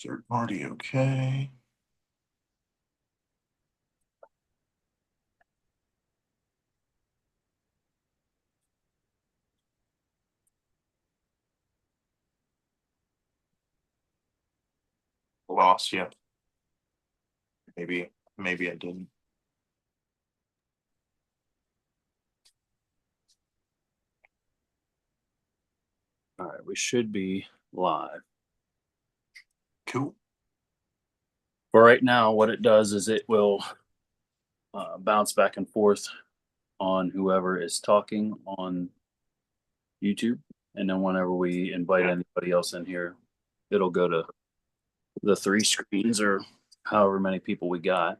Third party, okay. Lost you. Maybe I didn't. All right, we should be live. Cool. For right now, what it does is it will bounce back and forth on whoever is talking on YouTube. And then whenever we invite anybody else in here, it'll go to the three screens or however many people we got.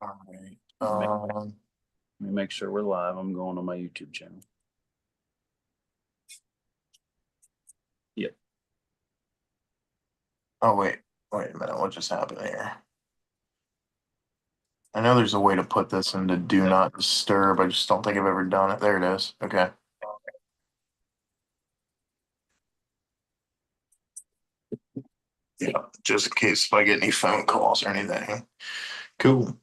All right. Let me make sure we're live. I'm going on my YouTube channel. Yep. Oh wait a minute. What just happened here? I know there's a way to put this into do not disturb. I just don't think I've ever done it. There it is. Okay. Yeah, just in case if I get any phone calls or anything. Cool.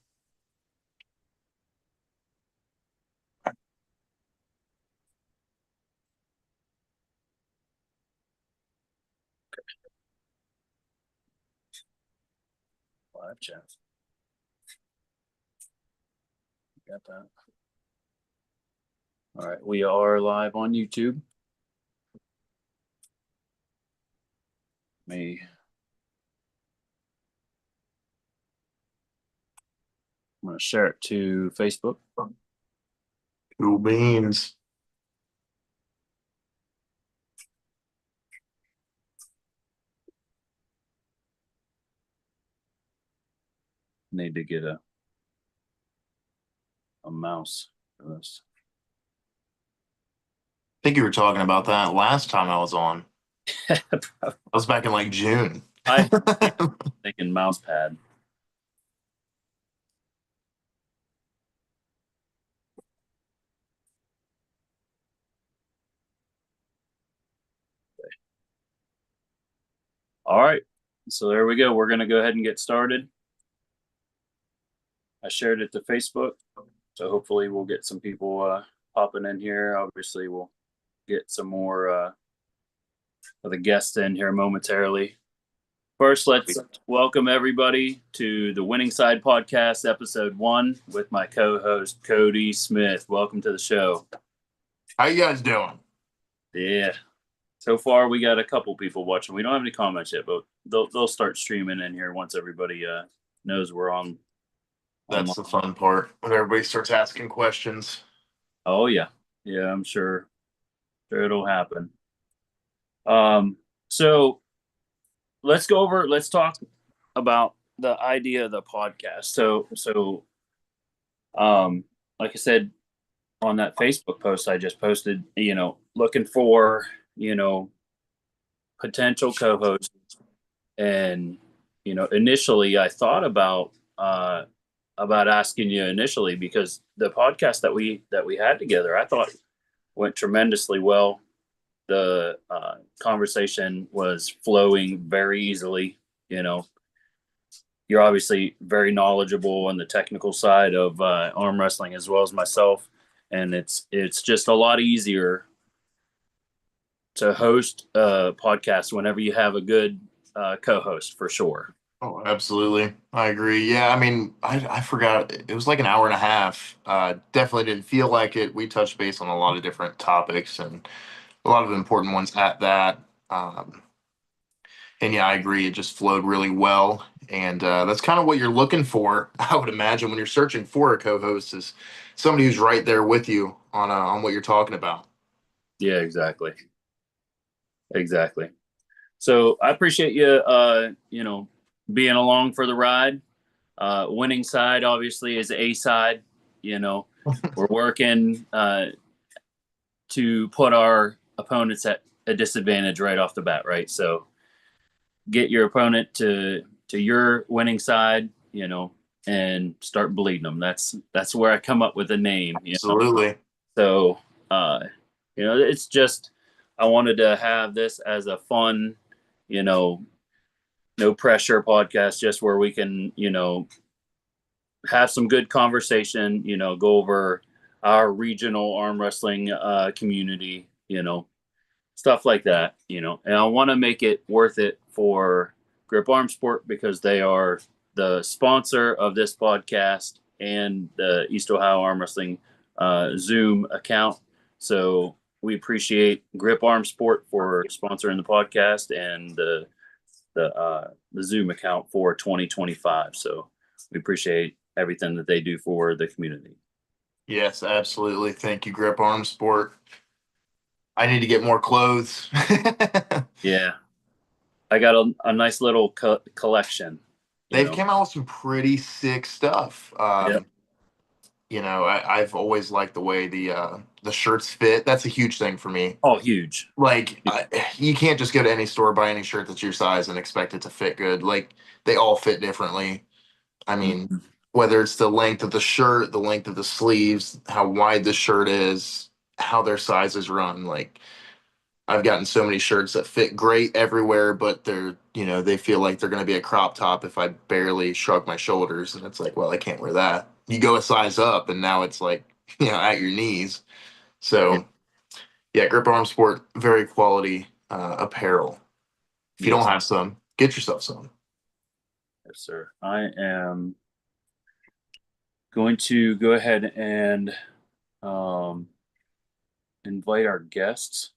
Live chat. Got that. All right, we are live on YouTube. I'm going to share it to Facebook. Cool beans. Need to get a mouse for this. I think you were talking about that last time I was on. That was back in like June. I thinking mouse pad. All right, so there we go. We're going to go ahead and get started. I shared it to Facebook, so hopefully we'll get some people popping in here. Obviously, we'll get some more of the guests in here momentarily. First, let's welcome everybody to the Winning Side Podcast, Episode 1, with my co-host, Cody Smith. Welcome to the show. How you guys doing? Yeah. So far, we got a couple people watching. We don't have any comments yet, but they'll start streaming in here once everybody knows we're on. That's the fun part, when everybody starts asking questions. Oh, yeah. Yeah, I'm sure it'll happen. So let's talk about the idea of the podcast. So like I said on that Facebook post I just posted, looking for, potential co-hosts. And, initially I thought about asking you initially because the podcast that we had together, I thought went tremendously well. The conversation was flowing very easily. You're obviously very knowledgeable on the technical side of arm wrestling as well as myself, and it's just a lot easier to host a podcast whenever you have a good co-host, for sure. Oh, absolutely. I agree. Yeah, I mean, I forgot. It was like an hour and a half. Definitely didn't feel like it. We touched base on a lot of different topics and a lot of important ones at that. Um, and yeah, I agree. It just flowed really well. And that's kind of what you're looking for, I would imagine, when you're searching for a co-host, is somebody who's right there with you on what you're talking about. Yeah, exactly. So I appreciate you, being along for the ride. Winning Side obviously is a side. We're working to put our opponents at a disadvantage right off the bat, right? So get your opponent to your winning side, and start bleeding them. That's where I come up with the name. Absolutely. So, it's just, I wanted to have this as a fun, you know, no pressure podcast, just where we can, have some good conversation, go over our regional arm wrestling community, stuff like that, and I want to make it worth it for Grip Arm Sport because they are the sponsor of this podcast and the East Ohio Arm Wrestling Zoom account. So we appreciate Grip Arm Sport for sponsoring the podcast and the Zoom account for 2025. So we appreciate everything that they do for the community. Yes, absolutely. Thank you, Grip Arm Sport. I need to get more clothes. Yeah, I got a nice little collection. They've come out with some pretty sick stuff. Yep. I've always liked the way the shirts fit. That's a huge thing for me. Oh, huge. Like you can't just go to any store, buy any shirt that's your size and expect it to fit good. Like they all fit differently. I mean, Mm-hmm. whether it's the length of the shirt, the length of the sleeves, how wide the shirt is, how their sizes run. Like I've gotten so many shirts that fit great everywhere, but they feel like they're going to be a crop top if I barely shrug my shoulders. And it's like, well, I can't wear that. You go a size up and now it's like, at your knees. So yeah, Grip Arm Sport, very quality apparel. If you don't Yes. have some, get yourself some. Yes, sir. I am going to go ahead and invite our guests,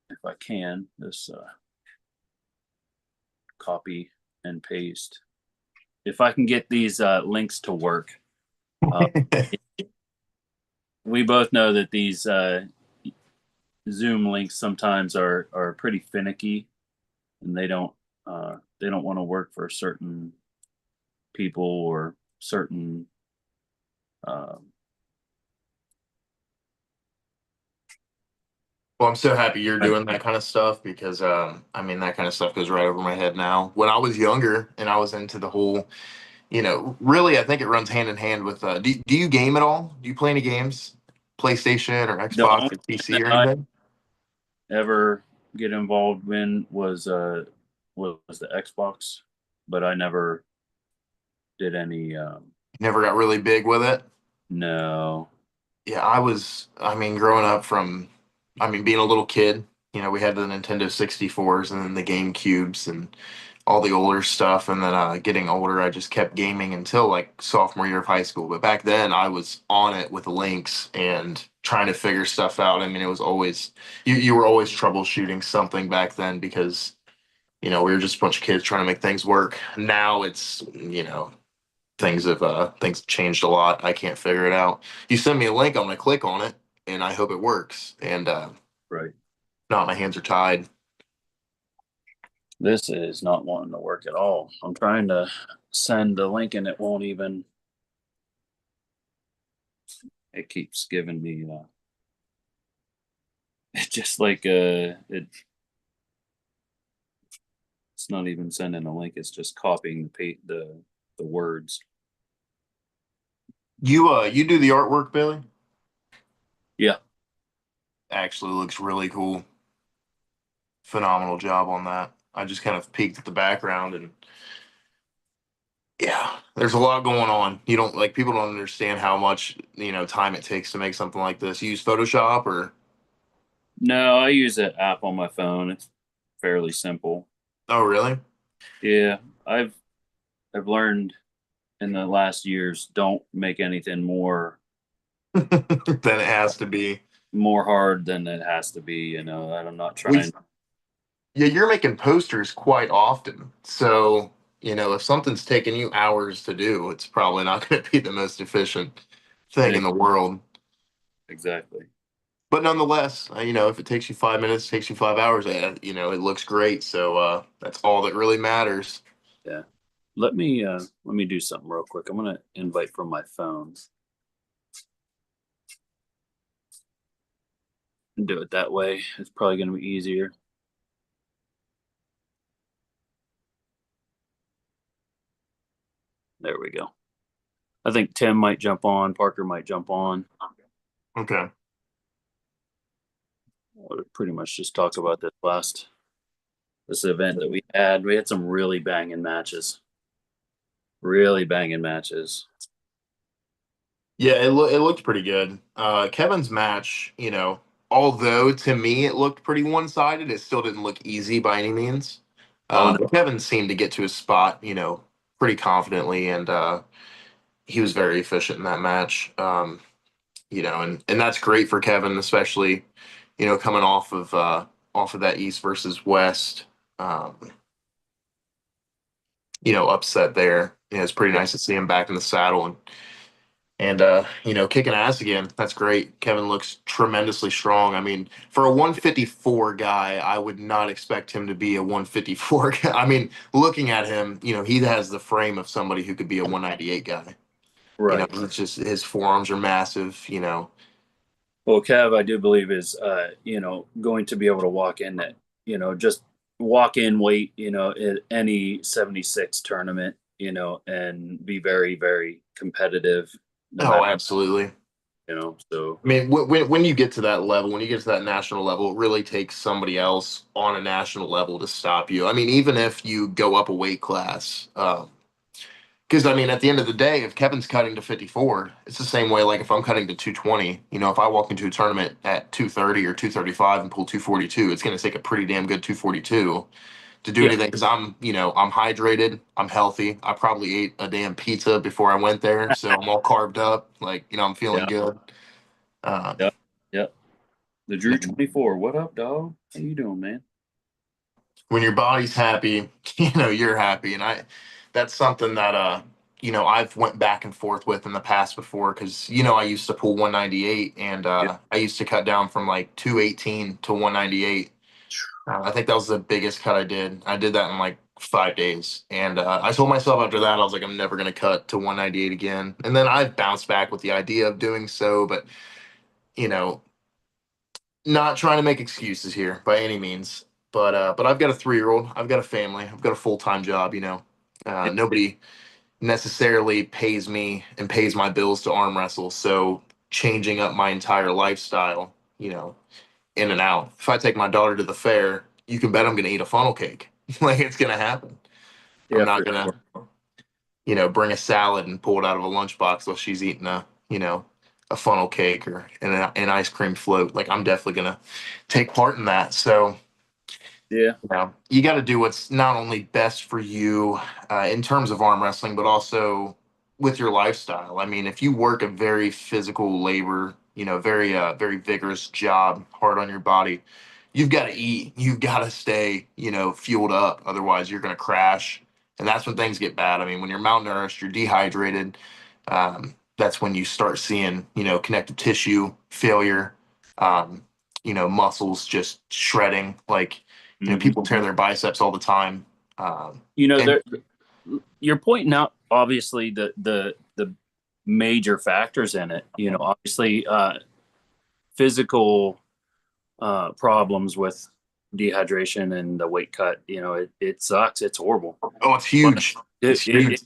if I can. This copy and paste. If I can get these links to work. We both know that these Zoom links sometimes are pretty finicky, and they don't want to work for certain people or certain Well, I'm so happy you're doing that kind of stuff because, that kind of stuff goes right over my head now. When I was younger and I was into the whole, really, I think it runs hand in hand with. Do you game at all? Do you play any games, PlayStation or the Xbox only or PC thing or I anything? ever get involved in was the Xbox, but I never did any. Never got really big with it. No. Yeah, growing up being a little kid, we had the Nintendo 64s and then the GameCubes and all the older stuff. And then getting older, I just kept gaming until like sophomore year of high school. But back then, I was on it with links and trying to figure stuff out. I mean, it was always, you were always troubleshooting something back then because, we were just a bunch of kids trying to make things work. Now it's, things have changed a lot. I can't figure it out. You send me a link, I'm gonna click on it, and I hope it works. And Right. no, my hands are tied. This is not wanting to work at all. I'm trying to send the link and it won't even. It keeps giving me it's just like it's not even sending a link. It's just copying the words. You do the artwork, Billy? Yeah. Actually looks really cool. Phenomenal job on that. I just kind of peeked at the background and yeah, there's a lot going on. You don't like people don't understand how much, time it takes to make something like this. You use Photoshop or No, I use an app on my phone. It's fairly simple. oh really? Yeah, I've learned in the last years, don't make anything more Then it has to be. hard than it has to be. That I'm not We trying. Yeah, you're making posters quite often. So, if something's taking you hours to do, it's probably not going to be the most efficient thing in the world. Exactly. But nonetheless, if it takes you 5 minutes, takes you 5 hours, it looks great. So that's all that really matters. Yeah. Let me do something real quick. I'm gonna invite from my phone and do it that way. It's probably gonna be easier. There we go. I think Tim might jump on. Parker might jump on. Okay. We'll pretty much just talk about this last this event that we had. We had some really banging matches. Really banging matches. Yeah, it looked pretty good. Kevin's match, although to me it looked pretty one-sided, it still didn't look easy by any means. Oh no. But Kevin seemed to get to his spot, pretty confidently, and he was very efficient in that match. And that's great for Kevin, especially, coming off of that East versus West, um, upset there. It's pretty nice to see him back in the saddle and kicking ass again. That's great. Kevin looks tremendously strong. I mean, for a 154 guy, I would not expect him to be a 154 guy. I mean, looking at him, he has the frame of somebody who could be a 198 guy. Right. It's just his forearms are massive. Well, Kev, I do believe is going to be able to walk in that, just walk in weight, at any 76 tournament, and be very, very competitive no Oh, matter, absolutely. so I mean, when you get to that level, when you get to that national level, it really takes somebody else on a national level to stop you. I mean, even if you go up a weight class, because I mean, at the end of the day, if Kevin's cutting to 54, it's the same way. Like if I'm cutting to 220, if I walk into a tournament at 230 or 235 and pull 242, it's going to take a pretty damn good 242 to do yeah, anything. Because I'm hydrated, I'm healthy. I probably ate a damn pizza before I went there, so I'm all carved up. Like I'm feeling yeah, good. Uh, yeah, yeah. The Drew 24. What up, dog? How you doing, man? when your body's happy, you're happy. And that's something that, I've went back and forth with in the past before. Cause I used to pull 198 and, Yeah, I used to cut down from like 218 to 198. I think that was the biggest cut I did. I did that in like 5 days. And, I told myself after that, I was like, I'm never going to cut to 198 again. And then I bounced back with the idea of doing so, but, you know, not trying to make excuses here by any means, but I've got a 3 year old. I've got a family. I've got a full time job. yeah. Nobody necessarily pays me and pays my bills to arm wrestle. So changing up my entire lifestyle, in and out. If I take my daughter to the fair, you can bet I'm going to eat a funnel cake. Like it's going to happen. I'm Yeah, not for going sure. to, bring a salad and pull it out of a lunchbox while she's eating a funnel cake or an ice cream float. Like I'm definitely gonna take part in that. So Yeah, you got to do what's not only best for you in terms of arm wrestling, but also with your lifestyle. I mean, if you work a very physical labor, very vigorous job, hard on your body, you've got to eat. You've got to stay, fueled up. Otherwise, you're going to crash, and that's when things get bad. I mean, when you're malnourished, you're dehydrated. That's when you start seeing, connective tissue failure. Um, muscles just shredding. Like hmm. people tear their biceps all the time. Um, and There you're pointing out obviously the major factors in it. Obviously, physical problems with dehydration and the weight cut. It sucks. It's horrible. oh, it's But huge. It's huge.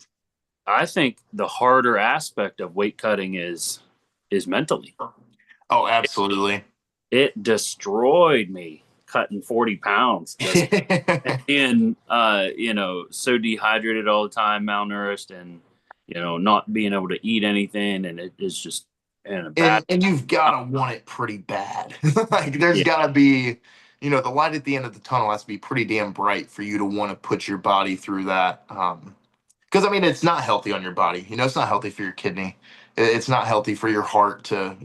I think the harder aspect of weight cutting is mentally. Oh, absolutely. It destroyed me cutting 40 pounds, just being so dehydrated all the time, malnourished, and not being able to eat anything, and it is just in a bad. and you've got to want it pretty bad. Like there's Yeah, got to be, the light at the end of the tunnel has to be pretty damn bright for you to want to put your body through that. Because I mean, it's not healthy on your body. It's not healthy for your kidney. It's not healthy for your heart to,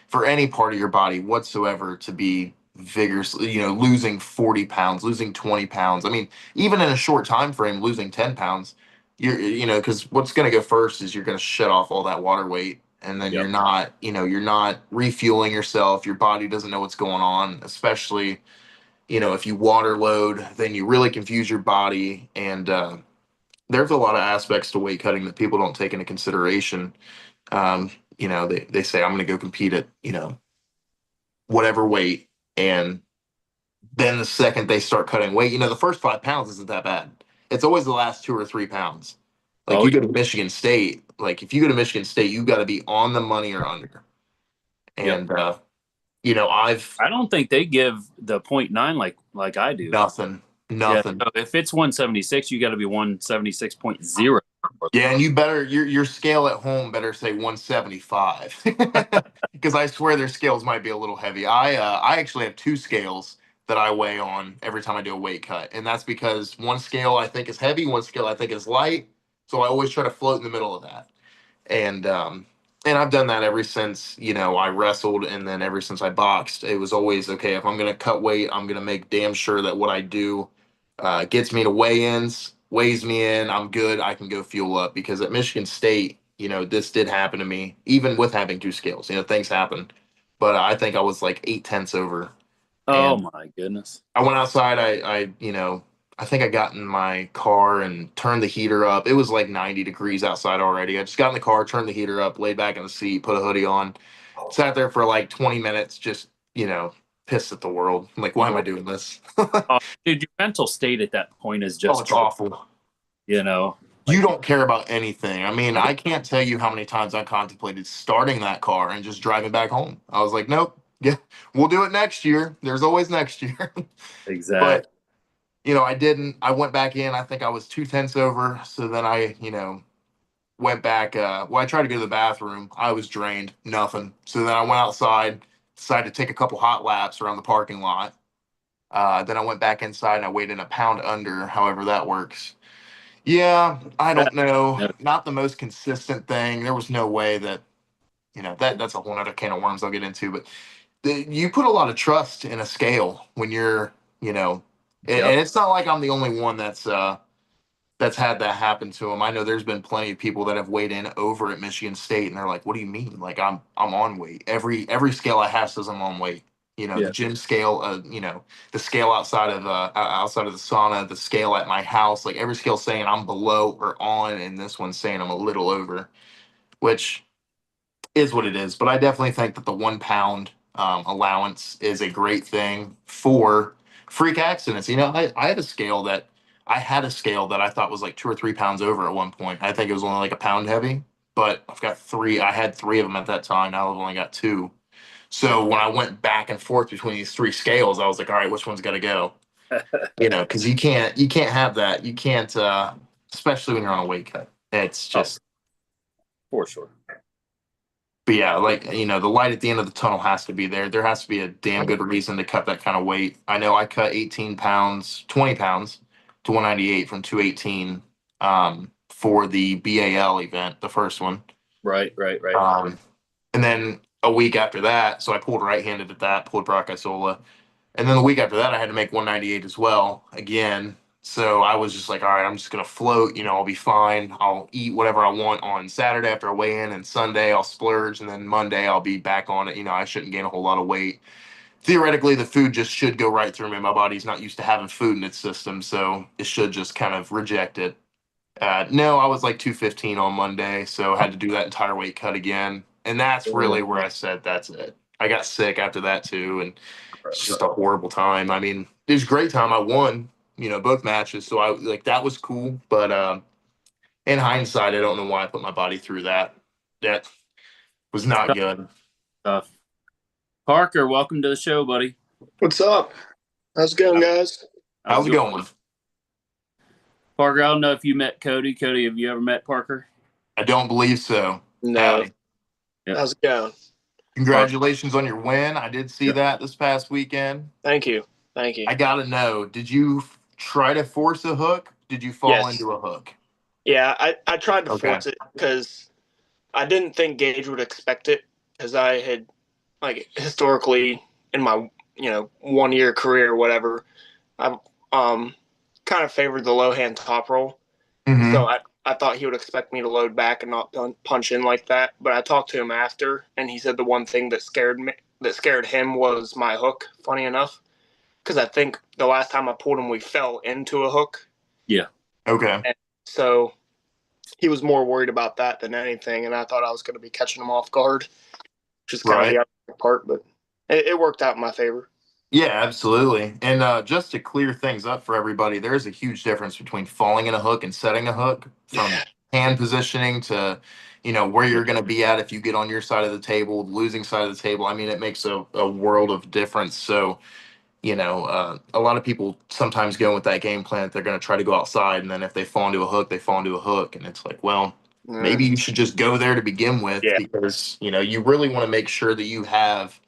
for any part of your body whatsoever to be vigorously, losing 40 pounds, losing 20 pounds. I mean, even in a short time frame, losing 10 pounds, because what's going to go first is you're going to shut off all that water weight. And then yep. you're not refueling yourself. Your body doesn't know what's going on, especially, if you water load, then you really confuse your body. And, there's a lot of aspects to weight cutting that people don't take into consideration. They say, I'm going to go compete at, whatever weight. And then the second they start cutting weight, the first 5 pounds isn't that bad. It's always the last 2 or 3 pounds. Like Oh, you go to Michigan State, like if you go to Michigan State, you got to be on the money or under. yep. And, I've I don't think they give the .9 like I do. nothing, Yeah. Nothing. So if it's 176, you got to be 176.0. Yeah, and you better your scale at home better say 175 because I swear their scales might be a little heavy. I actually have two scales that I weigh on every time I do a weight cut, and that's because one scale I think is heavy, one scale I think is light. So I always try to float in the middle of that, and I've done that ever since I wrestled, and then ever since I boxed, it was always okay. If I'm gonna cut weight, I'm gonna make damn sure that what I do gets me to weigh-ins, weighs me in. I'm good. I can go fuel up because at Michigan State, this did happen to me, even with having two scales. Things happen, but I think I was like 8/10 over, Oh and my goodness. I went outside. I think I got in my car and turned the heater up. It was like 90 degrees outside already. I just got in the car, turned the heater up, laid back in the seat, put a hoodie on, sat there for like 20 minutes, just, pissed at the world. I'm like, why am I doing this? Dude, your mental state at that point is Oh, just, it's awful. you know, You like, don't care about anything. I mean, I can't tell you how many times I contemplated starting that car and just driving back home. I was like, nope, yeah, we'll do it next year. There's always next year. exact. But I didn't. I went back in. I think I was 2/10 over. So then I, went back. Well, I tried to go to the bathroom. I was drained. Nothing. So then I went outside, decided to take a couple hot laps around the parking lot. Then I went back inside and I weighed in a pound under, however that works. Yeah, I don't know. Not the most consistent thing. There was no way that, that's a whole other can of worms I'll get into. But you put a lot of trust in a scale when you're, and Yep. it's not like I'm the only one that's had that happen to them. I know there's been plenty of people that have weighed in over at Michigan State, and they're like, "What do you mean? Like I'm on weight. Every scale I have says I'm on weight. The Yeah. gym scale, the scale outside of the sauna, the scale at my house, like every scale saying I'm below or on, and this one's saying I'm a little over, which is what it is. But I definitely think that the 1 pound allowance is a great thing for freak accidents. I had a scale that I thought was like 2 or 3 pounds over at one point. I think it was only like a pound heavy, but I've got three. I had three of them at that time. Now I've only got two. So when I went back and forth between these three scales, I was like, all right, which one's got to go? Because you can't have that. You can't, especially when you're on a weight cut. It's Oh, just for sure. But yeah, like the light at the end of the tunnel has to be there. There has to be a damn good reason to cut that kind of weight. I know I cut 18 pounds, 20 pounds to 198 from 218 for the BAL event, the first one. Right. And then a week after that, so I pulled right-handed at that, pulled Brock Isola. And then the week after that, I had to make 198 as well again. So I was just like, all right, I'm just gonna float. I'll be fine. I'll eat whatever I want on Saturday after I weigh in, and Sunday I'll splurge, and then Monday I'll be back on it. I shouldn't gain a whole lot of weight. Theoretically, the food just should go right through me. My body's not used to having food in its system, so it should just kind of reject it. No, I was like 215 on Monday, so I had to do that entire weight cut again, and that's really where I said that's it. I got sick after that too, and it's just a horrible time. I mean, it was a great time. I won, both matches. So I like that was cool. But in hindsight, I don't know why I put my body through that. That was not good. Stuff. Parker, welcome to the show, buddy. What's up? How's it going, guys? How's it going? Parker, I don't know if you met Cody. Cody, have you ever met Parker? I don't believe so. No. Howdy. Yeah. How's it going? Congratulations on your win. I did see that this past weekend. Thank you. Thank you. I gotta know, did you try to force a hook? Did you fall Yes. into a hook? Yeah, I tried to Okay. force it because I didn't think Gage would expect it because I had, like, historically in my 1 year career or whatever, I've kind of favored the low hand top roll. Mhm. So I thought he would expect me to load back and not punch in like that. But I talked to him after, and he said the one thing that scared him was my hook. Funny enough, because I think the last time I pulled him, we fell into a hook. Yeah. Okay. And so he was more worried about that than anything, and I thought I was going to be catching him off guard, which is kind of the other part. But it worked out in my favor. Yeah, absolutely. And just to clear things up for everybody, there's a huge difference between falling in a hook and setting a hook, from hand positioning to, where you're going to be at if you get on your side of the table, losing side of the table. I mean, it makes a world of difference. So a lot of people sometimes go with that game plan that they're going to try to go outside, and then if they fall into a hook, they fall into a hook, and it's like, well, maybe you should just go there to begin with, Yeah. because you really want to make sure that you have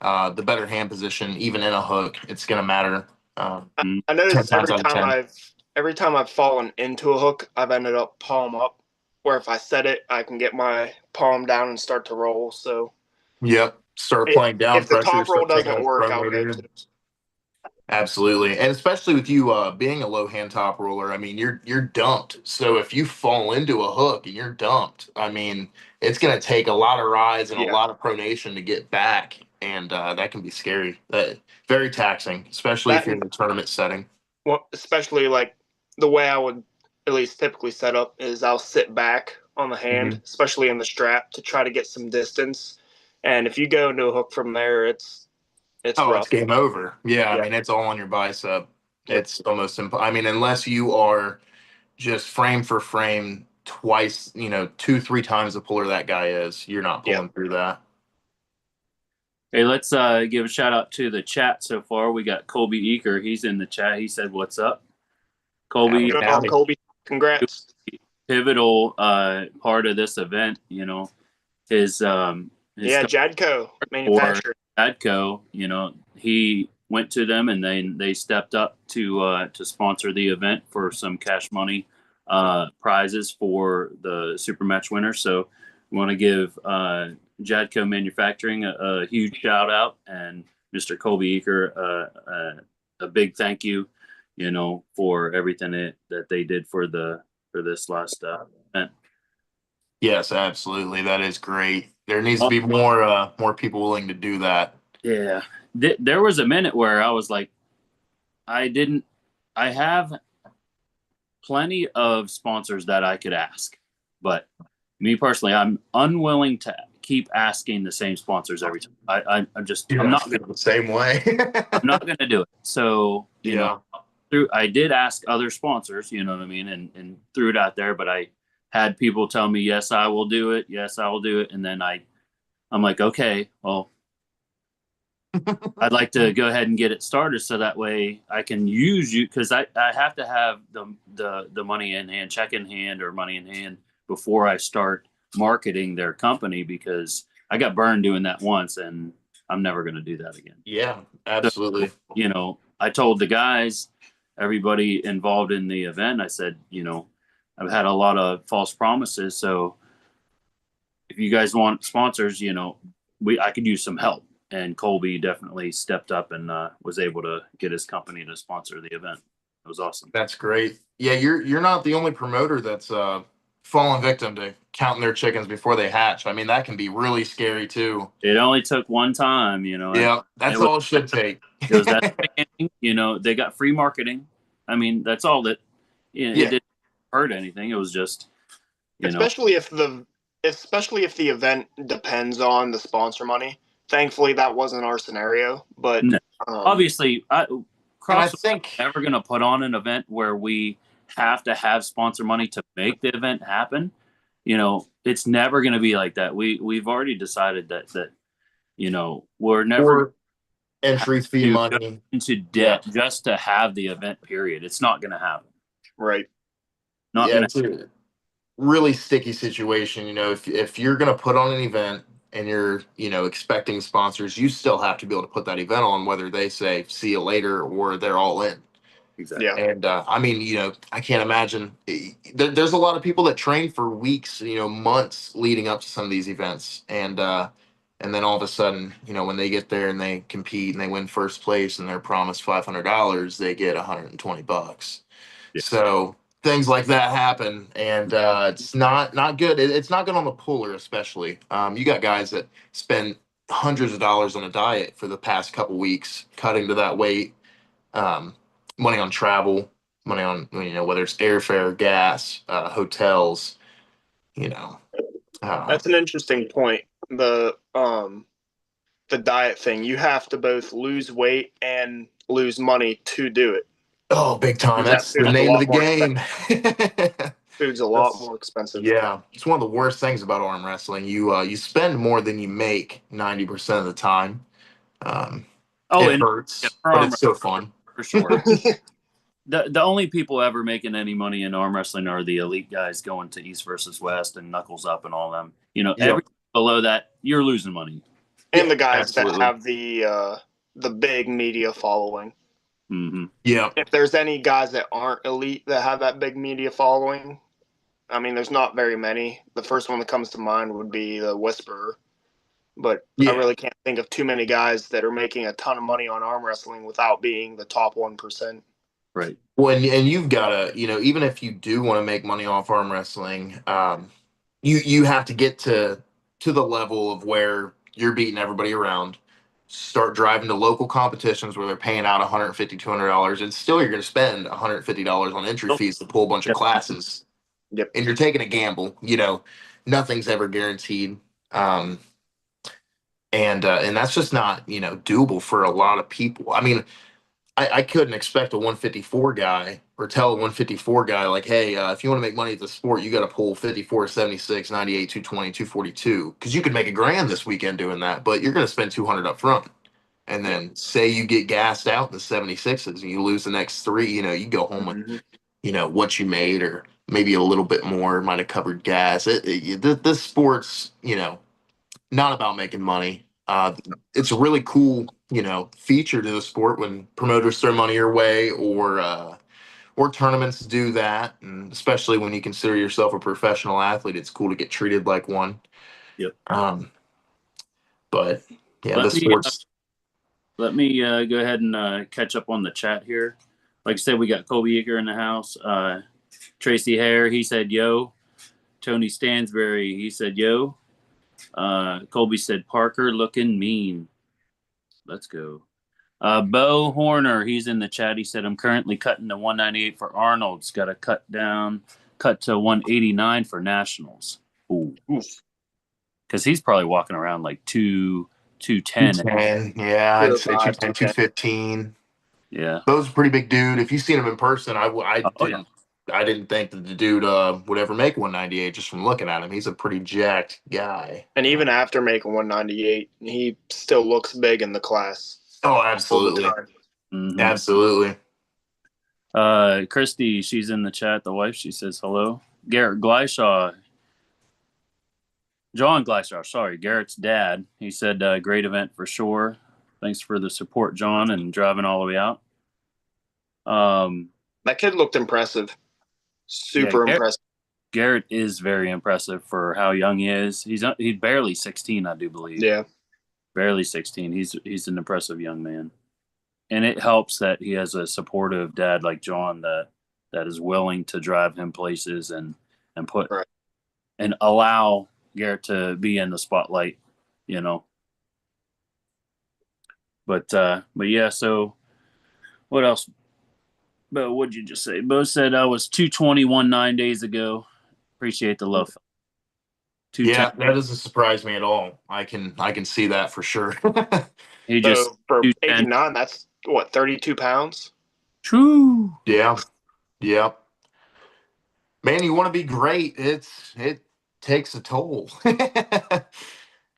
the better hand position, even in a hook. It's going to matter. I 10 noticed times out of 10. every time I've fallen into a hook, I've ended up palm up. Where if I set it, I can get my palm down and start to roll. So Yep. Start playing down if the pressure. top roll Start taking doesn't those work, front I'll go loaders. to. Absolutely, and especially with you being a low hand top roller, I mean, you're dumped. So if you fall into a hook and you're dumped, I mean, it's going to take a lot of rides and a Yeah. lot of pronation to get back, and that can be scary. Very taxing, especially if you're in a tournament setting. Well, especially like the way I would at least typically set up is I'll sit back on the hand, especially in the strap, to try to get some distance. And if you go into a hook from there, it's rough. It's game over. Yeah, I Yeah. mean, it's all on your bicep. Yep. It's almost I mean, unless you are just frame for frame twice, 2-3 times the puller that guy is, you're not pulling through that. Hey, let's give a shout out to the chat so far. We got Colby Eaker. He's in the chat. He said, "What's up, Colby?" Howdy. Colby, congrats. Pivotal part of this event. His Jadco manufacturer. Adco, he went to them and they stepped up to sponsor the event for some cash money prizes for the super match winner. So we want to give Jadco Manufacturing a huge shout out, and Mr. Colby Eaker a big thank you, for everything that they did for this last event. Yes, absolutely. That is great. There needs to be more people willing to do that. Yeah. There was a minute where I was like, I have plenty of sponsors that I could ask, but me personally, I'm unwilling to keep asking the same sponsors every time. I'm not the same way. I'm not going to do it. So, I did ask other sponsors, you know what I mean? And threw it out there, but I had people tell me, yes, I will do it. Yes, I will do it. And then I'm like, okay, well, I'd like to go ahead and get it started so that way I can use you, because I have to have the money in hand, check in hand or money in hand before I start marketing their company, because I got burned doing that once and I'm never going to do that again. Yeah, absolutely. So, I told the guys, everybody involved in the event, I said, I've had a lot of false promises. So if you guys want sponsors, I could use some help. And Colby definitely stepped up and was able to get his company to sponsor the event. It was awesome. That's great. Yeah, you're not the only promoter that's fallen victim to counting their chickens before they hatch. I mean, that can be really scary too. It only took one time, Yeah, that's all it should take. It was that beginning, they got free marketing. I mean, that's all that. It didn't hurt anything. It was just, especially if the event depends on the sponsor money. Thankfully, that wasn't our scenario, but no. Obviously, I think never going to put on an event where we have to have sponsor money to make the event happen. It's never going to be like that. We've already decided that we're never entry fee money into debt just to have the event. Period. It's not going to happen. Right. It's a really sticky situation. If you're going to put on an event and you're, expecting sponsors, you still have to be able to put that event on, whether they say see you later or they're all in. Exactly. Yeah. And I mean, I can't imagine. There's a lot of people that train for weeks, months leading up to some of these events, and then all of a sudden, when they get there and they compete and they win first place and they're promised $500, they get $120. Yeah. So things like that happen, and it's not good. It's not good on the puller, especially. You got guys that spend hundreds of dollars on a diet for the past couple weeks, cutting to that weight. Money on travel, money on whether it's airfare, gas, hotels. That's an interesting point. The diet thing. You have to both lose weight and lose money to do it. Oh, big time. That's the name of the game. Food's a lot more expensive. Yeah. It's one of the worst things about arm wrestling. You spend more than you make 90% of the time. Oh, It and yeah, hurts, for but arm it's so fun. for sure. The only people ever making any money in arm wrestling are the elite guys going to East versus West and Knuckles Up and all them. Yep. Every below that, you're losing money. And Yeah, the guys absolutely. that have the big media following. Hmm. Yeah. If there's any guys that aren't elite that have that big media following, I mean, there's not very many. The first one that comes to mind would be the Whisperer, but I Yeah. really can't think of too many guys that are making a ton of money on arm wrestling without being the top 1%. Right. Well, and you've got to, even if you do want to make money off arm wrestling, you have to get to the level of where you're beating everybody around. Start driving to local competitions where they're paying out $150, $200, and still you're going to spend $150 on entry fees to pull a bunch of Yep. classes. Yep. And you're taking a gamble. Nothing's ever guaranteed. And that's just not doable for a lot of people. I mean, I couldn't expect a 154 guy or tell a 154 guy like, hey, if you want to make money at the sport, you got to pull 54, 76, 98, 220, 242, because you could make $1,000 this weekend doing that, but you're going to spend 200 up front. And then say you get gassed out in the 76s and you lose the next three, you go home with what you made, or maybe a little bit more might have covered gas. This sport's not about making money. It's a really cool, feature to the sport when promoters throw money your way, or tournaments do that, and especially when you consider yourself a professional athlete, it's cool to get treated like one. Yep. But yeah, Let the me sports. let me go ahead and catch up on the chat here. Like I said, we got Kobe Eaker in the house. Tracy Hare, he said yo. Tony Stansberry, he said yo. Colby said Parker looking mean. Let's go. Bo Horner, he's in the chat. He said, I'm currently cutting to 198 for Arnold's. Got to cut to 189 for Nationals. Ooh. Because he's probably walking around like 210. 210, yeah, I'd say 210, 215. Yeah. Bo's a pretty big dude. If you seen him in person, I Yeah. didn't think that the dude would ever make 198 just from looking at him. He's a pretty jacked guy. And even after making 198, he still looks big in the class. Oh, absolutely. Mm-hmm. Absolutely. Christy, she's in the chat. The wife, she says hello. Garrett Gleishaw. John Gleishaw, sorry, Garrett's dad. He said, great event for sure. Thanks for the support, John, and driving all the way out. That kid looked impressive. Super impressive. Garrett is very impressive for how young he is. He's barely 16, I do believe. Yeah. Barely 16. He's an impressive young man. And it helps that he has a supportive dad like John that is willing to drive him places and put right. and allow Garrett to be in the spotlight, But yeah, so what else? Bo, what'd you just say? Bo said I was 221 9 days ago. Appreciate the love. Yeah, that doesn't surprise me at all. I can see that for sure. He just for 89, that's what, 32 pounds? True. Yeah. Man, you want to be great. It takes a toll.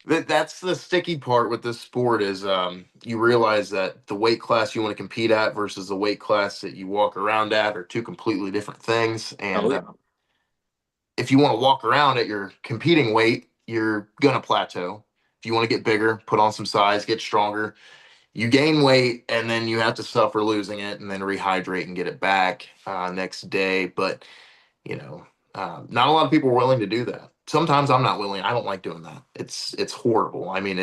That's the sticky part with this sport is you realize that the weight class you want to compete at versus the weight class that you walk around at are two completely different things. And if you want to walk around at your competing weight, you're going to plateau. If you want to get bigger, put on some size, get stronger, you gain weight, and then you have to suffer losing it and then rehydrate and get it back next day. But, not a lot of people are willing to do that. Sometimes I'm not willing. I don't like doing that. It's horrible. I mean,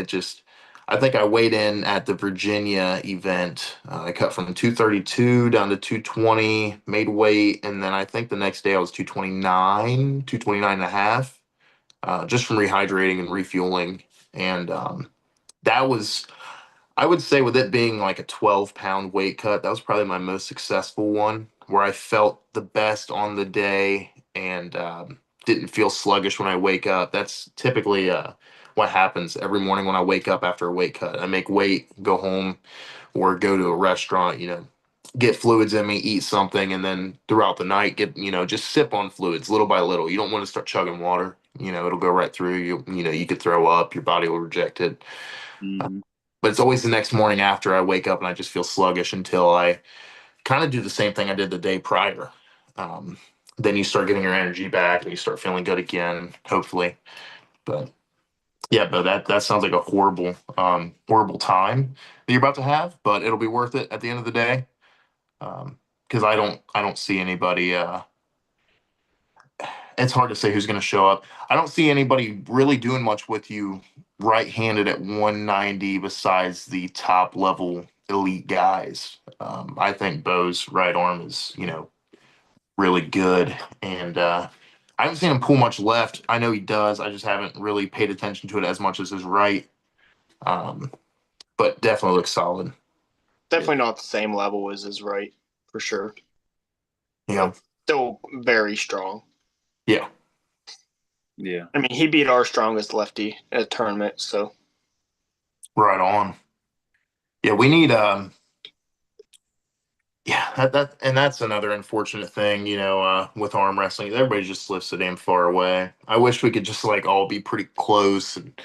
I think I weighed in at the Virginia event. I cut from 232 down to 220, made weight, and then I think the next day I was 229 and a half, just from rehydrating and refueling. And that was, I would say, with it being like a 12-pound weight cut, that was probably my most successful one, where I felt the best on the day and didn't feel sluggish when I wake up. That's typically what happens every morning when I wake up after a weight cut. I make weight, go home, or go to a restaurant, get fluids in me, eat something, and then throughout the night, just sip on fluids little by little. You don't want to start chugging water. It'll go right through you. You could throw up, your body will reject it. Mm-hmm. but it's always the next morning after I wake up and I just feel sluggish until I kind of do the same thing I did the day prior. Um, then you start getting your energy back and you start feeling good again, hopefully. But yeah, but that sounds like a horrible time that you're about to have, but it'll be worth it at the end of the day. Because I don't see anybody. It's hard to say who's going to show up. I don't see anybody really doing much with you right-handed at 190 besides the top level elite guys. I think Bo's right arm is, really good, and I haven't seen him pull much left. I know he does. I just haven't really paid attention to it as much as his right. Um, but definitely looks solid. Definitely not the same level as his right, for sure. Yeah, Still very strong. yeah. Yeah. I mean, he beat our strongest lefty at a tournament, so Right on. Yeah, we need yeah, and that's another unfortunate thing, with arm wrestling. Everybody just lives so damn far away. I wish we could just like all be pretty close and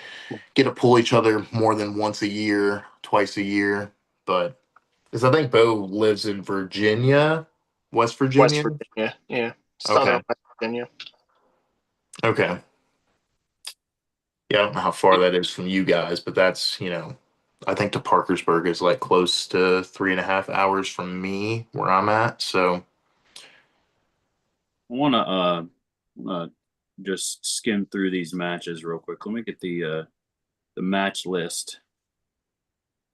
get to pull each other more than once a year, twice a year. But because I think Bo lives in Virginia, West West Virginia. Virginia, yeah, Southern Okay. West Virginia. Okay. Yeah, I don't know how far that is from you guys, but that's, I think to Parkersburg is like close to 3.5 hours from me where I'm at. So I want to just skim through these matches real quick. Let me get the match list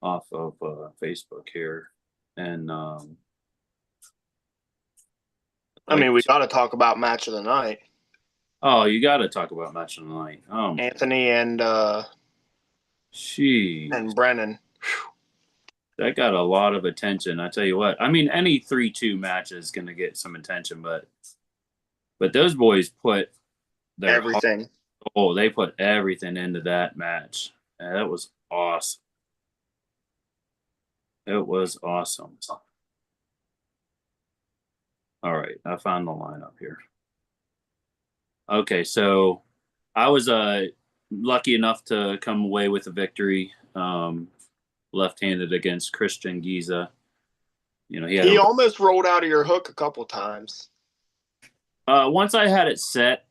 off of Facebook here, and I mean, we got to talk about match of the night. Oh, you got to talk about match of the night. Anthony and Brennan. That got a lot of attention. I tell you what. I mean, any 3-2 match is going to get some attention, but those boys put their everything. They put everything into that match. And that was awesome. It was awesome. All right, I found the lineup here. Okay, so I was lucky enough to come away with a victory, left-handed against Christian Giza. He almost rolled out of your hook a couple times. Once I had it set,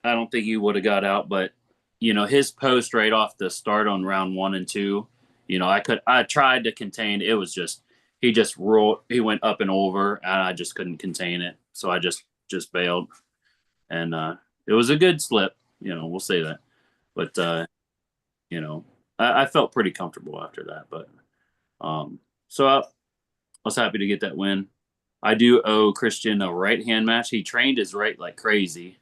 I don't think he would have got out. But his post right off the start on round 1 and 2, I tried to contain. It was just he just rolled. He went up and over, and I just couldn't contain it. So I just bailed, and it was a good slip. We'll say that. But I felt pretty comfortable after that. But so I was happy to get that win. I do owe Christian a right hand match. He trained his right like crazy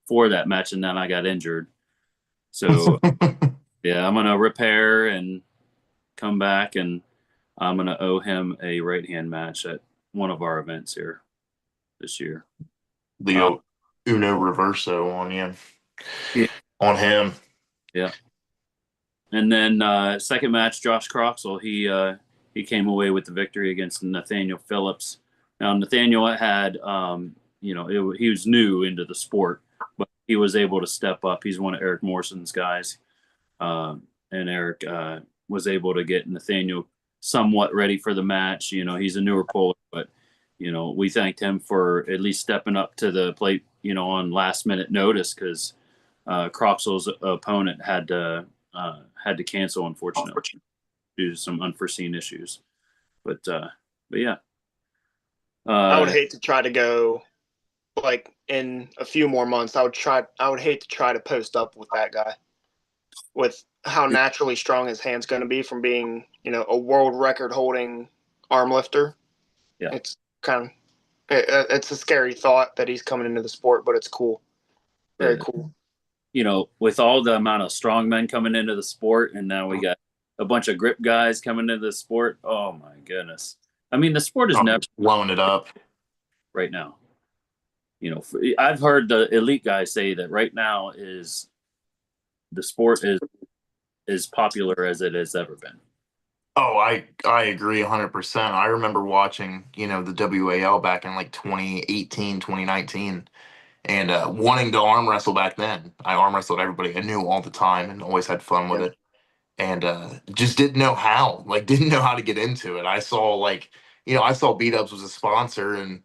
for that match, and then I got injured. So yeah, I'm gonna repair and come back, and I'm gonna owe him a right hand match at one of our events here this year. The Uno Reverso on you. Yeah. On him. Yeah. And then second match, Josh Croxall, he came away with the victory against Nathaniel Phillips. Now Nathaniel had he was new into the sport, but he was able to step up. He's one of Eric Morrison's guys. And Eric was able to get Nathaniel somewhat ready for the match. He's a newer puller, but we thanked him for at least stepping up to the plate, on last minute notice, because Croxall's opponent had to cancel, unfortunately, due to some unforeseen issues. But yeah. I would hate to try to go like in a few more months. I would hate to try to post up with that guy, with how naturally strong his hand's going to be from being, a world record holding arm lifter. Yeah. It's it's a scary thought that he's coming into the sport, but it's cool. Very cool. With all the amount of strong men coming into the sport, and now we got a bunch of grip guys coming into the sport. Oh my goodness. I mean, the sport is never blowing it up right now. I've heard the elite guys say that right now is the sport is as popular as it has ever been. Oh, I agree 100%. I remember watching, the WAL back in like 2018, 2019, and wanting to arm wrestle back then. I arm wrestled everybody I knew all the time and always had fun with it. and just didn't know how, like didn't know how to get into it. I saw like, I saw Beat Ups was a sponsor, and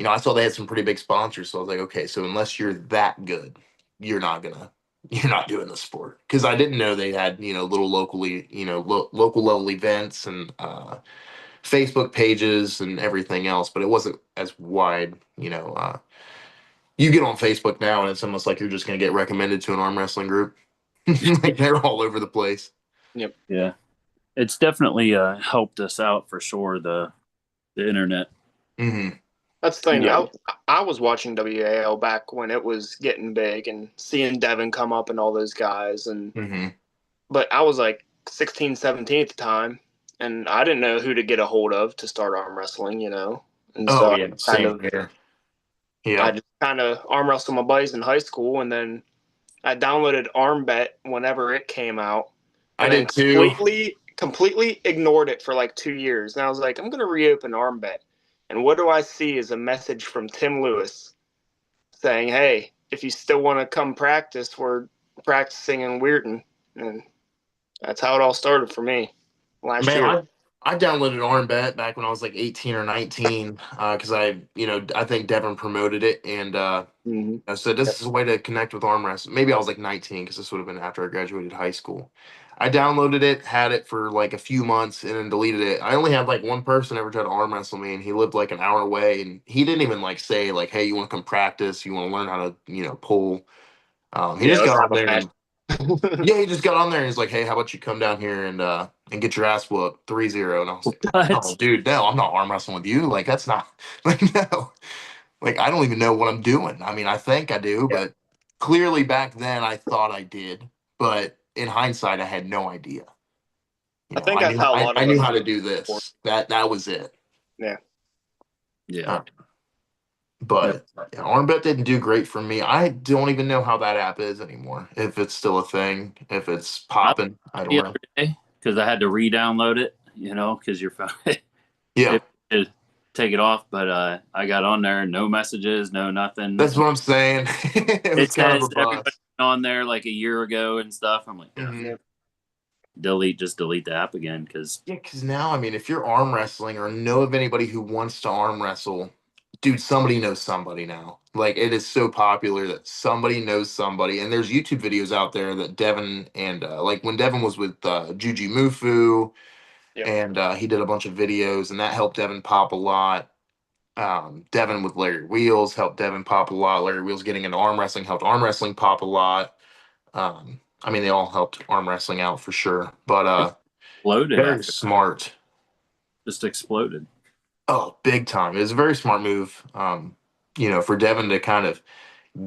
I saw they had some pretty big sponsors. So I was like, okay, so unless you're that good, you're not doing the sport. Because I didn't know they had little locally, local level events and Facebook pages and everything else, but it wasn't as wide. You get on Facebook now, and it's almost like you're just going to get recommended to an arm wrestling group. Like they're all over the place. Yep. Yeah. It's definitely helped us out for sure, the internet. Mm-hmm. That's the thing. Yeah. I was watching WAL back when it was getting big and seeing Devin come up and all those guys. Mm-hmm. But I was like 16, 17 at the time, and I didn't know who to get a hold of to start arm wrestling, And Oh so yeah, I same here. I Yeah, just kind of arm wrestled my buddies in high school, and then I downloaded ArmBet whenever it came out, I and then did too. completely ignored it for like 2 years. And I was like, I'm gonna reopen ArmBet, and what do I see is a message from Tim Lewis saying, "Hey, if you still want to come practice, we're practicing in Weirton," and that's how it all started for me last Man, year. I downloaded ArmBet back when I was like 18 or 19 because I think Devin promoted it, and Mm-hmm. I said this is a way to connect with arm wrestling. Maybe I was like 19 because this would have been after I graduated high school. I downloaded it, had it for like a few months, and then deleted it. I only had like one person ever try to arm wrestle me, and he lived like an hour away, and he didn't even like say like, "Hey, you want to come practice? You want to learn how to pull?" He Yeah, just let's got have on a there match. and yeah, he just got on there and he's like, "Hey, how about you come down here and get your ass whooped 3-0?" And I was like, "Oh, dude, no, I'm not arm wrestling with you. Like that's not like no." Like I don't even know what I'm doing. I mean, I think I do, Yeah. but clearly back then I thought I did. But in hindsight, I had no idea. I think I that's knew how a I, lot I of knew us. how to do this. That was it. Yeah. Yeah. Uh, but yeah, ArmBet didn't do great for me. I don't even know how that app is anymore. If it's still a thing, if it's popping, I don't The know. other day, because I had to re-download it, because your phone Yeah, it take it off. But I got on there, no messages, no nothing. that's what I'm saying. It was It kind of says a everybody bust. on there like a year ago and stuff. I'm like, Mhm. just delete the app again because Yeah, because now, I mean, if you're arm wrestling or know of anybody who wants to arm wrestle, dude, somebody knows somebody now. Like, it is so popular that somebody knows somebody. And there's YouTube videos out there that Devin and, like, when Devin was with Juji Mufu, Yep. and he did a bunch of videos, and that helped Devin pop a lot. Devin with Larry Wheels helped Devin pop a lot. Larry Wheels getting into arm wrestling helped arm wrestling pop a lot. I mean, they all helped arm wrestling out for sure. But exploded very after, smart. just exploded. Oh, big time. It was a very smart move, for Devin to kind of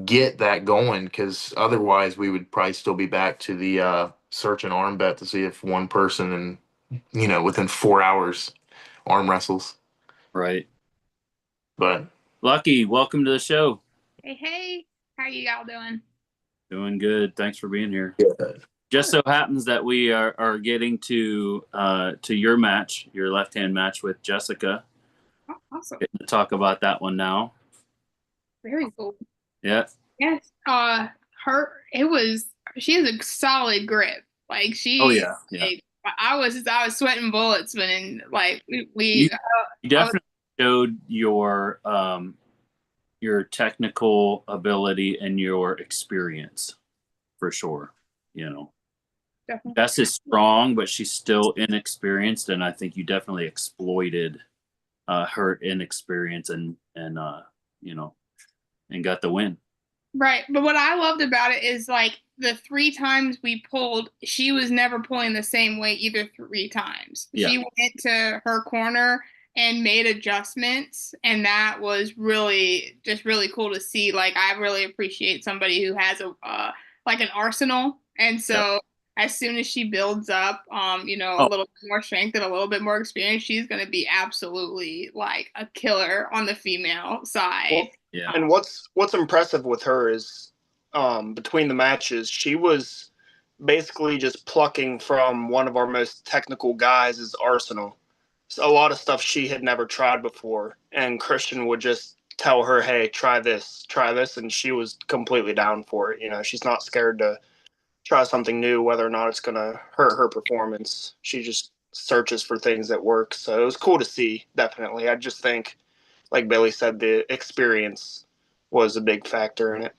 get that going because otherwise we would probably still be back to the search and arm bet to see if one person within 4 hours arm wrestles. Right. But Lucky, welcome to the show. Hey, how you y'all doing? Doing good. Thanks for being here. yeah, Just so happens that we are getting to your match, your left hand match with Jessica. Oh, awesome. Getting to talk about that one now. Very cool. Yeah. Yes. She has a solid grip. Like she. Oh yeah. Like, I was sweating bullets when You definitely showed your technical ability and your experience for sure. definitely. Jess is strong, but she's still inexperienced, and I think you definitely exploited her inexperience and got the win. Right. But what I loved about it is like the 3 times we pulled, she was never pulling the same way either 3 times. Yeah. She went to her corner and made adjustments, and that was really cool to see. Like I really appreciate somebody who has like an arsenal. And so as soon as she builds up a little bit more strength and a little bit more experience, she's going to be absolutely like a killer on the female side. Well, yeah. And what's impressive with her is between the matches, she was basically just plucking from one of our most technical guys' arsenal. So a lot of stuff she had never tried before, and Christian would just tell her, "Hey, try this," and she was completely down for it. She's not scared to try something new, whether or not it's gonna hurt her performance. She just searches for things that work. So it was cool to see. Definitely, I just think, like Billy said, the experience was a big factor in it.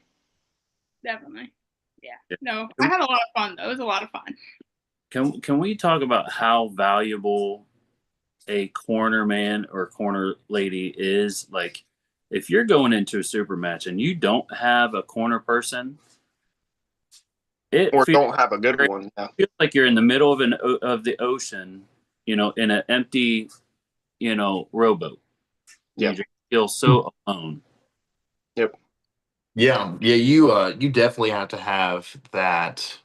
Definitely. Yeah. Yeah. No, I had a lot of fun though. It was a lot of fun. Can we talk about how valuable a corner man or corner lady is? Like, if you're going into a super match and you don't have a corner person, it Or feels, don't have a good one. Yeah. feels like you're in the middle of the ocean, in an empty, rowboat. Yeah. You just feel so alone. Yep. Yeah, you definitely have to have that,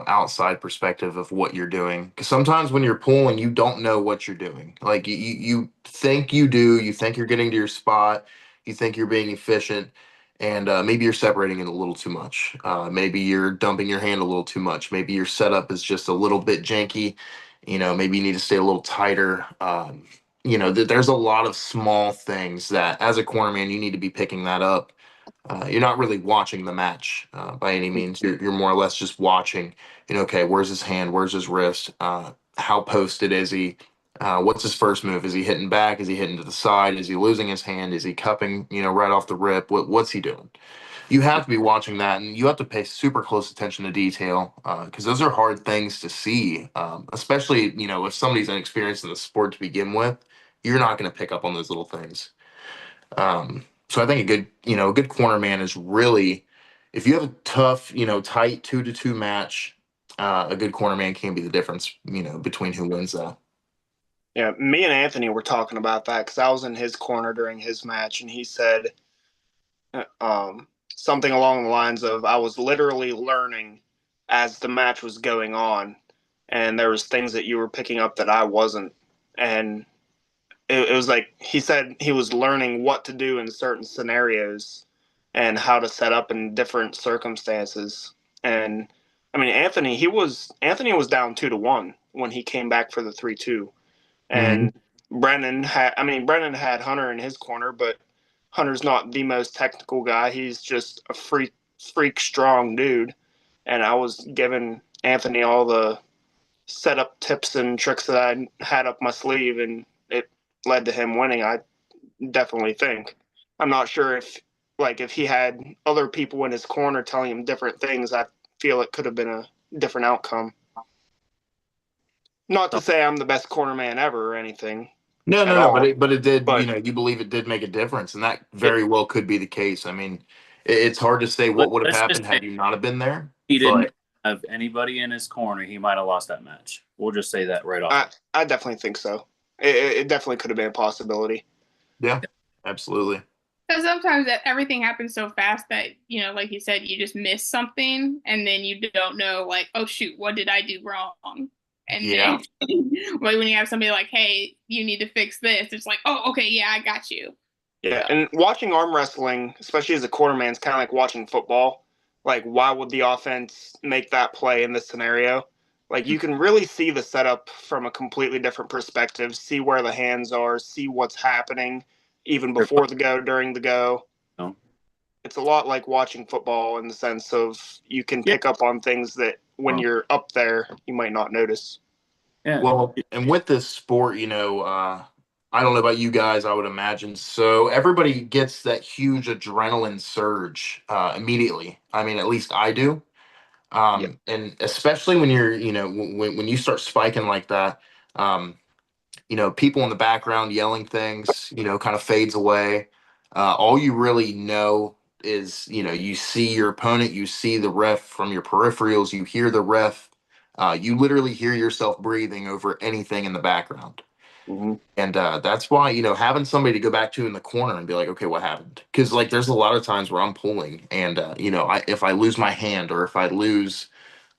outside perspective of what you're doing. Because sometimes when you're pulling, you don't know what you're doing. Like you think you do, you think you're getting to your spot, you think you're being efficient, and maybe you're separating it a little too much. Maybe you're dumping your hand a little too much. Maybe your setup is just a little bit janky. Maybe you need to stay a little tighter. There's a lot of small things that, as a cornerman, you need to be picking that up. You're not really watching the match by any means. You're more or less just watching. Okay, where's his hand? Where's his wrist? How posted is he? What's his first move? Is he hitting back? Is he hitting to the side? Is he losing his hand? Is he cupping? Right off the rip. What's he doing? You have to be watching that, and you have to pay super close attention to detail because those are hard things to see. Especially if somebody's inexperienced in the sport to begin with, you're not going to pick up on those little things. So I think a good corner man is really, if you have a tough, tight 2-2 match, a good corner man can be the difference, between who wins that. Yeah, me and Anthony were talking about that because I was in his corner during his match, and he said something along the lines of, "I was literally learning as the match was going on, and there was things that you were picking up that I wasn't." And it was like he said he was learning what to do in certain scenarios and how to set up in different circumstances. And I mean, Anthony was down 2-1 when he came back for the 3-2, and Brennan had Hunter in his corner, but Hunter's not the most technical guy. He's just a freak strong dude. And I was giving Anthony all the setup tips and tricks that I had up my sleeve, and it led to him winning. I definitely think. I'm not sure if he had other people in his corner telling him different things, I feel it could have been a different outcome. Not to say I'm the best corner man ever or anything. No, but it did. But You believe it did make a difference, and that very well could be the case. I mean, it's hard to say what would have Let's just happened had say you not have been there. he But didn't have anybody in his corner, he might have lost that match. We'll just say that right off. I definitely think so. It definitely could have been a possibility. yeah, absolutely. Because sometimes everything happens so fast that, like you said, you just miss something and then you don't know, like, oh, shoot, what did I do wrong? And Yeah. then like when you have somebody like, hey, you need to fix this, it's like, oh, okay, yeah, I got you. Yeah, and watching arm wrestling, especially as a quarterman, is kind of like watching football. Like, why would the offense make that play in this scenario? Like, you can really see the setup from a completely different perspective, see where the hands are, see what's happening even before the go, during the go. No. It's a lot like watching football in the sense of you can pick up on things that when you're up there, you might not notice. Yeah. Well, and with this sport, I don't know about you guys, I would imagine. So everybody gets that huge adrenaline surge immediately. I mean, at least I do. And especially when you're, when you start spiking like that, people in the background yelling things, kind of fades away. All you really know is, you see your opponent, you see the ref from your peripherals, you hear the ref. You literally hear yourself breathing over anything in the background. Mm-hmm. And that's why, having somebody to go back to in the corner and be like, okay, what happened? Because like there's a lot of times where I'm pulling and, if I lose my hand or if I lose,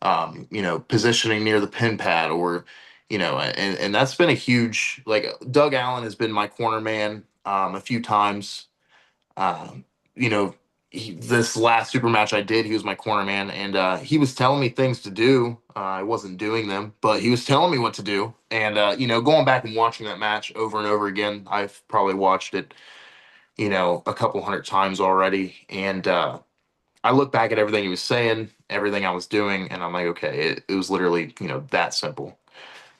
positioning near the pin pad or, and that's been a huge, like Doug Allen has been my corner man a few times. Um, you know, this last super match I did, he was my corner man, and he was telling me things to do. I wasn't doing them, but he was telling me what to do. And going back and watching that match over and over again, I've probably watched it, a couple hundred times already. And I look back at everything he was saying, everything I was doing, and I'm like, okay, it was literally, that simple.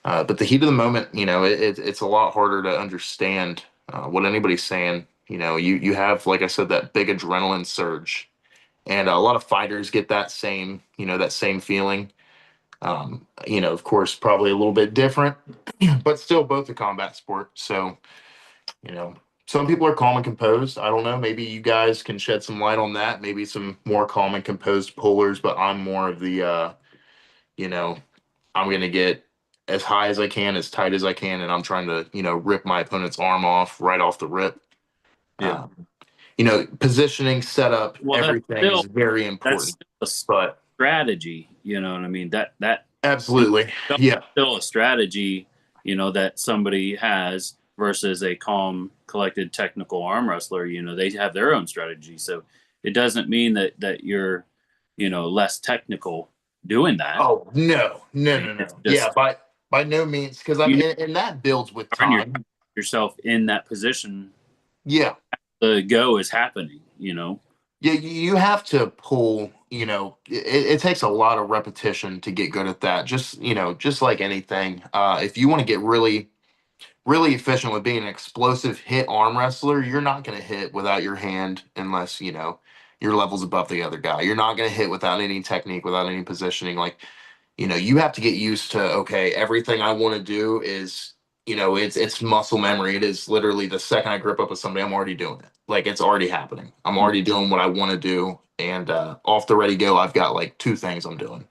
But the heat of the moment, it's a lot harder to understand what anybody's saying. You have, like I said, that big adrenaline surge, and a lot of fighters get that same feeling. Of course, probably a little bit different, but still both a combat sport. So, you know, some people are calm and composed. I don't know. Maybe you guys can shed some light on that. Maybe some more calm and composed pullers, but I'm more of the, you know, I'm going to get as high as I can, as tight as I can, and I'm trying to, rip my opponent's arm off right off the rip. Yeah. Positioning, setup, Well, everything is very that's important. still a But strategy. You know what I mean? That absolutely, yeah. still a strategy. That somebody has versus a calm, collected, technical arm wrestler. They have their own strategy. So it doesn't mean that you're, less technical doing that. Oh no, no, no, It's no. just Yeah, by no means, because I you mean, and that builds with turn time. yourself in that position. Yeah, The go is happening. yeah. You have to pull. It takes a lot of repetition to get good at that. Just like anything. If you want to get really, really efficient with being an explosive hit arm wrestler, you're not going to hit without your hand unless your level's above the other guy. You're not going to hit without any technique, without any positioning. Like, you have to get used to, okay, everything I want to do is, it's muscle memory. It is literally the second I grip up with somebody, I'm already doing it. Like, it's already happening. I'm already doing what I want to do. And off the ready go, I've got like two things I'm doing.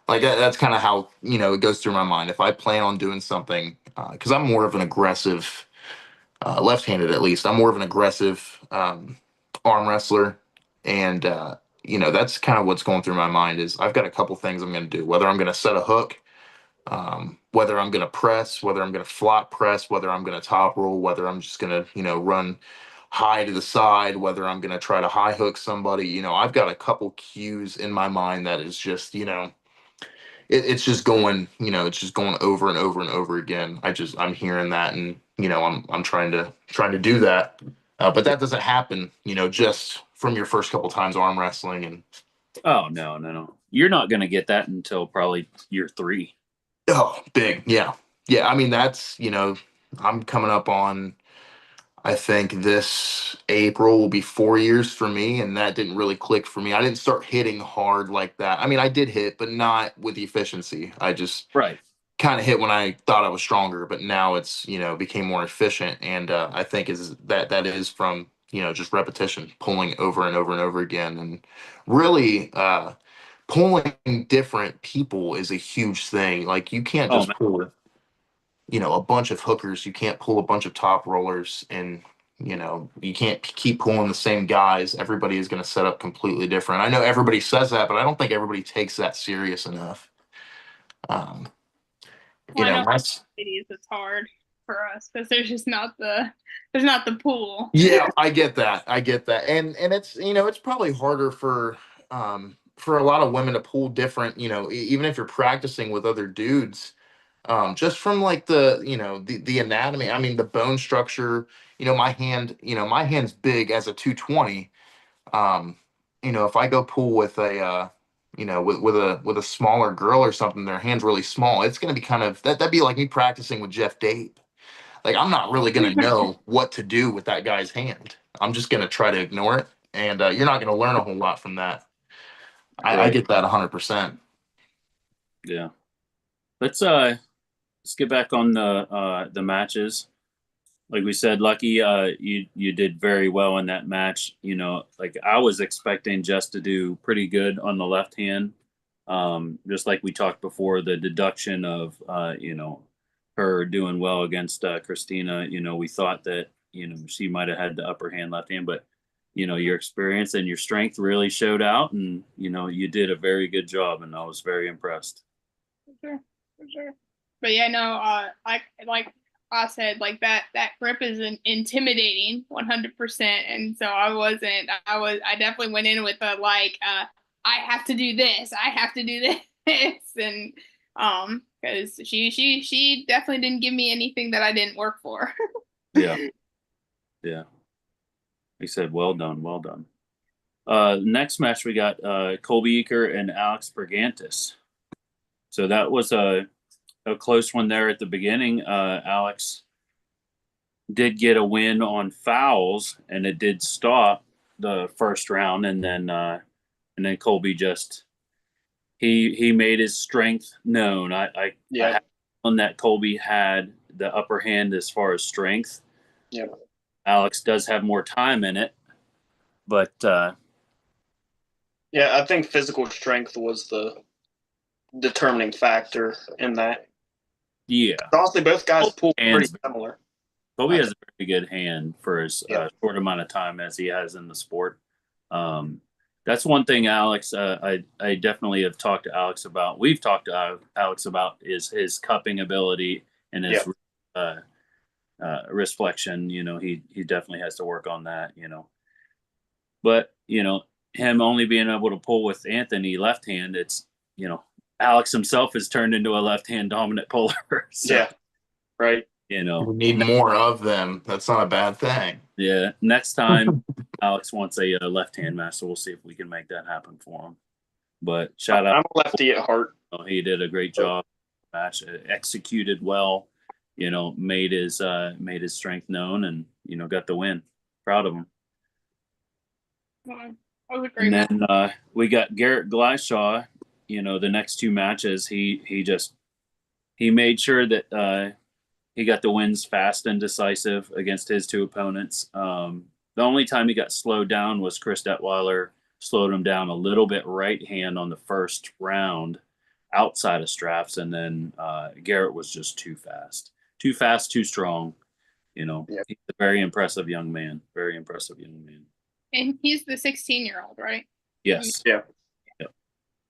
Like that's kind of how, it goes through my mind. If I plan on doing something, because I'm more of an aggressive, left-handed at least, I'm more of an aggressive arm wrestler. And, that's kind of what's going through my mind is I've got a couple things I'm going to do, whether I'm going to set a hook, whether I'm going to press, whether I'm going to flop press, whether I'm going to top roll, whether I'm just going to, run high to the side, whether I'm going to try to high hook somebody. I've got a couple cues in my mind that is just, it's just going, it's just going over and over and over again. I'm hearing that, and I'm trying to do that, but that doesn't happen, just from your first couple times arm wrestling. And Oh, no. You're not going to get that until probably year 3. oh, big, yeah, yeah. I mean, that's I'm coming up on. I think this April will be 4 years for me, and that didn't really click for me. I didn't start hitting hard like that. I mean, I did hit, but not with the efficiency. I just Right. kind of hit when I thought I was stronger, but now it's became more efficient, and I think is that is from just repetition, pulling over and over and over again, and really pulling different people is a huge thing. Like you can't Oh, just man. pull a bunch of hookers, you can't pull a bunch of top rollers, and you can't keep pulling the same guys. Everybody is going to set up completely different. I know everybody says that, but I don't think everybody takes that serious enough. um Well, I know that's ladies, it's hard for us because there's not the pool. yeah, I get that, and it's it's probably harder for a lot of women to pull different, even if you're practicing with other dudes, just from like the anatomy. I mean, the bone structure. My hand's big as a 220. um if I go pull with a with a smaller girl or something, their hand's really small, it's going to be kind of that'd be like me practicing with Jeff Dave. Like, I'm not really going to know what to do with that guy's hand. I'm just going to try to ignore it, and you're not going to learn a whole lot from that. I Right. get that 100%. Yeah. Let's get back on the matches. Like we said, Lucky, you did very well in that match. Like I was expecting Jess to do pretty good on the left hand. Just like we talked before, the deduction of her doing well against Christina. We thought that she might have had the upper hand left hand, but your experience and your strength really showed out, and you did a very good job, and I was very impressed. For sure. But yeah, no, like I said, like that grip is intimidating 100%. And so I definitely went in with I have to do this. I have to do this. And because she definitely didn't give me anything that I didn't work for. Yeah. Yeah. He said, well done. Well done. Next match we got Colby Eaker and Alex Bergantis. So that was a close one there at the beginning. Alex did get a win on fouls, and it did stop the first round, and then Colby just he made his strength known. I had on that Colby had the upper hand as far as strength. Yeah. Alex does have more time in it, but yeah, I think physical strength was the determining factor in that. yeah, Honestly, both guys pull pretty hands. similar. Colby has a very good hand for as short amount of time as he has in the sport. That's one thing, Alex. I definitely have talked to Alex about. We've talked to Alex about is his cupping ability and his wrist flexion. You know, he definitely has to work on that. You know, but you know, him only being able to pull with Anthony left hand, it's Alex himself has turned into a left hand dominant puller. So, yeah, right. You know, we need more of them. That's not a bad thing. Yeah. Next time, Alex wants a left-hand match, so we'll see if we can make that happen for him. But shout out. I'm a lefty at heart. He did a great job. Match executed well. You know, made his strength known, and got the win. Proud of him. That was a great And then we got Garrett Glashaw. You know, the next two matches, he made sure that he got the wins fast and decisive against his two opponents. The only time he got slowed down was Chris Detweiler slowed him down a little bit right hand on the first round outside of straps. And then Garrett was just too fast, too strong. You know, He's a very impressive young man. Very impressive young man. And he's the 16-year-old, right? Yes. Yeah.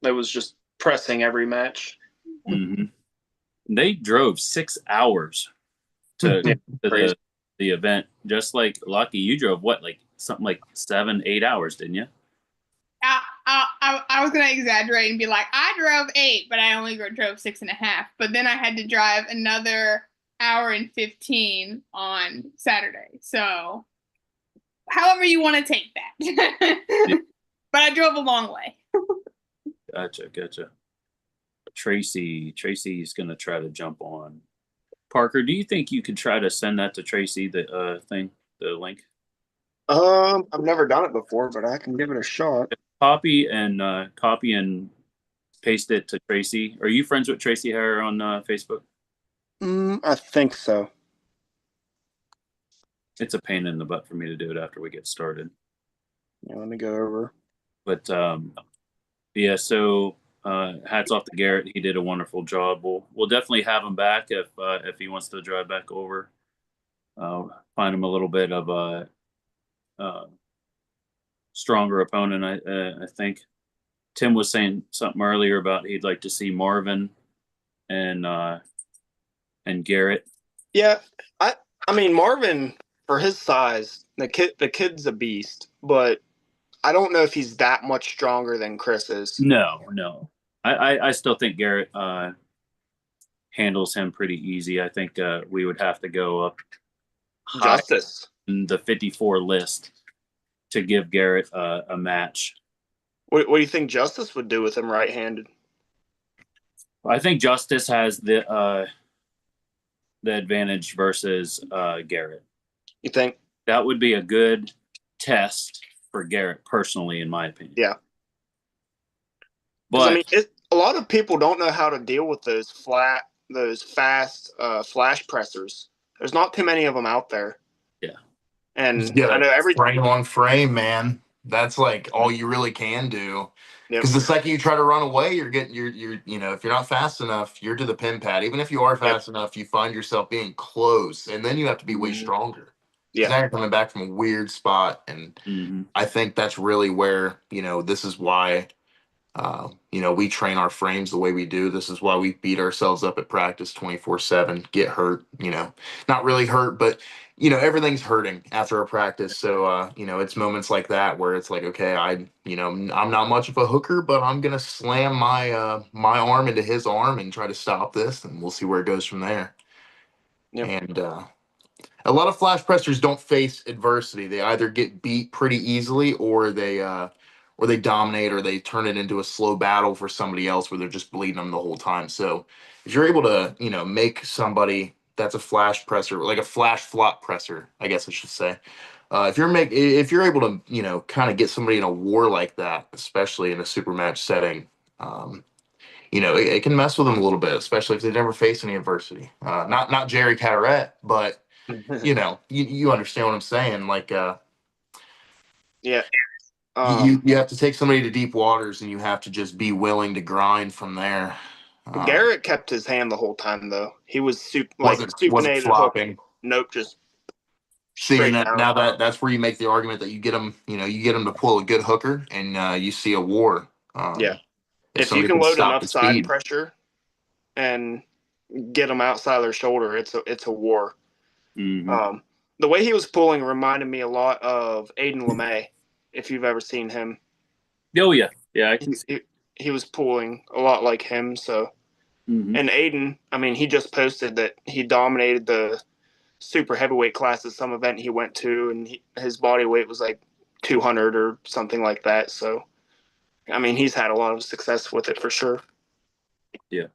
That was just pressing every match. Mm-hmm. They drove 6 hours to the event, just like Lucky. You drove what, like something like 7-8 hours, didn't you? I was gonna exaggerate and be like, I drove 8, but I only drove 6.5. But then I had to drive another hour and 15 on Saturday. So, however you want to take that. But I drove a long way. Gotcha. Tracy's gonna try to jump on. Parker, do you think you could try to send that to Tracy, the link? I've never done it before, but I can give it a shot. Copy and paste it to Tracy. Are you friends with Tracy Hare on Facebook? I think so. It's a pain in the butt for me to do it after we get started. Yeah, let me go over. But yeah, so hats off to Garrett. He did a wonderful job. We'll definitely have him back if he wants to drive back over. Find him a little bit of a stronger opponent. I think Tim was saying something earlier about he'd like to see Marvin and Garrett. Yeah, I mean Marvin, for his size, the kid's a beast, but I don't know if he's that much stronger than Chris is. No. I still think Garrett handles him pretty easy. I think we would have to go up Justice in the 54 list to give Garrett a match. What do you think Justice would do with him right-handed? I think Justice has the advantage versus Garrett. You think? That would be a good test for Garrett, personally, in my opinion. Yeah. But I mean, a lot of people don't know how to deal with those fast flash pressers. There's not too many of them out there. Yeah. And I know frame on frame, man. That's like all you really can do. Because the second you try to run away, you're if you're not fast enough, you're to the pin pad. Even if you are fast enough, you find yourself being close, and then you have to be way stronger. Yeah, now you're coming back from a weird spot, and I think that's really where this is why we train our frames the way we do. This is why we beat ourselves up at practice 24/7, get hurt, not really hurt, but everything's hurting after a practice. So, it's moments like that where it's like, okay, I'm not much of a hooker, but I'm going to slam my arm into his arm and try to stop this, and we'll see where it goes from there. Yep. And a lot of flash pressers don't face adversity. They either get beat pretty easily or they or they dominate, or they turn it into a slow battle for somebody else where they're just bleeding them the whole time. So if you're able to, make somebody that's a flash presser, like a flash flop presser, I guess I should say. If you're able to, kind of get somebody in a war like that, especially in a super match setting, it can mess with them a little bit, especially if they never face any adversity. Not Jerry Carret, but you understand what I'm saying. Like, Yeah. you have to take somebody to deep waters, and you have to just be willing to grind from there. Garrett kept his hand the whole time, though. He was Wasn't supinated hook. flopping. Nope, just See, straight and down. now that's where you make the argument that you get them, to pull a good hooker, and you see a war. Yeah. If you somebody can load stop enough the side speed. pressure and get them outside their shoulder, it's a war. Mhm. The way he was pulling reminded me a lot of Aiden LeMay, if you've ever seen him. Oh yeah, yeah. I can see. He was pulling a lot like him. So, Mhm. and Aiden, I mean, he just posted that he dominated the super heavyweight class at some event he went to, and his body weight was like 200 or something like that. So, I mean, he's had a lot of success with it for sure. Yeah,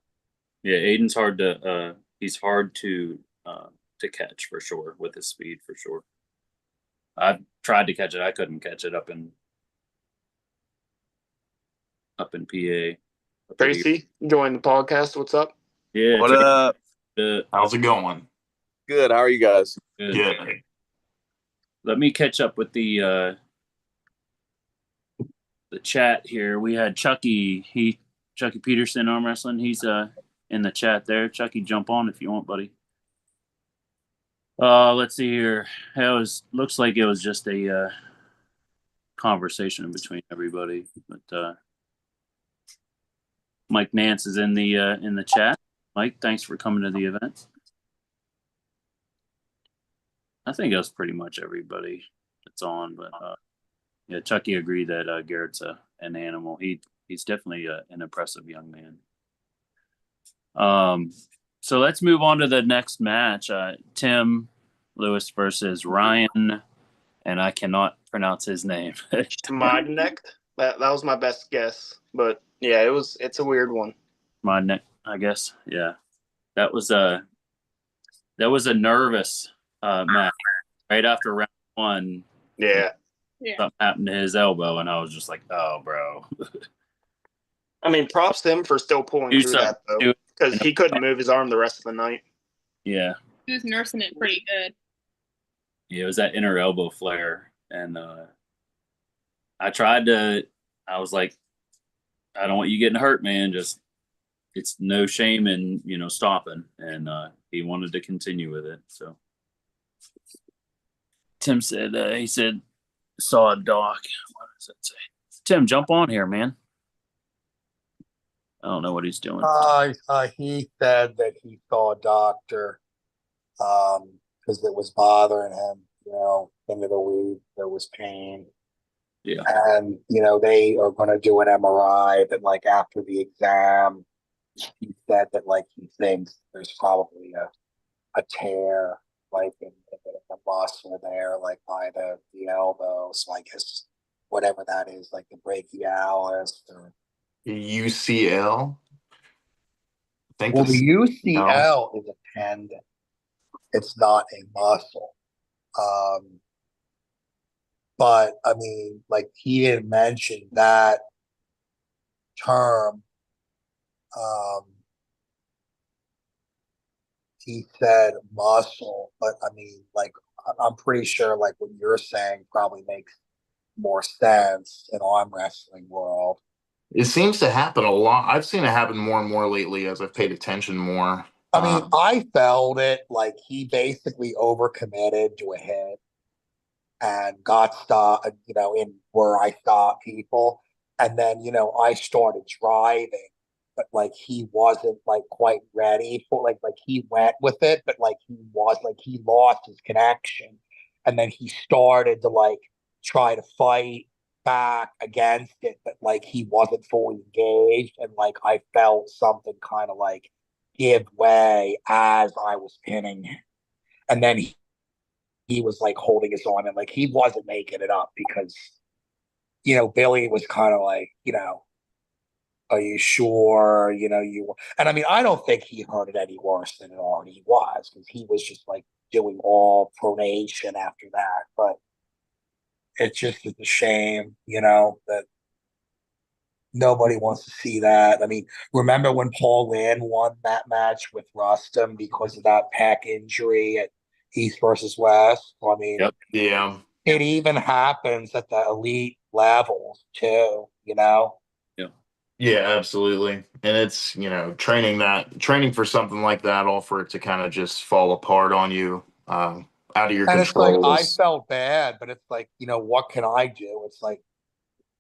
Aiden's hard to. He's hard to catch for sure with his speed for sure. I've tried to catch it. I couldn't catch it up in PA. Tracy, join the podcast. What's up? Yeah. What up? How's it going? Good. How are you guys? Good. Yeah. Let me catch up with the chat here. We had Chucky Peterson arm wrestling. He's in the chat there. Chucky, jump on if you want, buddy. Let's see here. Looks like it was just a conversation between everybody. But Mike Nance is in the chat. Mike, thanks for coming to the event. I think it was pretty much everybody that's on, but yeah, Chucky agreed that Garrett's an animal. He's definitely an impressive young man. So let's move on to the next match. Tim Lewis versus Ryan, and I cannot pronounce his name. Schmeideneck. That was my best guess, but yeah, it's a weird one. Schmeideneck, I guess. Yeah, that was a nervous match right after round one. Yeah. Something happened to his elbow, and I was just like, "Oh, bro." I mean, props to him for still pulling through that though, because he couldn't move his arm the rest of the night. Yeah, He was nursing it pretty good. yeah, it was that inner elbow flare, and I was like, "I don't want you getting hurt, man. Just it's no shame in stopping." And he wanted to continue with it. So Tim said he said saw a doc. What does that say? Tim, jump on here, man. I don't know what he's doing. He said that he saw a doctor because it was bothering him, into the week. There was pain. Yeah. And, they are going to do an MRI, but like after the exam, he said that like he thinks there's probably a tear like in the muscle there, like by the elbow. So I guess whatever that is, like the brachialis or UCL. I think the UCL is a tendon. It's not a muscle. But I mean, like he had mentioned that term. He said muscle, but I mean, like I'm pretty sure like what you're saying probably makes more sense in arm wrestling world. It seems to happen a lot. I've seen it happen more and more lately as I've paid attention more. I mean, I felt it like he basically overcommitted to a hit and got stopped, in where I stop people. And then, I started driving, but like he wasn't like quite ready for like he went with it, but like he lost his connection. And then he started to like try to fight back against it, but like he wasn't fully engaged. And like I felt something kind of like give way as I was pinning him. And then he was like holding his arm and like he wasn't making it up because Billy was kind of like, are you sure? And I mean, I don't think he hurt it any worse than it already was because he was just like doing all pronation after that. But it's just a shame, that nobody wants to see that. I mean, remember when Paul Lynn won that match with Rustum because of that pec injury at East versus West? I mean, Yep. Yeah. it even happens at the elite levels too, you know? Yeah, absolutely. And it's, training for something like that, all for it to kind of just fall apart on you, out of your And it's like, control I is, felt bad, but it's like, what can I do? It's like,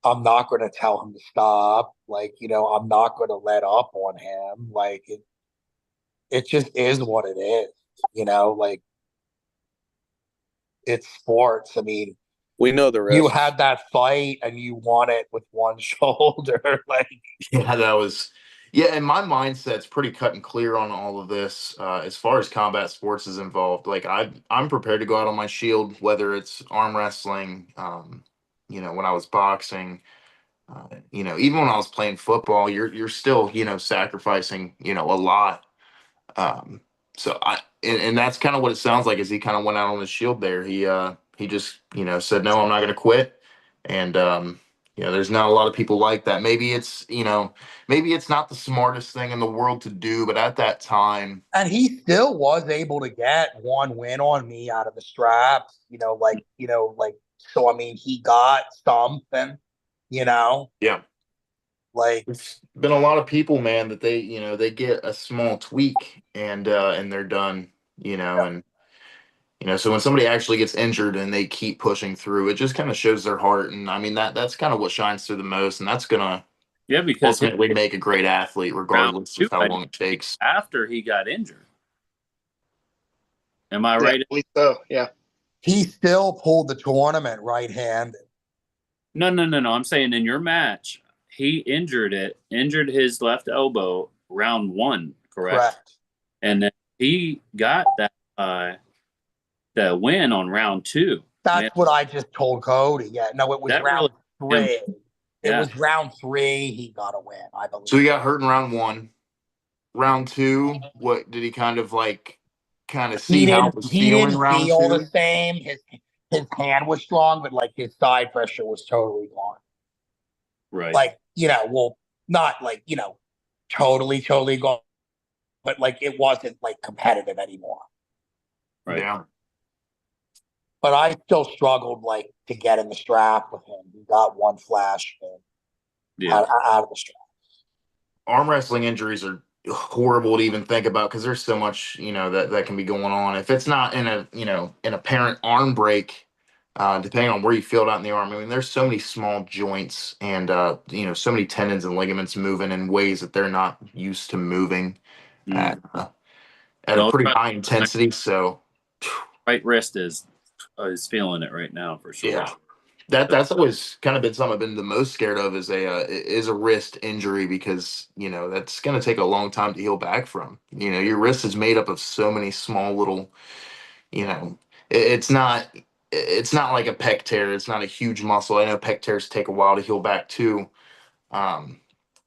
I'm not going to tell him to stop. Like, I'm not going to let up on him. Like, it just is what it is, like it's sports. I mean, We know the you risks. had that fight and you won it with one shoulder. Like, yeah, yeah. And my mindset's pretty cut and clear on all of this. As far as combat sports is involved, like I'm prepared to go out on my shield, whether it's arm wrestling, when I was boxing, even when I was playing football, you're still, sacrificing, a lot. Um, so and that's kind of what it sounds like. Is he kind of went out on his shield there? He just, said, no, I'm not going to quit. And there's not a lot of people like that. Maybe it's not the smartest thing in the world to do, but at that time, and he still was able to get one win on me out of the straps, so I mean, he got something, you know, yeah, like, there's been a lot of people, man, that they get a small tweak and they're done, and so when somebody actually gets injured and they keep pushing through, it just kind of shows their heart. And I mean, that's kind of what shines through the most, and that's gonna Yeah, because his ultimately make a great athlete, round regardless two, of how long it takes. after he got injured. Am I Yeah, right? I believe so. Yeah. he still pulled the tournament right-handed. No, no, no, no. I'm saying in your match, he injured his left elbow round one, correct? And then he got the win on round two. Man, That's what I just told Cody. Yeah, no, it was that round really, three. It yeah, was round three. He got a win, I believe. So he got hurt in round one. Round two, what did he kind of see how it was He feeling didn't round feel the two? same. His hand was strong, but like his side pressure was totally gone. right. Like, well, not like, totally gone, but like it wasn't like competitive anymore. Right. Yeah. But I still struggled like to get in the strap with him. He got one flash Yeah. out of the strap. Arm wrestling injuries are horrible to even think about because there's so much, that can be going on. If it's not in an apparent arm break, depending on where you feel it out in the arm. I mean, there's so many small joints and so many tendons and ligaments moving in ways that they're not used to moving Mm. at a Don't pretty try- high intensity. So right wrist is feeling it right now for sure. yeah, that's always kind of been something I've been the most scared of is a wrist injury because that's going to take a long time to heal back from. Your wrist is made up of so many small little, it's not like a pec tear. It's not a huge muscle. I know pec tears take a while to heal back too. Um,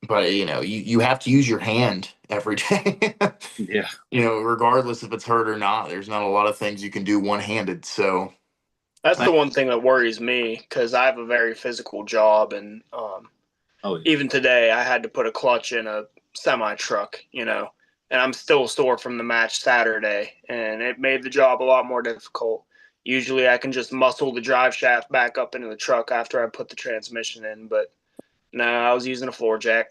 but you have to use your hand every day. Yeah. Regardless if it's hurt or not. There's not a lot of things you can do one-handed. So That's the one thing that worries me because I have a very physical job, and Oh, yeah. even today I had to put a clutch in a semi truck, and I'm still sore from the match Saturday, and it made the job a lot more difficult. Usually I can just muscle the drive shaft back up into the truck after I put the transmission in, but no, I was using a floor jack.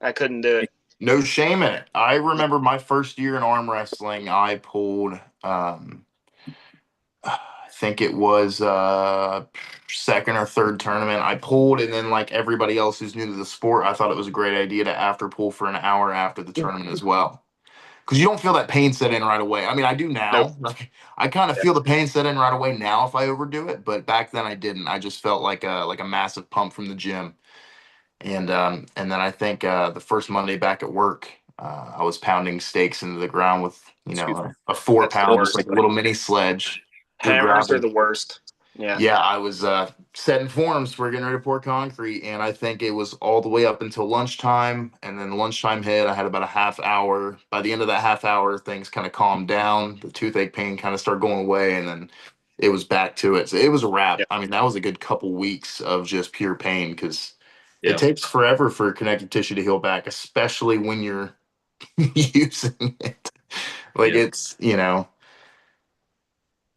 I couldn't do it. no shame in it. I remember my first year in arm wrestling, I pulled, I think it was second or third tournament. I pulled, and then like everybody else who's new to the sport, I thought it was a great idea to after pull for an hour after the tournament as well. Because you don't feel that pain set in right away. I mean, I do Nope. now. Like I kind of feel the pain set in right away now if I overdo it, but back then I didn't. I just felt like a massive pump from the gym. And then I think the first Monday back at work, I was pounding stakes into the ground with a 4 That's the pound, just worst. like a little mini sledge through Hammers are gravel. the worst. Yeah, I was setting forms for getting ready to pour concrete, and I think it was all the way up until lunchtime, and then lunchtime hit. I had about a half hour. By the end of that half hour, things kind of calmed down. The toothache pain kind of started going away, and then it was back to it. So it was a wrap. Yeah. I mean, that was a good couple weeks of just pure pain because Yeah. it takes forever for connective tissue to heal back, especially when you're using it. Like Yeah. it's, you know.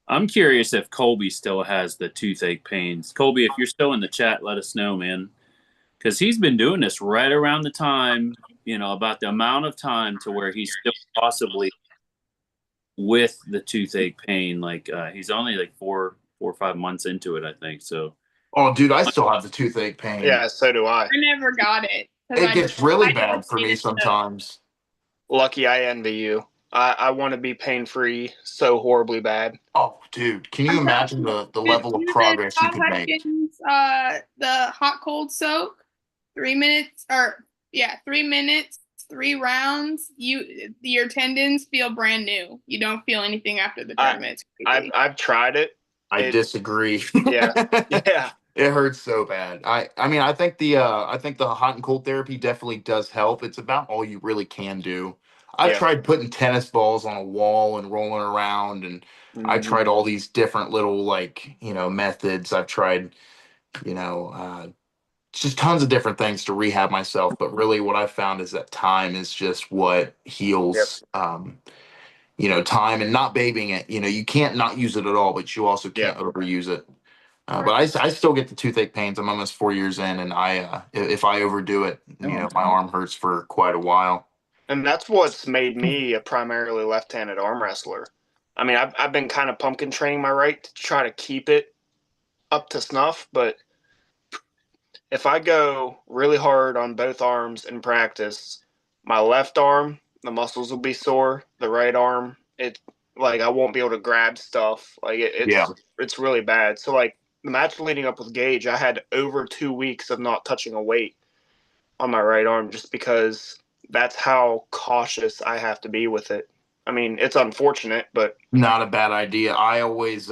I'm curious if Colby still has the toothache pains. Colby, if you're still in the chat, let us know, man. Because he's been doing this right around the time, about the amount of time to where he's still possibly with the toothache pain. Like he's only like 4 or 5 months into it, I think. So, Oh, dude, I still have the toothache pain. Yeah, so do I. I never got it. 'cause It I gets just- really I bad just for me hated the- sometimes. Lucky I envy you. I want to be pain free so horribly bad. Oh, dude, can you imagine the level of You did progress you Bob could make? Atkins, the hot cold soak, 3 minutes, 3 minutes, 3 rounds. Your tendons feel brand new. You don't feel anything after the 3 minutes. I've tried it. I disagree. Yeah. Yeah. It hurts so bad. I mean, I think the hot and cold therapy definitely does help. It's about all you really can do. I've Yeah. tried putting tennis balls on a wall and rolling around, and I Mhm. tried all these different little methods. I've tried, just tons of different things to rehab myself. But really, what I've found is that time is just what heals. Time and not babying it. You can't not use it at all, but you also can't overuse it. But I still get the toothache pains. I'm almost 4 years in, and if I overdo it, my arm hurts for quite a while. And that's what's made me a primarily left-handed arm wrestler. I mean, I've been kind of pumpkin training my right to try to keep it up to snuff, but if I go really hard on both arms in practice, my left arm, the muscles will be sore. The right arm, I won't be able to grab stuff. It's really bad. So the match leading up with Gage, I had over 2 weeks of not touching a weight on my right arm just because that's how cautious I have to be with it. I mean, it's unfortunate, but Not a bad idea. I always,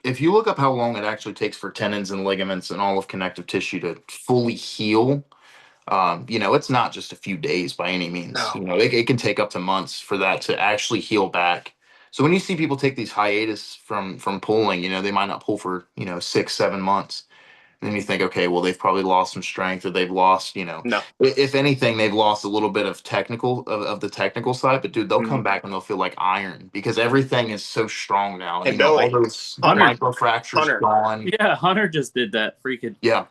if you look up how long it actually takes for tendons and ligaments and all of connective tissue to fully heal, it's not just a few days by any means. No. It can take up to months for that to actually heal back. So when you see people take these hiatus from pulling, they might not pull for 6-7 months. And then you think, okay, well, they've probably lost some strength, or they've lost, No. if anything, they've lost a little bit of the technical side. But dude, they'll come Mhm. back and they'll feel like iron because everything is so strong now. Hey, All Billy, those Hunter. micro fractures Hunter. gone. Yeah, Hunter just did that freaking. Yeah.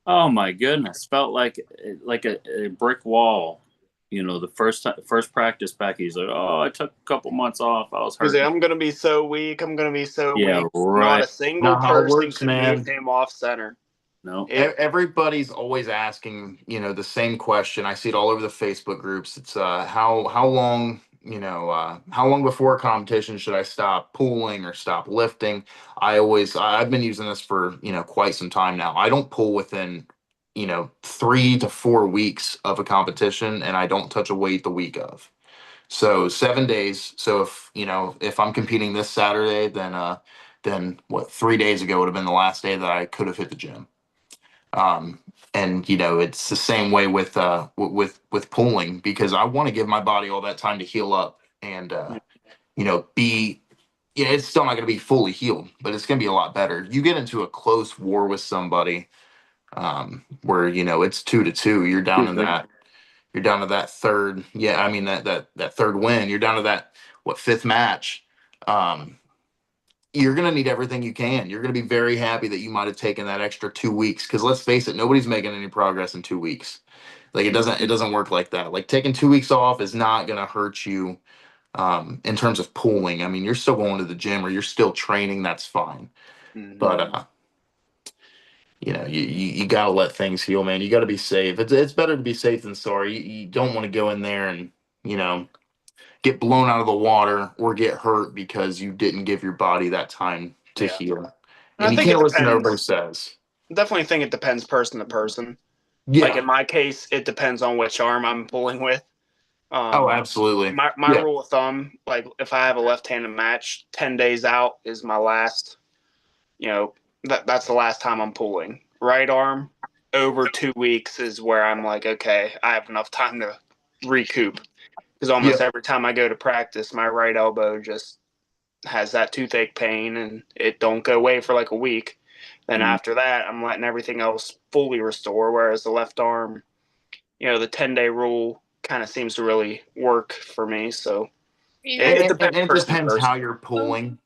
Oh my goodness, felt like a brick wall. The first practice back, he's like, "Oh, I took a couple months off. I was He's hurt." like, I'm gonna be so weak. I'm gonna be so Yeah, weak. right. Not a single Not how it person works, could man. move him off center. No, Everybody's always asking, the same question. I see it all over the Facebook groups. It's how long, how long before competition should I stop pulling or stop lifting? I've been using this for, quite some time now. I don't pull within, 3 to 4 weeks of a competition, and I don't touch a weight the week of. So 7 days. So if I'm competing this Saturday, then what, 3 days ago would have been the last day that I could have hit the gym. And it's the same way with pulling, because I want to give my body all that time to heal up and be, it's still not going to be fully healed, but it's going to be a lot better. You get into a close war with somebody, where it's 2-2, you're down to that third. Yeah, I mean that third win, you're down to that fifth match. You're going to need everything you can. You're going to be very happy that you might have taken that extra 2 weeks. Because let's face it, nobody's making any progress in 2 weeks. Like it doesn't work like that. Like taking 2 weeks off is not going to hurt you, in terms of pulling. I mean, you're still going to the gym or you're still training. That's fine. Mhm. But, you got to let things heal, man. You got to be safe. It's better to be safe than sorry. You don't want to go in there and, get blown out of the water or get hurt because you didn't give your body that time to Yeah. heal. I And you think can't it listen to what everybody depends. says. Definitely think it depends person to person. Yeah. Like in my case, it depends on which arm I'm pulling with. Oh, absolutely. My Yeah. rule of thumb, like if I have a left-handed match, 10 days out is my last, that's the last time I'm pulling. Right arm, over 2 weeks is where I'm like, okay, I have enough time to recoup. Because almost Yeah. every time I go to practice, my right elbow just has that toothache pain and it don't go away for like a week. Then Mhm. after that, I'm letting everything else fully restore. Whereas the left arm, the 10-day rule kind of seems to really work for me. So You it, guys it depends And it person to depends person. how you're pulling.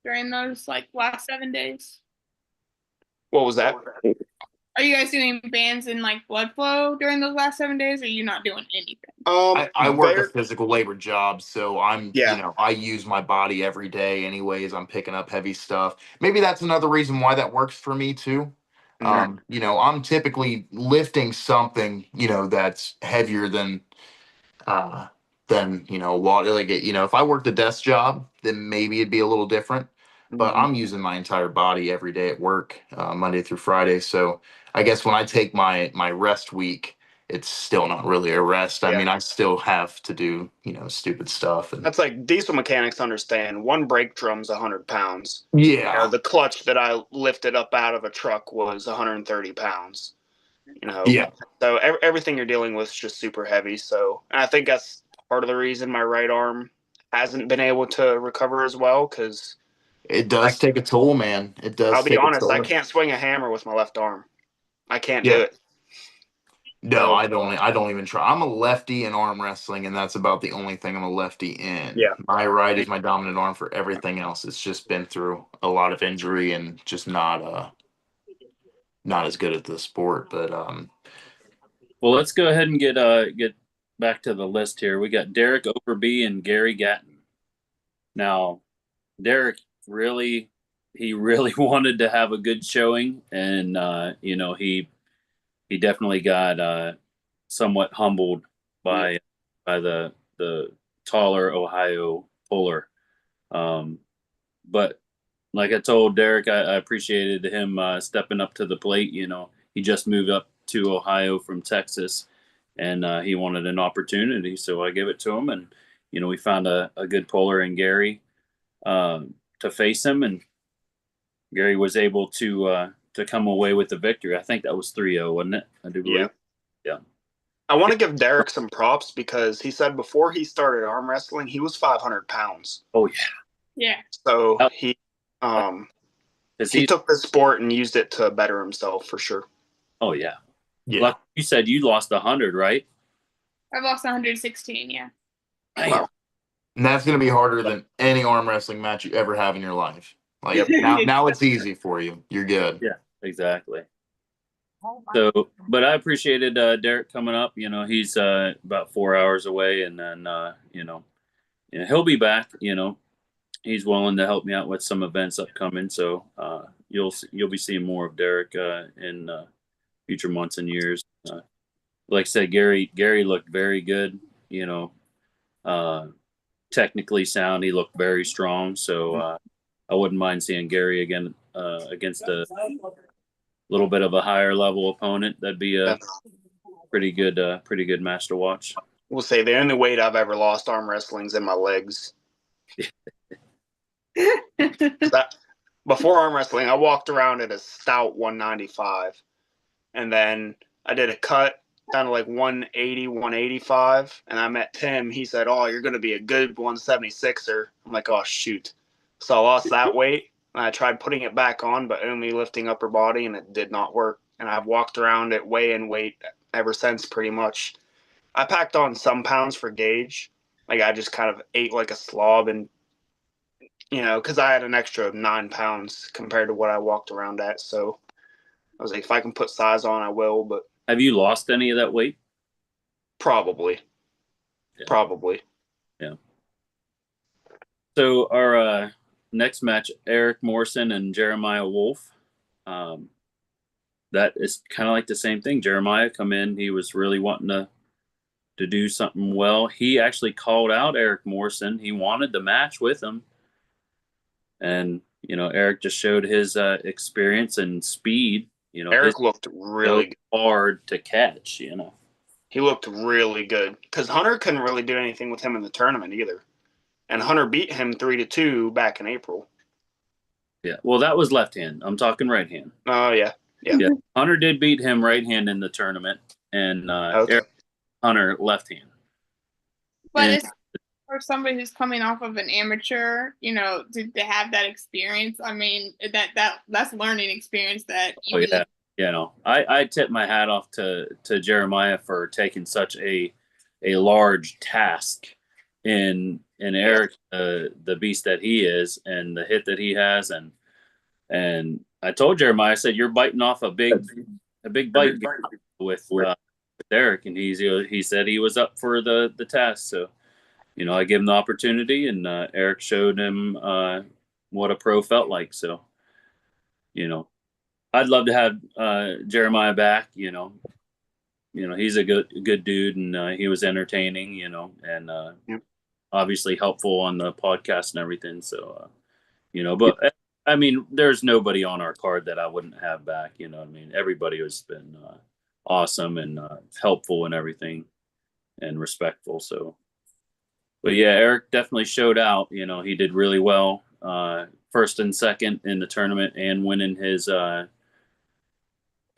during those like last 7 days? What was that? Are you guys doing bands and like blood flow during those last 7 days, or are you not doing anything? I work a Very, physical labor job, so yeah. I use my body every day anyways. I'm picking up heavy stuff. Maybe that's another reason why that works for me too. Mhm. I'm typically lifting something, that's heavier uh, than, water. Like, if I worked a desk job, then maybe it'd be a little different. But Mhm. I'm using my entire body every day at work, Monday through Friday. So I guess when I take my rest week, it's still not really a rest. I Yeah. mean, I still have to do, stupid stuff. And That's like diesel mechanics understand. One brake drum's 100 pounds. yeah, The clutch that I lifted up out of a truck was 130 pounds. yeah, So everything you're dealing with is just super heavy. So and I think that's part of the reason my right arm hasn't been able to recover as well. Because it does take a toll, man. It I'll does be take a honest, I toll. can't swing a hammer with my left arm. I can't do Yeah. it. No, So I don't even try. I'm a lefty in arm wrestling, and that's about the only thing I'm a lefty in. yeah, My right is my dominant arm for everything else. It's just been through a lot of injury and just not as good at the sport. But Well, let's go ahead and get back to the list here. We got Derek Overby and Gary Gatton. Now, Derek he really wanted to have a good showing, and he definitely got somewhat humbled by the taller Ohio puller. But like I told Derek, I appreciated him stepping up to the plate. He just moved up to Ohio from Texas, and he wanted an opportunity, so I gave it to him. And we found a good puller in Gary to face him, and Gary was able to come away with the victory. I think that was 3-0, wasn't it? I do yeah. believe. Yeah. I want to give Derek some props because he said before he started arm wrestling, he was 500 pounds. Oh yeah. Yeah. So Yep. he He took the sport and used it to better himself for sure. Oh yeah. yeah, Like you said, you lost 100, right? I've lost 116. Yeah. Wow. and that's gonna be harder than any arm wrestling match you ever have in your life. Like Yep. now it's easy for you. You're good. Yeah, exactly. So, but I appreciated Derek coming up. He's about 4 hours away, and then he'll be back. He's willing to help me out with some events upcoming. So you'll be seeing more of Derek in future months and years. Like I said, Gary looked very good. Uh, technically sound. He looked very strong. So I wouldn't mind seeing Gary again against a little bit of a higher level opponent. That'd be a pretty good match to watch. We'll say the only weight I've ever lost arm wrestling's in my legs. Before arm wrestling, I walked around at a stout 195. And then I did a cut down to like 180, 185. And I met Tim. He said, "Oh, you're going to be a good 176er." I'm like, "Oh, shoot." So I lost that weight. And I tried putting it back on, but only lifting upper body, and it did not work. And I've walked around at weigh-in weight ever since, pretty much. I packed on some pounds for Gage. Like I just kind of ate like a slob, and because I had an extra 9 pounds compared to what I walked around at. So I was like, if I can put size on, I will. But Have you lost any of that weight? probably. Yeah. So our next match, Eric Morrison and Jeremiah Wolf. That is kind of like the same thing. Jeremiah come in. He was really wanting to do something well. He actually called out Eric Morrison. He wanted the match with him. And, Eric just showed his experience and speed. Eric looked really good. Hard to catch, He looked really good because Hunter couldn't really do anything with him in the tournament either. And Hunter beat him 3-2 back in April. Yeah. Well, that was left hand. I'm talking right hand. Oh yeah. Yeah. Hunter did beat him right hand in the tournament, and Okay. Eric Hunter left hand. But And- it's for somebody who's coming off of an amateur, to have that experience. I mean, that's learning experience that you Oh really yeah. I tip my hat off to Jeremiah for taking such a large task in Eric, the beast that he is, and the hit that he has, and I told Jeremiah, I said, you're biting off a big bite with Eric, and he said he was up for the task. So, I gave him the opportunity, and Eric showed him what a pro felt like. So, I'd love to have Jeremiah back. He's a good dude, and he was entertaining. And Yep. obviously helpful on the podcast and everything. So, but I mean, there's nobody on our card that I wouldn't have back. You know what I mean? Everybody has been awesome and helpful and everything, and respectful. So, but yeah, Eric definitely showed out. He did really well, first and second in the tournament, and winning his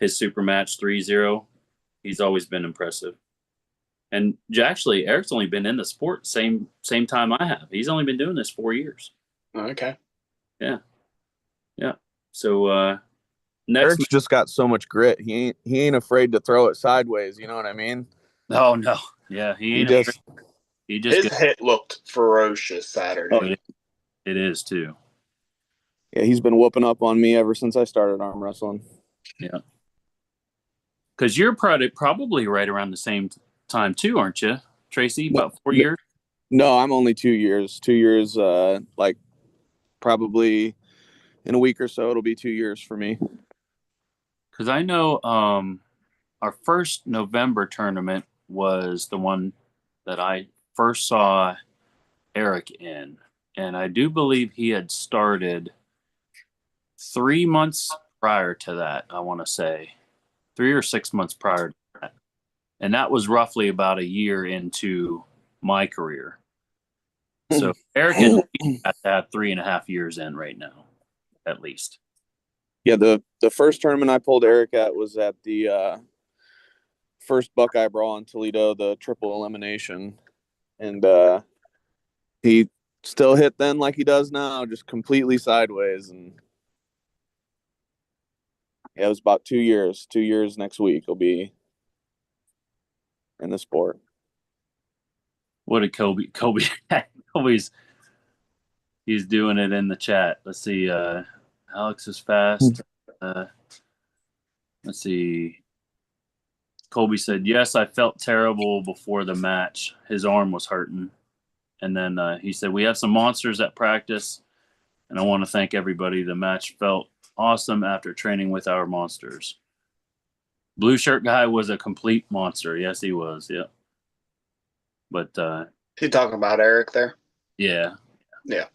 super match 3-0. He's always been impressive. And actually, Eric's only been in the sport same time I have. He's only been doing this 4 years. Okay. Yeah. So next. Eric's just got so much grit. He ain't afraid to throw it sideways. You know what I mean? Oh no. Yeah, he ain't. He just His hit looked ferocious Saturday. Oh, it is too. Yeah, he's been whooping up on me ever since I started arm wrestling. Yeah. Because you're probably right around the same time too, aren't you, Tracy? About 4 years? No, I'm only 2 years. 2 years, like probably in a week or so, it'll be 2 years for me. Because I know our first November tournament was the one that I first saw Eric in. And I do believe he had started 3 months prior to that, I want to say. 3 or 6 months prior to that. And that was roughly about a year into my career. So Eric has to have 3.5 years in right now, at least. Yeah, the first tournament I pulled Eric at was at the first Buckeye Brawl in Toledo, the triple elimination. And he still hit then like he does now, just completely sideways. And yeah, it was about 2 years. 2 years next week he'll be in the sport. What did Kobe's he's doing it in the chat. Let's see. Alex is fast. Let's see. Colby said, yes, I felt terrible before the match. His arm was hurting. And then he said, we have some monsters at practice, and I want to thank everybody. The match felt awesome after training with our monsters. Blue shirt guy was a complete monster. Yes, he was. Yeah. But You talking about Eric there? yeah. Yeah.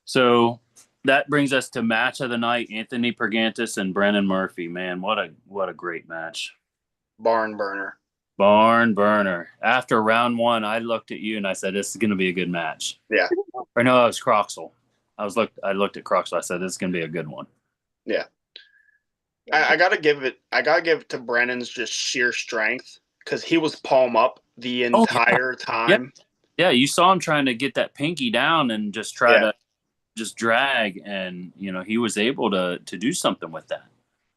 So that brings us to match of the night: Anthony Pergantis and Brennan Murphy. Man, what a great match! Barn burner. Barn burner. After round one, I looked at you and I said, "This is going to be a good match." Yeah. Or no, it was Croxel. I looked at Croxel. I said, "This is going to be a good one." Yeah. I gotta give it to Brennan's just sheer strength, because he was palm up the entire time. Yeah, you saw him trying to get that pinky down and just try to just drag, and he was able to do something with that.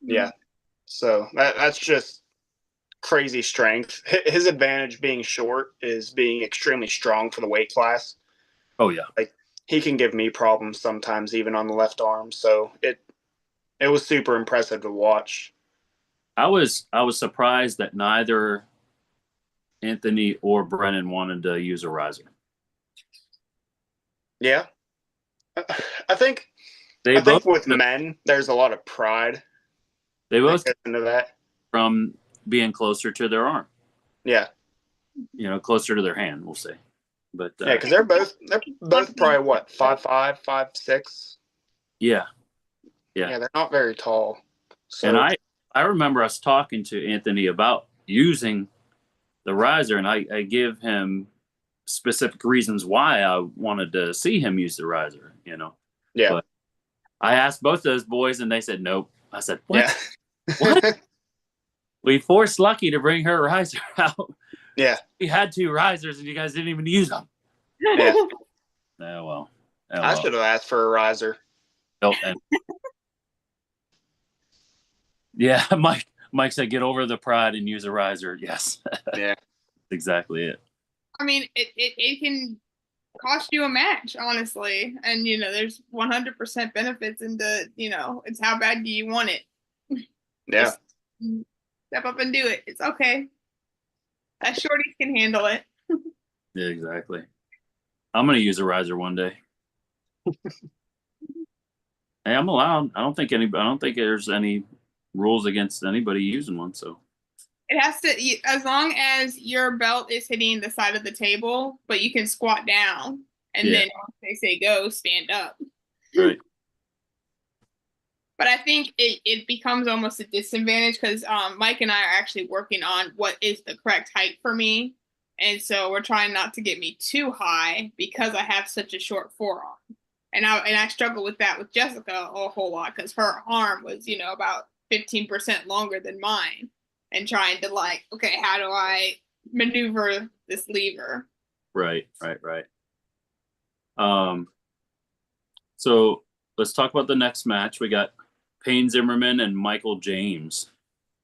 Yeah. So that's just crazy strength. His advantage being short is being extremely strong for the weight class. Oh yeah. Like, he can give me problems sometimes, even on the left arm. So it was super impressive to watch. I was surprised that neither Anthony or Brennan wanted to use a riser. Yeah. I think with men, there's a lot of pride. They both that gets into that. From being closer to their arm. Yeah. Closer to their hand, we'll say. But yeah, because they're both probably what, 5'5", 5'6". Yeah. Yeah, they're not very tall. So. And I remember us talking to Anthony about using the riser, and I give him specific reasons why I wanted to see him use the riser. Yeah. But I asked both those boys, and they said nope. I said, what? Yeah. What? We forced Lucky to bring her riser out. Yeah. We had 2 risers, and you guys didn't even use them. Yeah. Oh, well. Oh, I well. should have asked for a riser. Oh, and yeah, Mike said, get over the pride and use a riser. Yes. Yeah. Exactly it. I mean, it can cost you a match, honestly. And, there's 100% benefits into, it's how bad do you want it? Yeah. Just step up and do it. It's okay. Us shorties can handle it. Yeah, exactly. I'm going to use a riser one day. Hey, I'm allowed. I don't think there's any rules against anybody using one. So It has to, as long as your belt is hitting the side of the table, but you can squat down, and Yeah. then once they say go, stand up. right. But I think it becomes almost a disadvantage because Mike and I are actually working on what is the correct height for me. And so we're trying not to get me too high because I have such a short forearm. And I struggle with that with Jessica a whole lot because her arm was, about 15% longer than mine. And trying to okay, how do I maneuver this lever? Right. So let's talk about the next match. We got Payne Zimmerman and Michael James.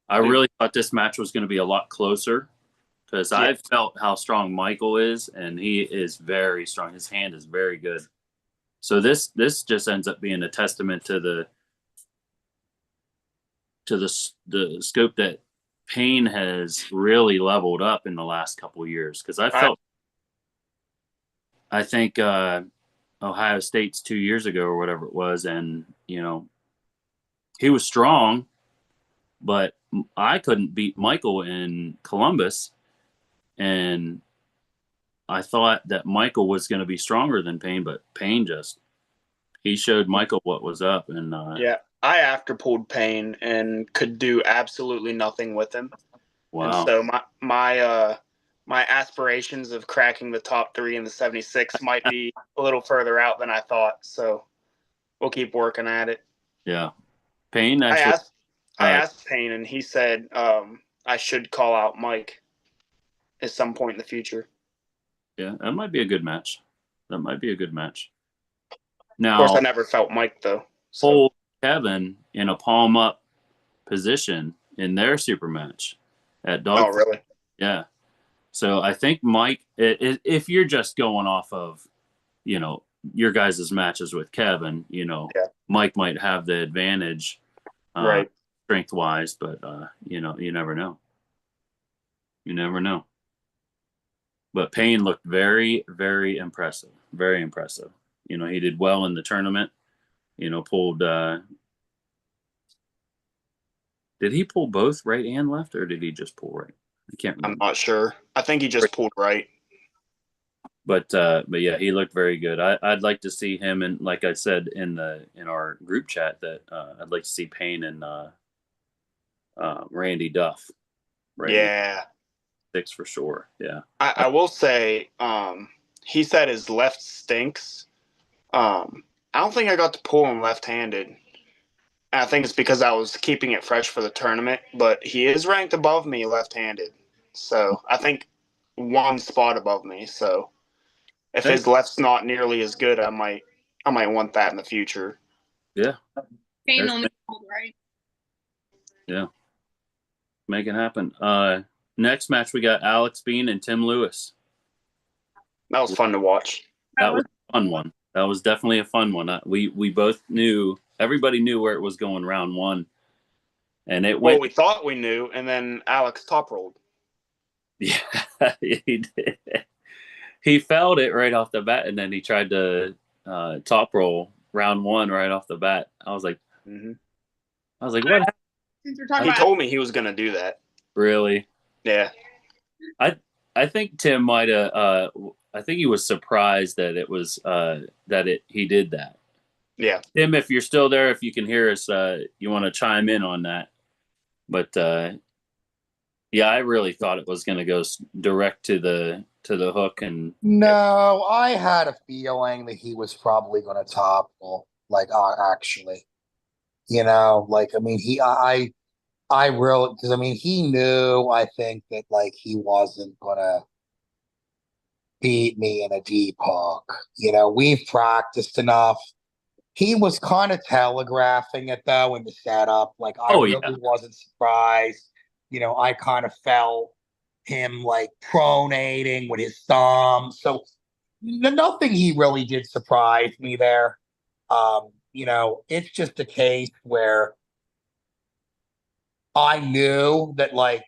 I really thought this match was going to be a lot closer because I've felt how strong Michael is, and he is very strong. His hand is very good. So this just ends up being a testament to the scope that Payne has really leveled up in the last couple of years. Because I think Ohio State's 2 years ago or whatever it was, and he was strong, but I couldn't beat Michael in Columbus, and I thought that Michael was going to be stronger than Payne, but Payne he showed Michael what was up. And Yeah. I after pulled Payne and could do absolutely nothing with him. wow. And so my aspirations of cracking the top 3 in the 76 might be a little further out than I thought. So we'll keep working at it. Yeah. Payne actually. I asked Payne, and he said I should call out Mike at some point in the future. Yeah, that might be a good match. Now, Of course, I never felt Mike though. So. Hold Kevin in a palm up position in their super match at Dog. Oh, really? Yeah. So I think Mike, if you're just going off of, your guys' matches with Kevin, Mike might have the advantage, right, strength wise, but you never know. You never know. But Payne looked very, very impressive. Very impressive. He did well in the tournament. Pulled. Did he pull both right and left, or did he just pull right? I can't remember. I'm not sure. I think he just pulled right. But yeah, he looked very good. I'd like to see him, and like I said in our group chat, that I'd like to see Payne and Randy Duff. Right? Yeah. 6 for sure. Yeah. I will say, he said his left stinks. I don't think I got to pull him left-handed. And I think it's because I was keeping it fresh for the tournament, but he is ranked above me left-handed. So I think 1 spot above me. So if his left's not nearly as good, I might want that in the future. Yeah. Payne only pulled right. Yeah. Make it happen. Next match, we got Alex Bean and Tim Lewis. That was fun to watch. That was a fun one. That was definitely a fun one. We both knew, everybody knew where it was going round 1. And it went. Well, we thought we knew, and then Alex top rolled. Yeah, he did. He fouled it right off the bat, and then he tried to top roll round 1 right off the bat. I was like, what happened? Since we're talking He about told me he was going to do that. Really? Yeah. I think Tim might have. I think he was surprised that it was he did that. Yeah. Tim, if you're still there, if you can hear us, you want to chime in on that. But yeah, I really thought it was going to go direct to the hook, and No, I had a feeling that he was probably going to top roll. Like, actually, you know, like, I mean, I really, because I mean, he knew, I think that like he wasn't gonna beat me in a deep hook. You know, we've practiced enough. He was kind of telegraphing it though in the setup. Like, I Oh yeah. really wasn't surprised. You know, I kind of felt him like pronating with his thumb. So nothing he really did surprise me there. You know, it's just a case where I knew that like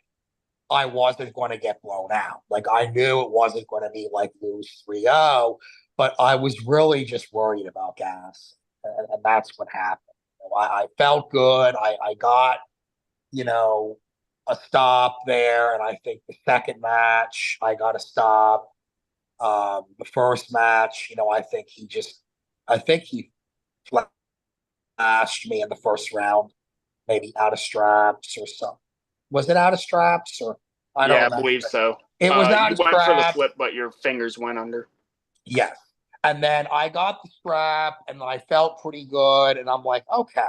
I wasn't going to get blown out. Like, I knew it wasn't going to be like lose 3-0, but I was really just worried about gas. And that's what happened. You know, I felt good. I got, you know, a stop there. And I think the second match, I got a stop. The first match, you know, I think he flashed me in the first round, maybe out of straps or something. Was it out of straps or I don't Yeah, I remember. believe so. It was out You of went for the straps. flip, but your fingers went under. Yes. And then I got the strap and I felt pretty good. And I'm like, okay,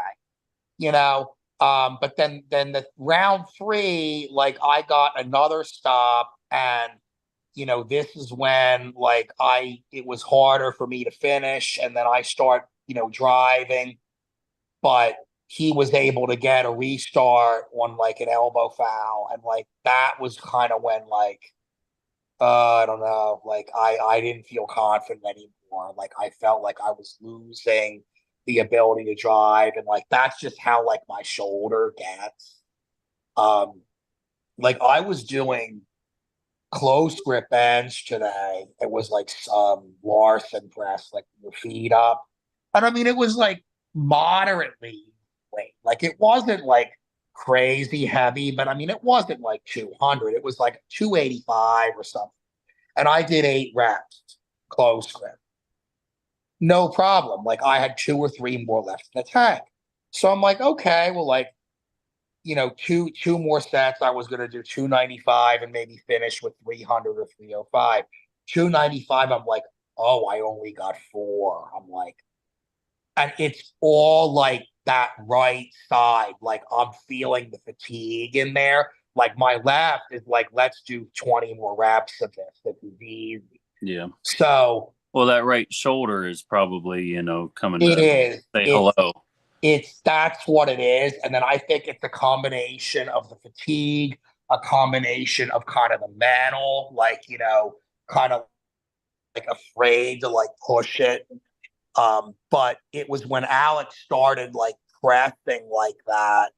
you know. But then the round 3, like I got another stop, and you know, this is when like it was harder for me to finish, and then I start, you know, driving, but he was able to get a restart on like an elbow foul, and like that was kind of when like I don't know, like I didn't feel confident anymore. Like I felt like I was losing the ability to drive, and like that's just how like my shoulder gets. Um, like I was doing close grip bench today. It was like some Larson press, like your feet up. And I mean, it was like moderately weight. Like it wasn't like crazy heavy, but I mean, it wasn't like 200. It was like 285 or something. And I did 8 reps close grip. No problem. Like I had 2 or 3 more left in the tank. So I'm like, okay, well, like, you know, two more sets. I was gonna do 295 and maybe finish with 300 or 305. 295, I'm like, oh, I only got 4. I'm like, and it's all like that right side. Like I'm feeling the fatigue in there. Like my left is like, let's do 20 more reps of this. This is easy. Yeah. So Well, that right shoulder is probably, you know, coming it to is. say hello. That's what it is. And then I think it's a combination of the fatigue, a combination of kind of the mantle, like, you know, kind of like afraid to like push it. But it was when Alex started like pressing like that,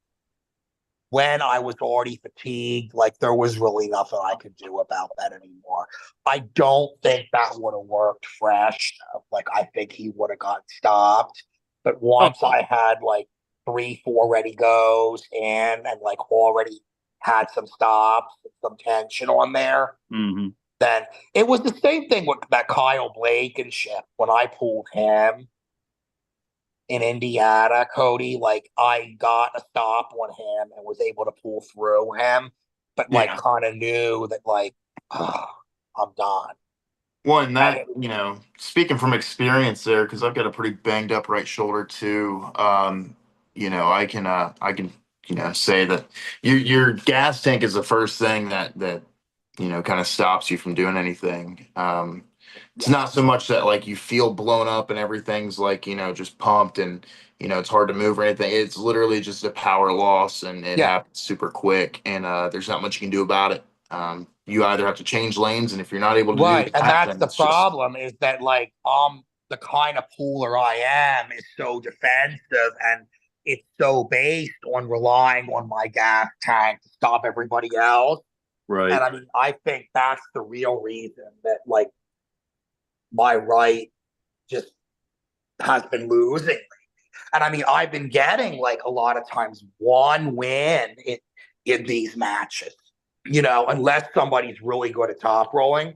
when I was already fatigued, like there was really nothing I could do about that anymore. I don't think that would have worked fresh. Like I think he would have got stopped. But once I had like 3, 4 ready goes and like already had some stops, some tension on there, then it was the same thing with that Kyle Blankenship when I pulled him in Indiana, Cody. Like I got a stop on him and was able to pull through him, but like kind of knew that like I'm done. One that, you know, speaking from experience there, because I've got a pretty banged up right shoulder too. You know, I can, you know, say that your gas tank is the first thing that you know kind of stops you from doing anything. It's not so much that like you feel blown up and everything's like, you know, just pumped and, you know, it's hard to move or anything. It's literally just a power loss, and it happens super quick, and there's not much you can do about it. You either have to change lanes, and if you're not able to do Right, and that, that's then the it's just problem is that like the kind of pooler I am is so defensive, and it's so based on relying on my gas tank to stop everybody else. Right. And I mean, I think that's the real reason that like my right just has been losing. And I mean, I've been getting like a lot of times one win in these matches, you know, unless somebody's really good at top rolling.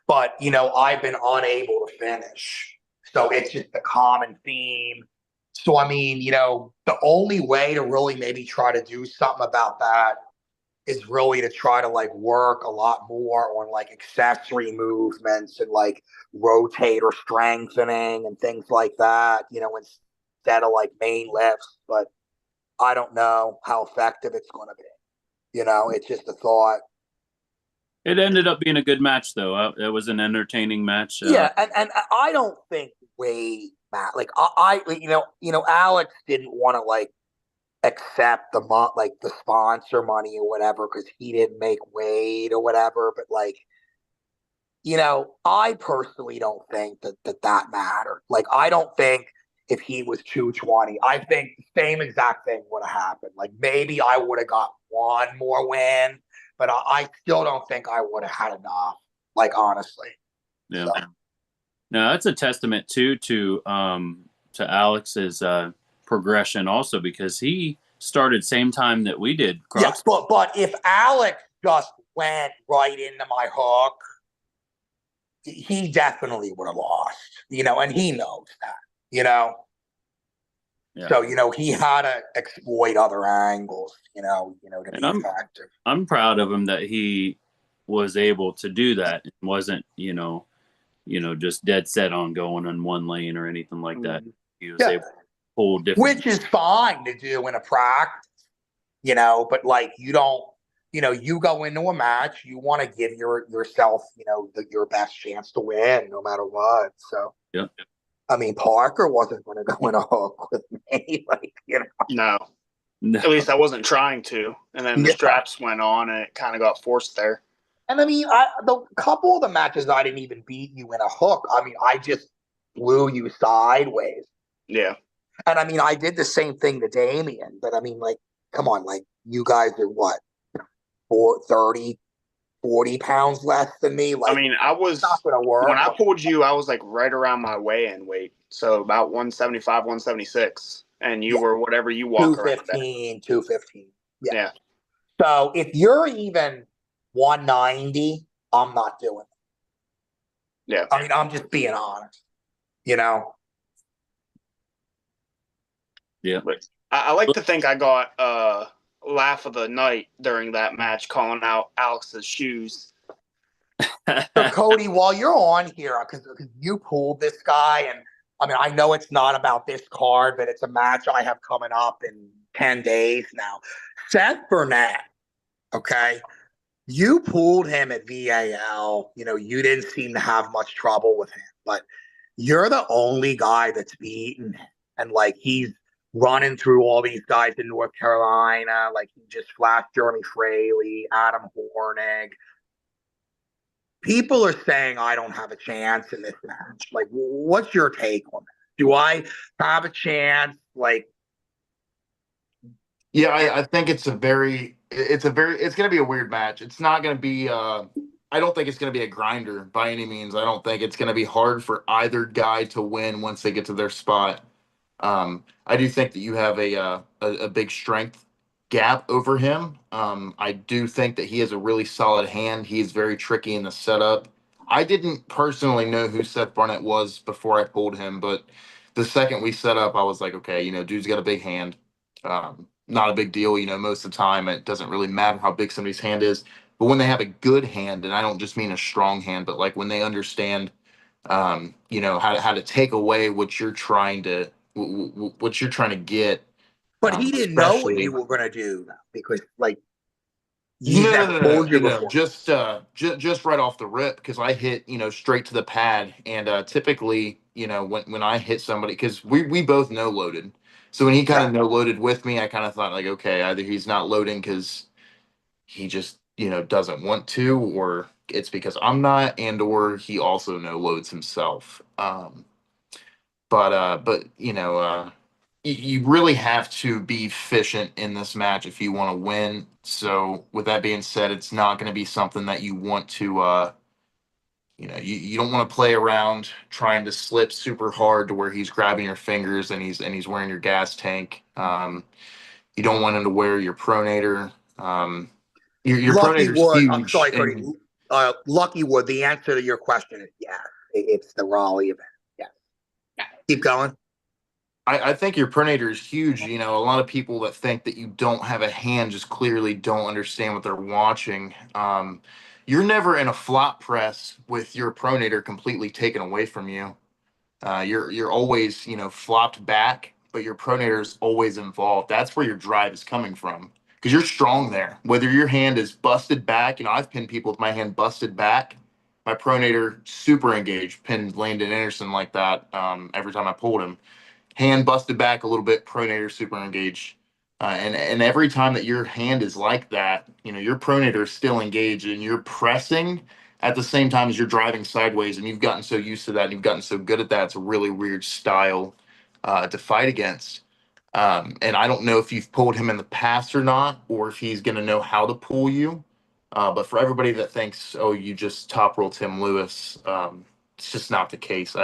But, you know, I've been unable to finish. So it's just a common theme. So, I mean, you know, the only way to really maybe try to do something about that is really to try to like work a lot more on like accessory movements and like rotator strengthening and things like that, instead of like main lifts. But I don't know how effective it's going to be. It's just a thought. It ended up being a good match, though. It was an entertaining match. Yeah, and I don't think Wade, Matt, like I Alex didn't want to like accept the sponsor money or whatever because he didn't make Wade or whatever. But like, I personally don't think that mattered. Like, I don't think if he was 220, I think the same exact thing would have happened. Like, maybe I would have got one more win, but I still don't think I would have had enough. Like, honestly. Yeah. So. No, that's a testament too to Alex's progression also, because he started same time that we did. Yes, but if Alex just went right into my hook, he definitely would have lost, and he knows that, Yeah. So, he had to exploit other angles, to be effective. I'm proud of him that he was able to do that. It wasn't, just dead set on going in one lane or anything like that. He was able to pull different. Which is fine to do in a practice, but like you don't, you go into a match, you want to give yourself, your best chance to win no matter what. So, yeah. I mean, Parker wasn't going to go in a hook with me, like, No. At least I wasn't trying to. And then the straps went on and it kind of got forced there. And I mean, the couple of the matches I didn't even beat you in a hook. I mean, I just blew you sideways. Yeah. And I mean, I did the same thing to Damien, but I mean, like, come on, like, you guys are what, 40 pounds less than me? Like, I mean, I was not gonna work. When I pulled you, I was like right around my weigh-in weight, so about 175, 176, and you were whatever you walk around. 215. Yeah. So if you're even 190, I'm not doing it. Yeah. I mean, I'm just being honest. Yeah. But I like to think I got laugh of the night during that match, calling out Alex's shoes. So Cody, while you're on here, because you pulled this guy, and I mean, I know it's not about this card, but it's a match I have coming up in 10 days now. Seth Burnett, okay? You pulled him at VAL. You didn't seem to have much trouble with him, but you're the only guy that's beaten him. And like, he's running through all these guys in North Carolina. Like, he just flashed Jeremy Fraley, Adam Hornig. People are saying I don't have a chance in this match. Like, what's your take on that? Do I have a chance? Like, yeah, I think it's going to be a weird match. It's not going to be, I don't think it's going to be a grinder by any means. I don't think it's going to be hard for either guy to win once they get to their spot. I do think that you have a big strength gap over him. I do think that he has a really solid hand. He's very tricky in the setup. I didn't personally know who Seth Barnett was before I pulled him, but the second we set up, I was like, okay, dude's got a big hand. Not a big deal. Most of the time it doesn't really matter how big somebody's hand is, but when they have a good hand, and I don't just mean a strong hand, but like when they understand, how to take away what you're trying to get. But he didn't know what you were going to do, because like, no. Just right off the rip, because I hit straight to the pad, and typically when I hit somebody, because we both no loaded, so when he kind of no loaded with me, I kind of thought like, okay, either he's not loading because he just doesn't want to, or it's because I'm not, and or he also no loads himself. But you really have to be efficient in this match if you want to win. So with that being said, it's not going to be something that you want to, you don't want to play around trying to slip super hard to where he's grabbing your fingers and he's wearing your gas tank. You don't want him to wear your pronator. Your Lucky pronator's Wood, huge. I'm sorry, Cody. Lucky Wood, the answer to your question is yes. It's the Raleigh event. Yes. Keep going. I think your pronator is huge. You know, a lot of people that think that you don't have a hand just clearly don't understand what they're watching. You're never in a flop press with your pronator completely taken away from you. You're always, you know, flopped back, but your pronator is always involved. That's where your drive is coming from because you're strong there. Whether your hand is busted back, you know, I've pinned people with my hand busted back. My pronator super engaged, pinned Landon Anderson like that every time I pulled him. Hand busted back a little bit, pronator super engaged. And every time that your hand is like that, you know, your pronator is still engaged and you're pressing at the same time as you're driving sideways, and you've gotten so used to that and you've gotten so good at that. It's a really weird style to fight against. And I don't know if you've pulled him in the past or not, or if he's going to know how to pull you. But for everybody that thinks, oh, you just top roll Tim Lewis, it's just not the case.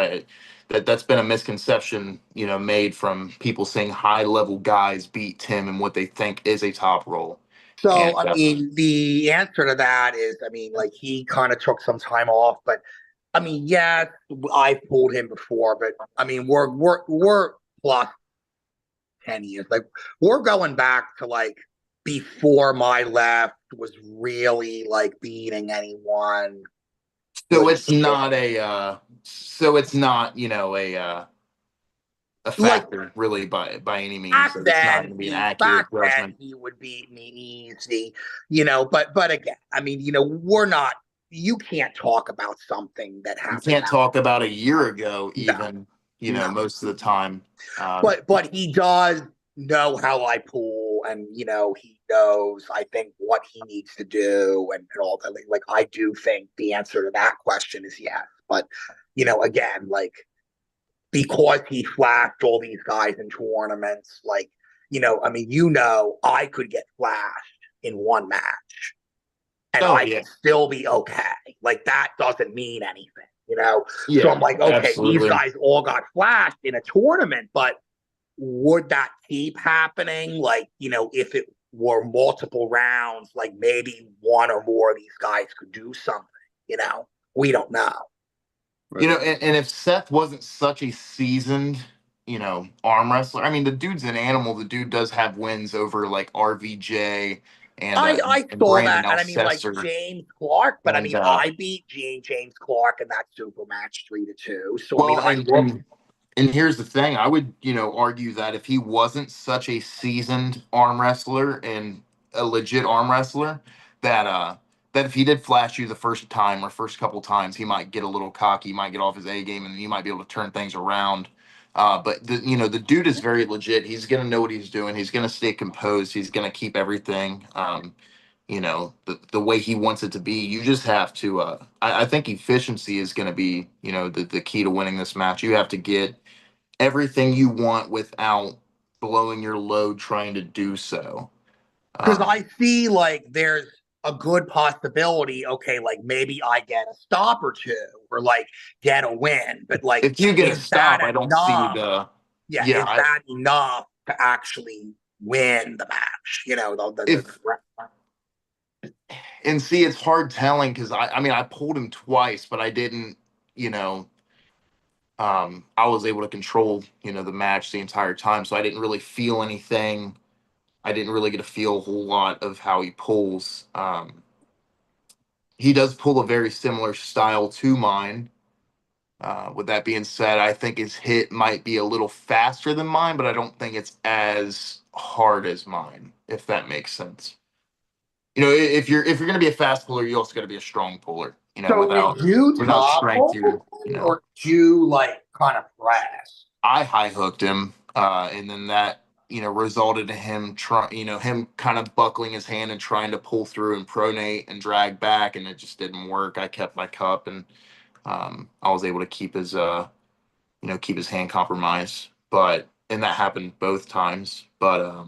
That's been a misconception, you know, made from people saying high level guys beat Tim and what they think is a top roll. So, And I mean, the answer to that is, I mean, like he kind of took some time off, but I mean, yeah, I pulled him before, but I mean, we're plus 10 years. Like we're going back to like before my left was really like beating anyone. so Was it's not so it's not, you know, a like factor really by any means. back So it's not going then to be an he accurate back then judgment. he would beat me easy, you know. But again, I mean, you know, we're not. You can't talk about something that You happened. can't talk about a year ago, No, even, you know, no. most of the time. But he does know how I pull, and you know, he knows I think what he needs to do and all that. Like I do think the answer to that question is yes. But you know, again, like because he flashed all these guys in tournaments, like, you know, I mean, you know, I could get flashed in one match and Oh I yeah, could still be okay. Like that doesn't mean anything, you know? So I'm yeah, like, okay, these absolutely. guys all got flashed in a tournament, but would that keep happening? Like, you know, if it were multiple rounds, like maybe one or more of these guys could do something, you know? We don't know. You know, and if Seth wasn't such a seasoned, you know, arm wrestler, I mean, the dude's an animal. The dude does have wins over like RVJ I and saw Brandon that, and I mean, like Alcester. James Clark, but I And mean, I beat James Clark in that super match 3-2. So I mean, well, and here's the thing: I would, you know, argue that if he wasn't such a seasoned arm wrestler and a legit arm wrestler, that that if he did flash you the first time or first couple times, he might get a little cocky, he might get off his A game, and he might be able to turn things around. But the, you know, the dude is very legit. He's gonna know what he's doing. He's gonna stay composed. He's gonna keep everything. You know, the way he wants it to be. You just have to. I think efficiency is going to be, you know, the key to winning this match. You have to get everything you want without blowing your load trying to do so. because Um, I see like there's a good possibility. Okay, like maybe I get a stop or two, or like get a win, but like, if you get a is that stop, I don't see enough? the. Yeah, Yeah, is that enough to actually win the match? You know, if and see, it's hard telling because I mean, I pulled him twice, but I didn't. You know, I was able to control, you know, the match the entire time, so I didn't really feel anything. I didn't really get to feel a whole lot of how he pulls. He does pull a very similar style to mine. With that being said, I think his hit might be a little faster than mine, but I don't think it's as hard as mine, if that makes sense. You know, if you're gonna be a fast puller, you also got to be a strong puller. You know, so. Did you without top strength, you're, you know. or did you like kind of press? I high hooked him, and then that, you know, resulted in him trying, you know, him kind of buckling his hand and trying to pull through and pronate and drag back, and it just didn't work. I kept my cup, and I was able to keep his, you know, keep his hand compromised. But and that happened both times. But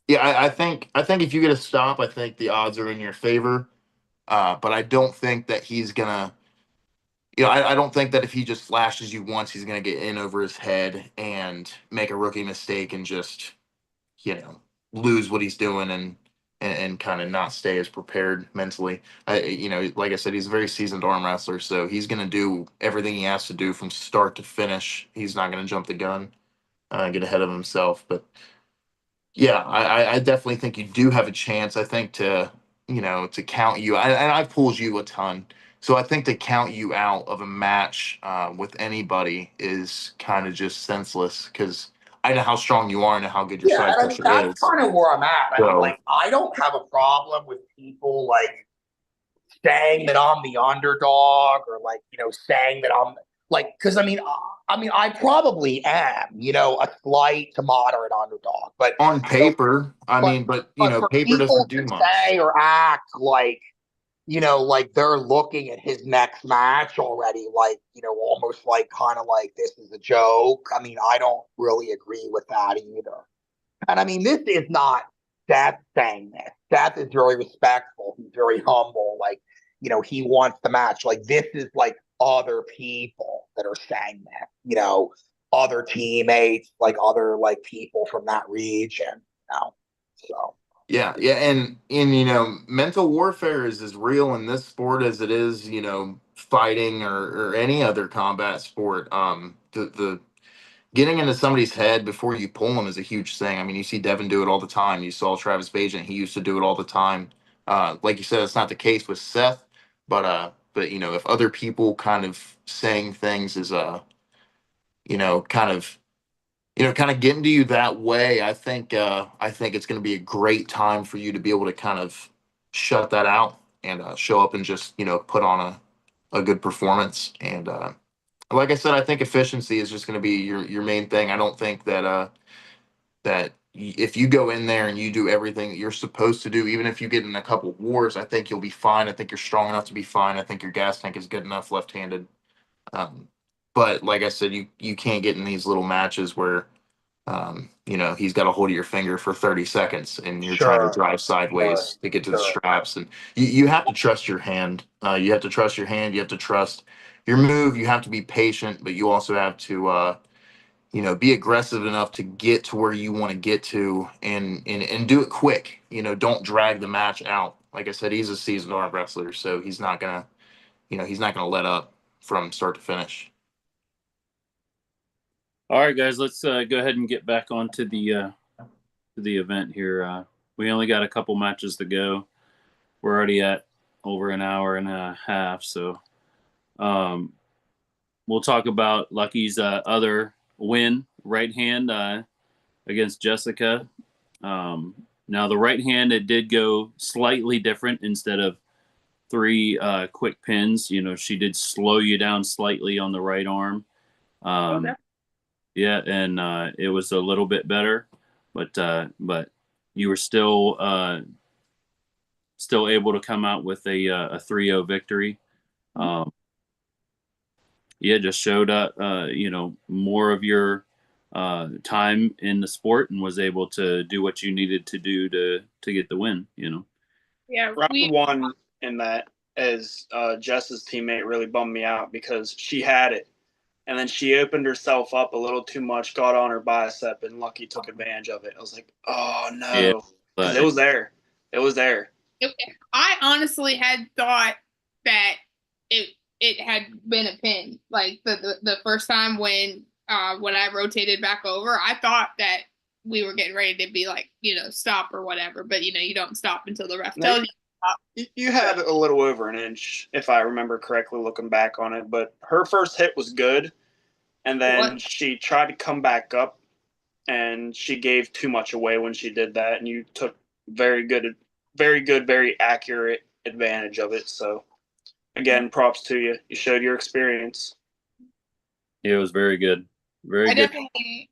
yeah, I think if you get a stop, I think the odds are in your favor. But I don't think that he's gonna. You know, I don't think that if he just flashes you once, he's going to get in over his head and make a rookie mistake and just, you know, lose what he's doing and kind of not stay as prepared mentally. You know, like I said, he's a very seasoned arm wrestler, so he's going to do everything he has to do from start to finish. He's not going to jump the gun. get ahead of himself. But yeah, I definitely think you do have a chance. I think to count you, and I've pulled you a ton. So I think to count you out of a match with anybody is kind of just senseless because I know how strong you are and how good your Yeah, side and I mean pressure that's is. kind of where I'm at. I mean, So like I don't have a problem with people like saying that I'm the underdog or like, saying that I'm like, because I probably am, a slight to moderate underdog, on you know, paper, I but mean, but for paper people doesn't to do much. say or act like, like they're looking at his next match already, like, almost like kind of like this is a joke. I mean, I don't really agree with that either. And I mean, this is not Seth saying this. Seth is very respectful. He's very humble. Like, he wants the match. Like, this is like other people that are saying that, other teammates, like other like people from that region, So Yeah, yeah, and mental warfare is as real in this sport as it is, fighting or any other combat sport. The getting into somebody's head before you pull them is a huge thing. I mean, you see Devin do it all the time. You saw Travis Bagent; he used to do it all the time. Like you said, it's not the case with Seth, but if other people kind of saying things is you know, kind of kind of getting to you that way, I think it's going to be a great time for you to be able to kind of shut that out and show up and just put on a good performance. And like I said, I think efficiency is just going to be your main thing. I don't think if you go in there and you do everything that you're supposed to do, even if you get in a couple wars, I think you'll be fine. I think you're strong enough to be fine. I think your gas tank is good enough left-handed. Um, but like I said, you can't get in these little matches where he's got a hold of your finger for 30 seconds and you're trying to sure, drive sure, sideways to get to the sure. straps. And you have to trust your hand. You have to trust your hand. You have to trust your move. You have to be patient, but you also have to, be aggressive enough to get to where you want to get to and do it quick. Don't drag the match out. Like I said, he's a seasoned arm wrestler, so he's not gonna let up from start to finish. All right, guys, let's go ahead and get back onto the event here. We only got a couple matches to go. We're already at over an hour and a half, so we'll talk about Lucky's other win, right hand against Jessica. Now the right hand, it did go slightly different. Instead of 3 quick pins, she did slow you down slightly on the right arm. Okay. Yeah, and it was a little bit better, but you were still able to come out with a 3-0 victory. Yeah, just showed up, more of your time in the sport and was able to do what you needed to do to get the win. Yeah, Round one in that, as Jess's teammate, really bummed me out because she had it. And then she opened herself up a little too much, got on her bicep, and Lucky took advantage of it. I was like, oh Yeah, no. Because it was there. It was there. I honestly had thought that it had been a pin. Like the first time when I rotated back over, I thought that we were getting ready to be like, stop or whatever. But you don't stop until the ref tells you to stop. You had a little over an inch, if I remember correctly, looking back on it. But her first hit was good. And then she tried to come back up, and she gave too much away when she did that. And you took very good, very accurate advantage of it. So, again, props to you. You showed your experience. it was very good. Very good.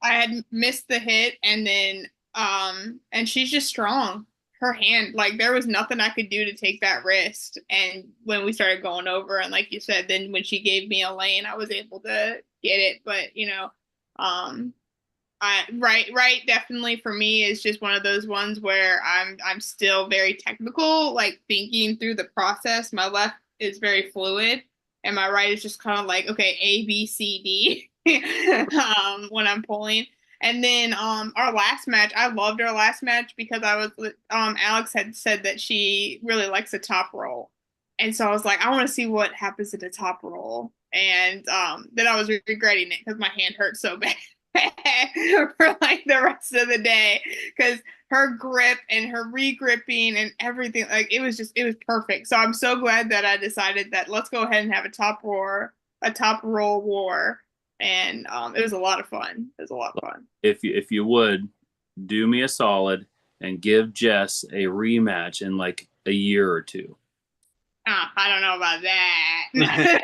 I had missed the hit, and then and she's just strong. Her hand, like there was nothing I could do to take that wrist. And when we started going over, and like you said, then when she gave me a lane, I was able to get it. But right definitely for me is just one of those ones where I'm still very technical, like thinking through the process. My left is very fluid, and my right is just kind of like, okay, A, B, C, D when I'm pulling. And then our last match, I loved our last match because I was Alex had said that she really likes a top roll. And so I was like, I want to see what happens in the top roll. And then I was regretting it because my hand hurt so bad. for like the rest of the day because her grip and her re-gripping and everything, like it was perfect. So I'm so glad that I decided that let's go ahead and have a top roll war. And it was a lot of fun. It was a lot of fun. If you would do me a solid and give Jess a rematch in like a year or two. I don't know about that.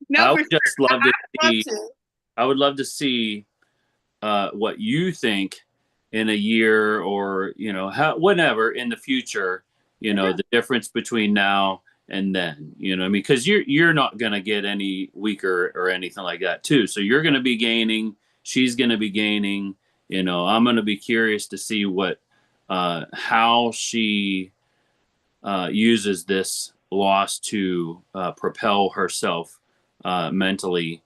No, I for would just sure. love to see. Love to. I would love to see what you think in a year, or whenever in the future. The difference between now and then. I mean, because you're not gonna get any weaker or anything like that too. So you're gonna be gaining. She's gonna be gaining. I'm gonna be curious to see how she uses this loss to propel herself mentally,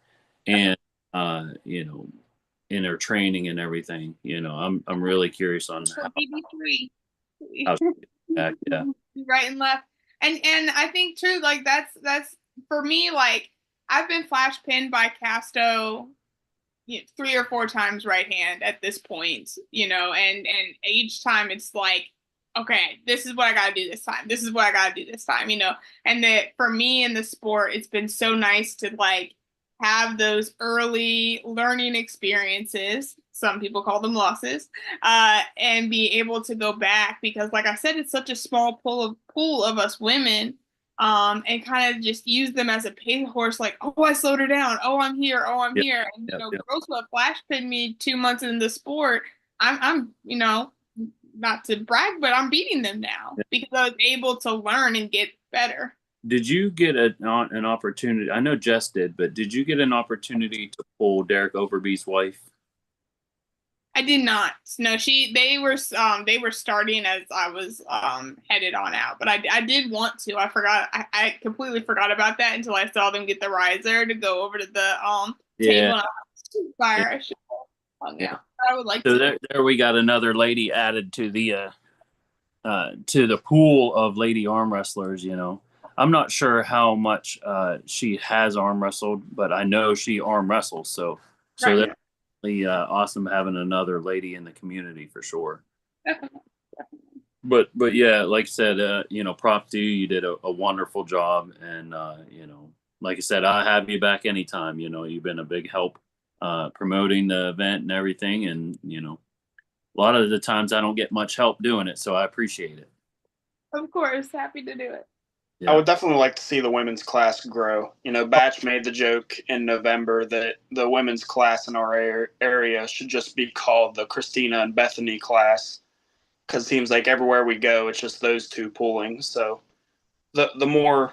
and in her training and everything. I'm really curious on how she back. Yeah, right and left, and I think too, like that's for me. Like I've been flash pinned by Casto 3 or 4 times right hand at this point, and each time it's like, okay, this is what I gotta do this time. This is what I gotta do this time, And that for me in the sport, it's been so nice to like have those early learning experiences. Some people call them losses, and be able to go back because, like I said, it's such a small pool of us women. And kind of just use them as a pay horse, like, oh, I slowed her down. Oh, I'm here. Oh, I'm here. And girls who have flash pinned me 2 months into the sport, I'm not to brag, but I'm beating them now because I was able to learn and get better. Did you get an opportunity? I know Jess did, but did you get an opportunity to pull Derek Overby's wife? I did not. No, they were starting as I was headed on out, but I did want to. I forgot. I completely forgot about that until I saw them get the riser to go over to the table. And fire. Yeah. I would like so to. There we got another lady added to the pool of lady arm wrestlers. I'm not sure how much she has arm wrestled, but I know she arm wrestles. So Right. That's really awesome having another lady in the community for sure. Definitely. But yeah, like I said, prop to you. You did a wonderful job, and like I said, I'll have you back anytime. You've been a big help promoting the event and everything, and a lot of the times I don't get much help doing it, so I appreciate it. Of course, happy to do it. I would definitely like to see the women's class grow. Batch made the joke in November that the women's class in our area should just be called the Christina and Bethany class, because it seems like everywhere we go, it's just those two pulling. So the more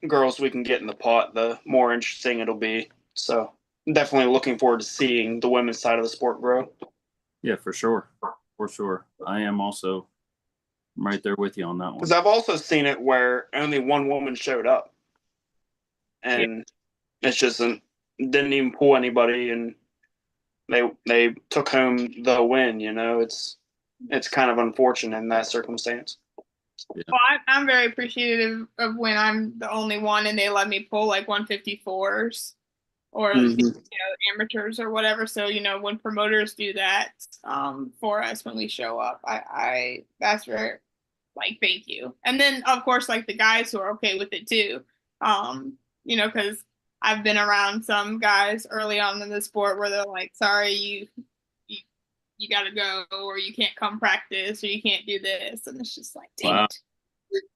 girls we can get in the pot, the more interesting it'll be. So definitely looking forward to seeing the women's side of the sport grow. Yeah, for sure. For sure. I am also right there with you on that one. Because I've also seen it where only one woman showed up, and it's just didn't even pull anybody, and they took home the win. It's kind of unfortunate in that circumstance. Yeah. Well, I'm very appreciative of when I'm the only one and they let me pull like 154s or amateurs or whatever. So when promoters do that for us when we show up, I that's very like thank you. And then of course like the guys who are okay with it too, because I've been around some guys early on in the sport where they're like, sorry, you got to go, or you can't come practice, or you can't do this, and it's just like, dang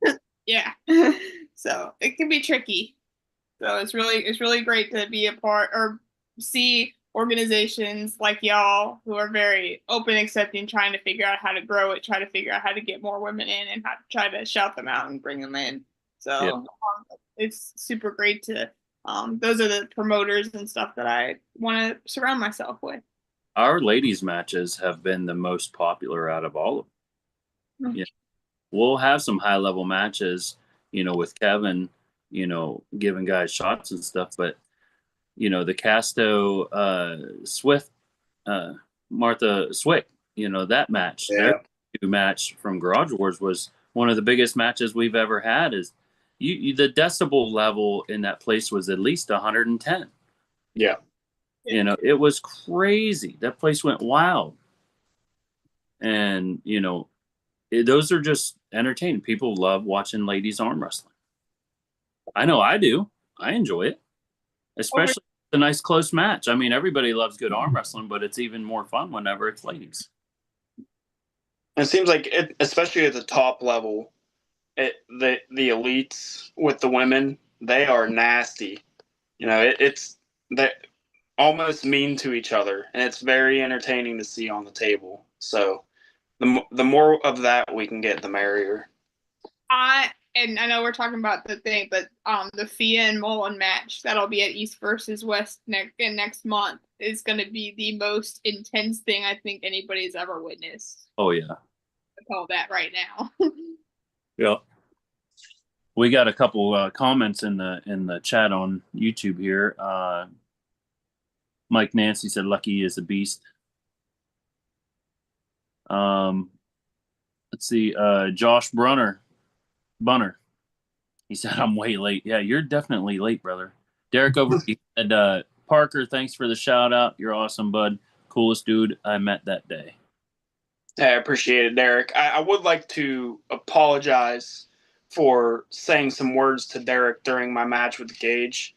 it. Yeah. So it can be tricky. So it's really great to be a part or see organizations like y'all who are very open, accepting, trying to figure out how to grow it, try to figure out how to get more women in and how to try to shout them out and bring them in. So it's super great to, those are the promoters and stuff that I want to surround myself with. Our ladies matches have been the most popular out of all of them. Mm-hmm. Yeah. We'll have some high level matches, with Kevin, giving guys shots and stuff, but the Casto Swift Martha Swick, that match, their match from Garage Wars was one of the biggest matches we've ever had. Is the decibel level in that place was at least 110. Yeah. You know, it was crazy. That place went wild. And, you know, those are just entertaining. People love watching ladies arm wrestling. I know I do. I enjoy it, especially a nice close match. I mean, everybody loves good arm wrestling, but it's even more fun whenever it's ladies. It seems like it, especially at the top level, the elites with the women, they are nasty. You know, it's that almost mean to each other, and it's very entertaining to see on the table. So the more of that we can get, the merrier. And I know we're talking about the thing, but the Fia and Mullen match that'll be at East versus West next month is going to be the most intense thing I think anybody's ever witnessed. Oh yeah, I call that right now. yeah. We got a couple comments in the chat on YouTube here. Mike Nancy said Lucky is a beast. Let's see. Josh Bunner. He said, I'm way late. Yeah, you're definitely late, brother. Derek over said, Parker, thanks for the shout out. You're awesome, bud. Coolest dude I met that day. I appreciate it, Derek. I would like to apologize for saying some words to Derek during my match with Gage.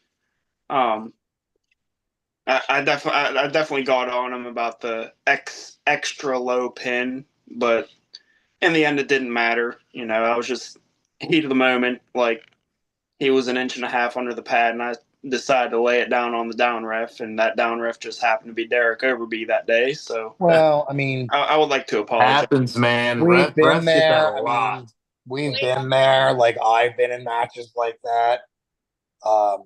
I definitely got on him about the extra low pin, but in the end, it didn't matter. You know, I was just heat of the moment. Like, he was an inch and a half under the pad, and I decided to lay it down on the down ref, and that down ref just happened to be Derek Overby that day. So, Well, I mean, I would like to apologize. Happens, man. we've been Refs get that there. a I lot. mean, we've been there. Like, I've been in matches like that. But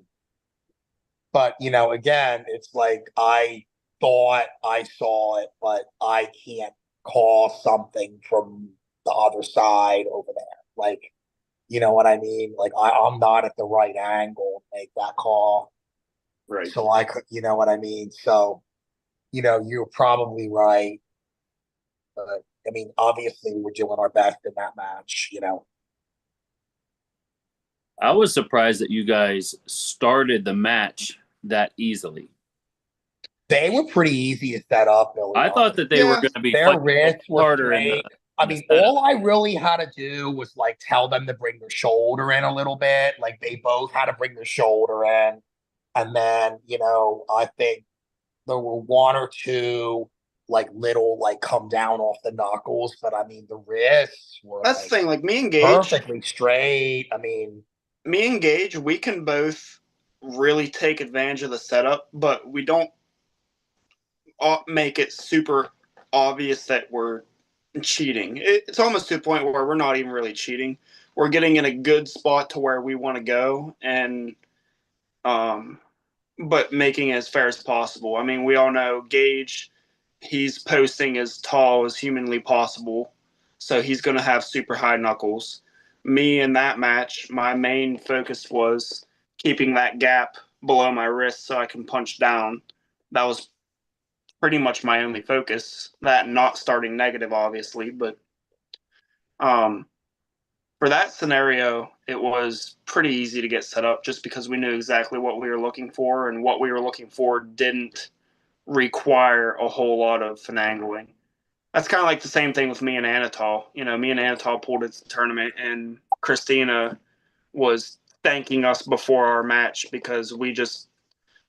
you know, again, it's like I thought I saw it, but I can't call something from the other side over there. Like, you know what I mean? Like, I'm not at the right angle to make that call. Right. So I could, you know what I mean? So, you know, you're probably right. But I mean, obviously, we're doing our best in that match, you know. I was surprised that you guys started the match that easily. They were pretty easy to set up, Billy. I thought that they were going to be their wrists were harder in straight. the. I mean, all I really had to do was like tell them to bring their shoulder in a little bit. Like they both had to bring their shoulder in. And then, you know, I think there were one or two like little like come down off the knuckles, but I mean the wrists were That's like, the thing. Like me and Gage, perfectly straight. I mean, me and Gage, we can both really take advantage of the setup, but we don't make it super obvious that we're cheating. It's almost to the point where we're not even really cheating. We're getting in a good spot to where we want to go, and but making it as fair as possible. I mean, we all know Gage, he's posting as tall as humanly possible, so he's going to have super high knuckles. Me in that match, my main focus was keeping that gap below my wrist so I can punch down. That was pretty much my only focus. That not starting negative, obviously, but for that scenario, it was pretty easy to get set up just because we knew exactly what we were looking for, and what we were looking for didn't require a whole lot of finagling. That's kind of like the same thing with me and Anatol. You know, me and Anatol pulled into the tournament, and Christina was thanking us before our match because we just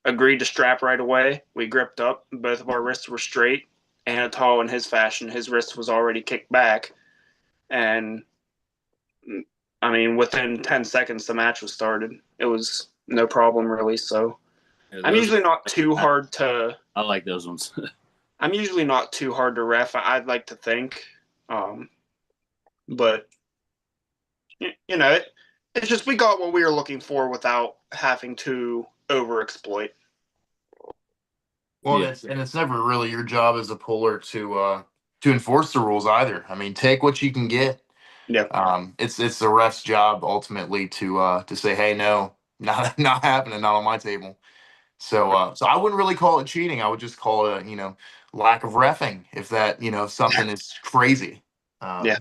agreed to strap right away. We gripped up. Both of our wrists were straight. Anatol, in his fashion, his wrist was already kicked back. And, I mean, within 10 seconds, the match was started. It was no problem, really. So Yeah, I'm usually not too hard to... I like those ones. I'm usually not too hard to ref, I'd like to think. But, you know, it's just we got what we were looking for without having to overexploit. Well, it's never really your job as a puller to enforce the rules either. I mean, take what you can get. Yeah. It's the ref's job ultimately to say, hey, no, not happening, not on my table. So I wouldn't really call it cheating. I would just call it lack of reffing if that if something is crazy. Yeah.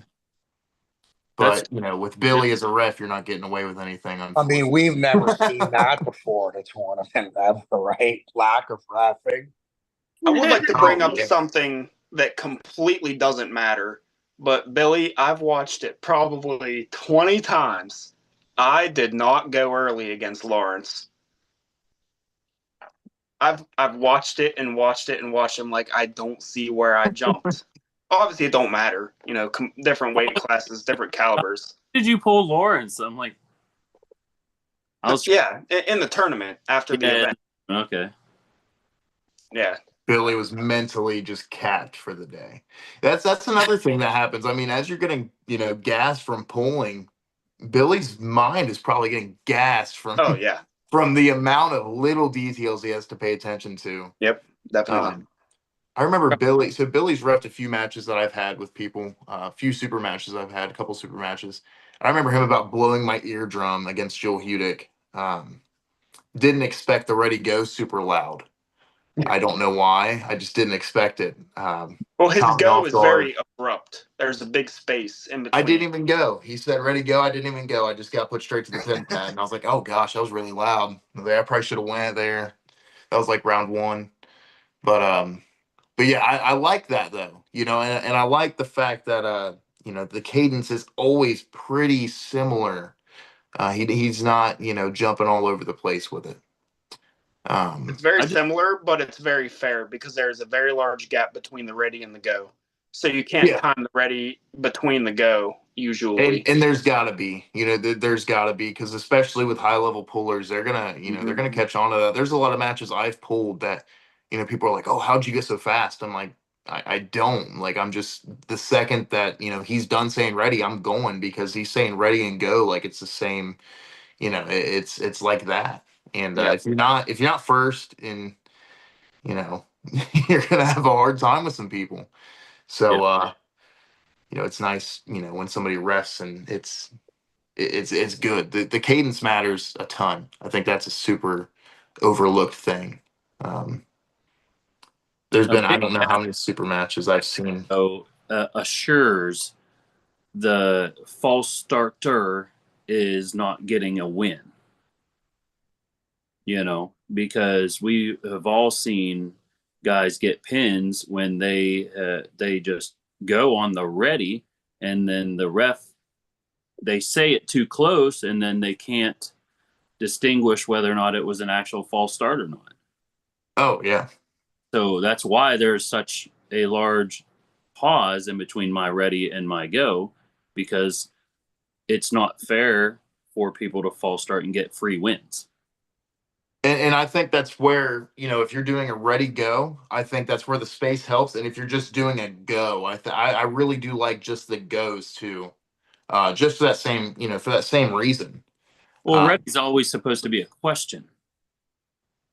But But with Billy as a ref, you're not getting away with anything. I mean, we've never seen that before in a tournament ever, right? Lack of reffing. I would like to bring Oh, up yeah. something that completely doesn't matter. But Billy, I've watched it probably 20 times. I did not go early against Lawrence. I've watched it and watched it and watched him. Like, I don't see where I jumped. Obviously, it don't matter. Different weight classes, different calibers. Did you pull Lawrence? I'm like, I was Yeah, in the tournament after the event. Okay. Yeah. Billy was mentally just capped for the day. That's another thing that happens. I mean, as you're getting, gas from pulling, Billy's mind is probably getting gassed from Oh yeah. from the amount of little details he has to pay attention to. Yep. Definitely. I remember Billy. So Billy's refed a few matches that I've had with people, a few super matches I've had, a couple super matches. I remember him about blowing my eardrum against Joel Hudick. Didn't expect the ready go super loud. I don't know why. I just didn't expect it. Well, his caught me go off is guard. very abrupt. There's a big space in between. I didn't even go. He said, ready, go. I didn't even go. I just got put straight to the pin pad. And I was like, oh, gosh, that was really loud. I probably should have went there. That was like round one. But yeah, I like that, though. And I like the fact that, the cadence is always pretty similar. He's not, jumping all over the place with it. It's very similar, but it's very fair because there's a very large gap between the ready and the go. So you can't time the ready between the go usually. And there's got to be, there's got to be, because especially with high level pullers, they're gonna, they're gonna catch on to that. There's a lot of matches I've pulled that, people are like, oh, how'd you get so fast? I'm like, I don't. Like, I'm just the second that he's done saying ready, I'm going because he's saying ready and go. Like it's the same, it's like that. And if you're not first, and you're gonna have a hard time with some people. So it's nice, when somebody refs and it's good. The cadence matters a ton. I think that's a super overlooked thing. There's been I don't know how many super matches I've seen. So assures the false starter is not getting a win. Because we have all seen guys get pins when they just go on the ready, and then the ref, they say it too close, and then they can't distinguish whether or not it was an actual false start or not. Oh yeah. So that's why there's such a large pause in between my ready and my go, because it's not fair for people to false start and get free wins. And I think that's where, if you're doing a ready go, I think that's where the space helps. And if you're just doing a go, I really do like just the goes too. Just for that same, for that same reason. Well, ready is always supposed to be a question.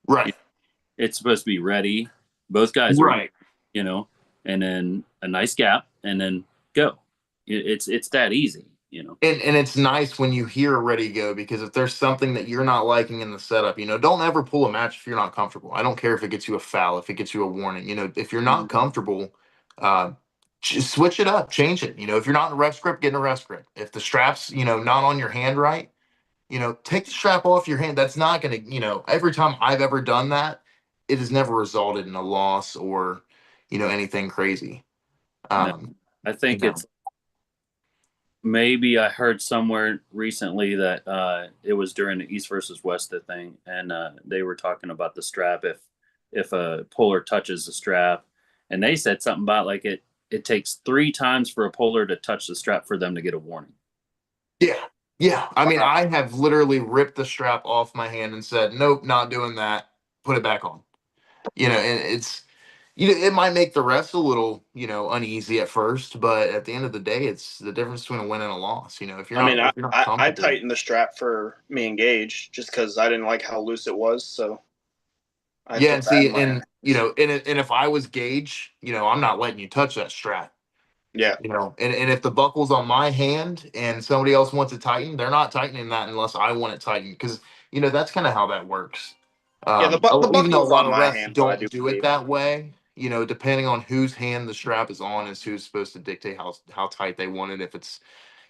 Right. It's supposed to be ready. Both guys are right. And then a nice gap, and then go. It's that easy. And it's nice when you hear a ready go, because if there's something that you're not liking in the setup, don't ever pull a match if you're not comfortable. I don't care if it gets you a foul, if it gets you a warning. If you're not comfortable, just switch it up, change it. If you're not in a ref script, get in a ref script. If the strap's, not on your hand right, take the strap off your hand. That's not going to, every time I've ever done that, it has never resulted in a loss or, anything crazy. I think it's, maybe I heard somewhere recently that it was during the East versus West thing, and they were talking about the strap. If a puller touches the strap, and they said something about like it takes 3 times for a puller to touch the strap for them to get a warning. Yeah. I mean, I have literally ripped the strap off my hand and said, nope, not doing that. Put it back on. And it's. It might make the refs a little, uneasy at first, but at the end of the day, it's the difference between a win and a loss. If you're I tightened the strap for me and Gage just because I didn't like how loose it was. So and if I was Gage, I'm not letting you touch that strap. Yeah. And if the buckle's on my hand and somebody else wants it tightened, they're not tightening that unless I want it tightened, because that's kind of how that works. The even though a lot of refs hand, don't do it that way. Depending on whose hand the strap is on is who's supposed to dictate how tight they want it. If it's,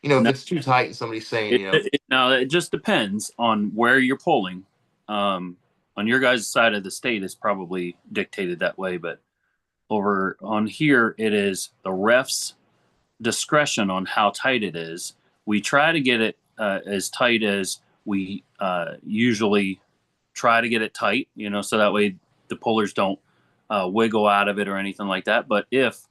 if No. it's too tight and somebody's saying, Now it just depends on where you're pulling. On your guys' side of the state, it's probably dictated that way, but over on here, it is the ref's discretion on how tight it is. We try to get it as tight as we usually try to get it tight, so that way the pullers don't wiggle out of it or anything like that. But if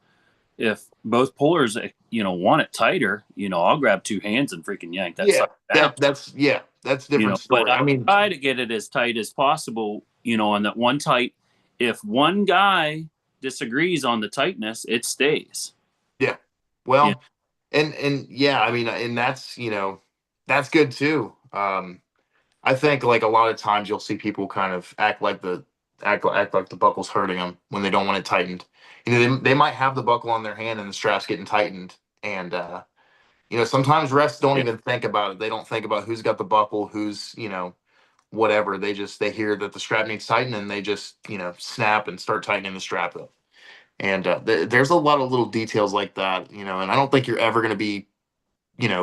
both pullers, want it tighter, I'll grab two hands and freaking yank that sucker down. that's a different story. But I try to get it as tight as possible, on that one tight. If one guy disagrees on the tightness, it stays. Yeah. Well, and yeah, I mean, and that's, that's good too. I think like a lot of times you'll see people kind of act like the buckle's hurting them when they don't want it tightened. They might have the buckle on their hand and the strap's getting tightened. And, sometimes refs don't even think about it. They don't think about who's got the buckle, who's, whatever. They hear that the strap needs tightened and they just, snap and start tightening the strap up. And there's a lot of little details like that, and I don't think you're ever going to be,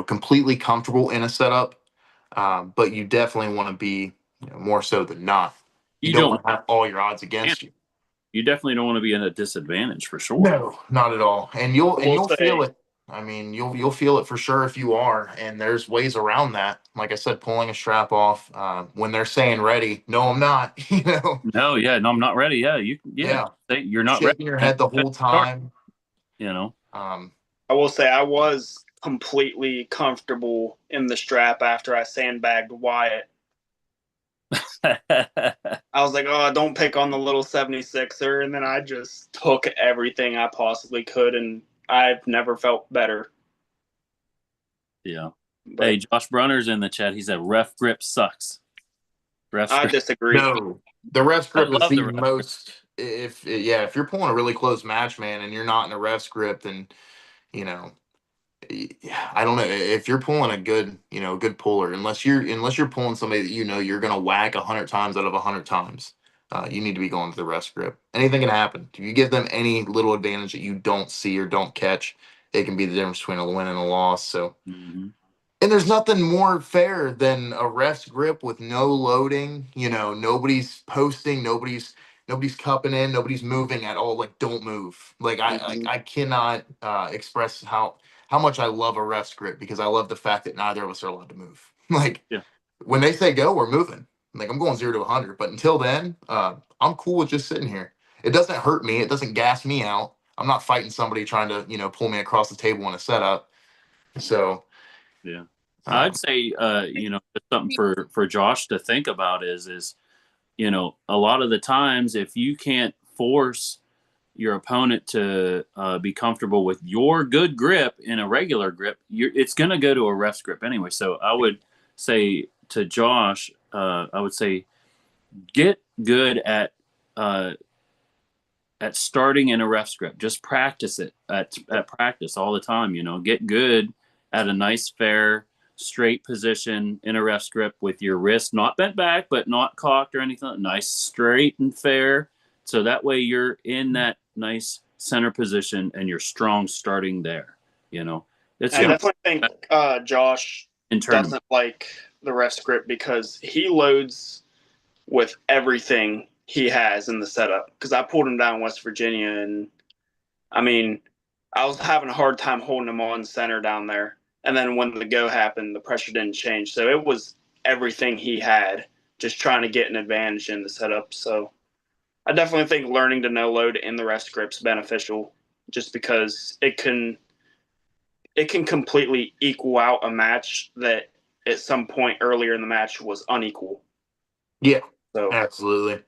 completely comfortable in a setup. But you definitely want to be, more so than not. You don't want to have all your odds against you. You definitely don't want to be in a disadvantage for sure. No, not at all. And you'll feel it. I mean, you'll feel it for sure if you are. And there's ways around that. Like I said, pulling a strap off when they're saying ready. No, I'm not. No, yeah, no, I'm not ready. Yeah, you're not shaking ready. your head the whole time. I will say I was completely comfortable in the strap after I sandbagged Wyatt. I was like, oh, don't pick on the little 76er. And then I just took everything I possibly could, and I've never felt better. Yeah. But, hey, Josh Brunner's in the chat. He said ref grip sucks. I disagree. No, the ref grip is the most. If you're pulling a really close match, man, and you're not in a ref's grip, then I don't know if you're pulling a good, good puller. Unless you're pulling somebody that you're gonna whack 100 times out of 100 times, you need to be going to the ref's grip. Anything can happen. If you give them any little advantage that you don't see or don't catch, it can be the difference between a win and a loss. So, and there's nothing more fair than a ref's grip with no loading. Nobody's posting, nobody's cupping in, nobody's moving at all. Like, don't move. Like I cannot express how much I love a ref's grip, because I love the fact that neither of us are allowed to move. Like, when they say go, we're moving. Like, I'm going 0 to 100. But until then, I'm cool with just sitting here. It doesn't hurt me. It doesn't gas me out. I'm not fighting somebody trying to, pull me across the table in a setup. So, yeah, I'd say, something for Josh to think about is, a lot of the times if you can't force your opponent to be comfortable with your good grip in a regular grip, it's going to go to a ref's grip anyway. So I would say to Josh, I would say get good at starting in a ref's grip. Just practice it at practice all the time. Get good at a nice, fair, straight position in a ref's grip with your wrist not bent back, but not cocked or anything. Nice, straight and fair. So that way you're in that nice center position and you're strong starting there. I definitely think Josh doesn't like the ref's grip because he loads with everything he has in the setup. Because I pulled him down in West Virginia, and I mean, I was having a hard time holding him on center down there. And then when the go happened, the pressure didn't change. So it was everything he had, just trying to get an advantage in the setup. So I definitely think learning to no load in the ref's grip's beneficial, just because it can completely equal out a match that at some point earlier in the match was unequal. Yeah, so absolutely.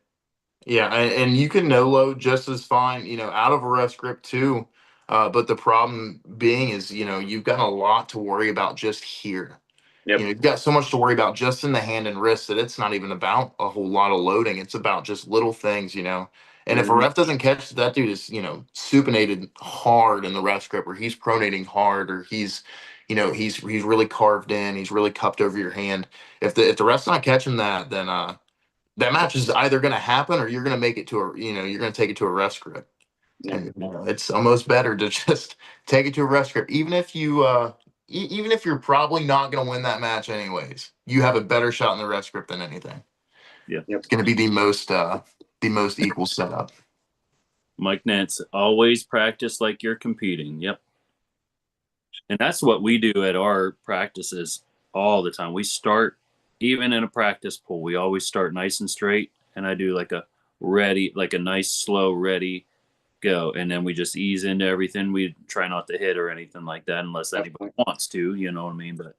Yeah, and you can no load just as fine, out of a ref's grip too. But the problem being is, you've got a lot to worry about just here. Yep. You've got so much to worry about just in the hand and wrist that it's not even about a whole lot of loading. It's about just little things, And if a ref doesn't catch that dude is, supinated hard in the ref's grip, or he's pronating hard, or he's really carved in, he's really cupped over your hand. If the ref's not catching that, then that match is either going to happen or you're going to make it to you're going to take it to a ref's grip. And it's almost better to just take it to a ref's grip, even if you even if you're probably not going to win that match anyways, you have a better shot in the rest grip than anything. Yeah. It's going to be the most equal setup. Mike Nance, always practice like you're competing. Yep. And that's what we do at our practices all the time. We start, even in a practice pool, we always start nice and straight. And I do like a nice, slow, ready, go. And then we just ease into everything. We try not to hit or anything like that unless anybody wants to, you know what I mean? But,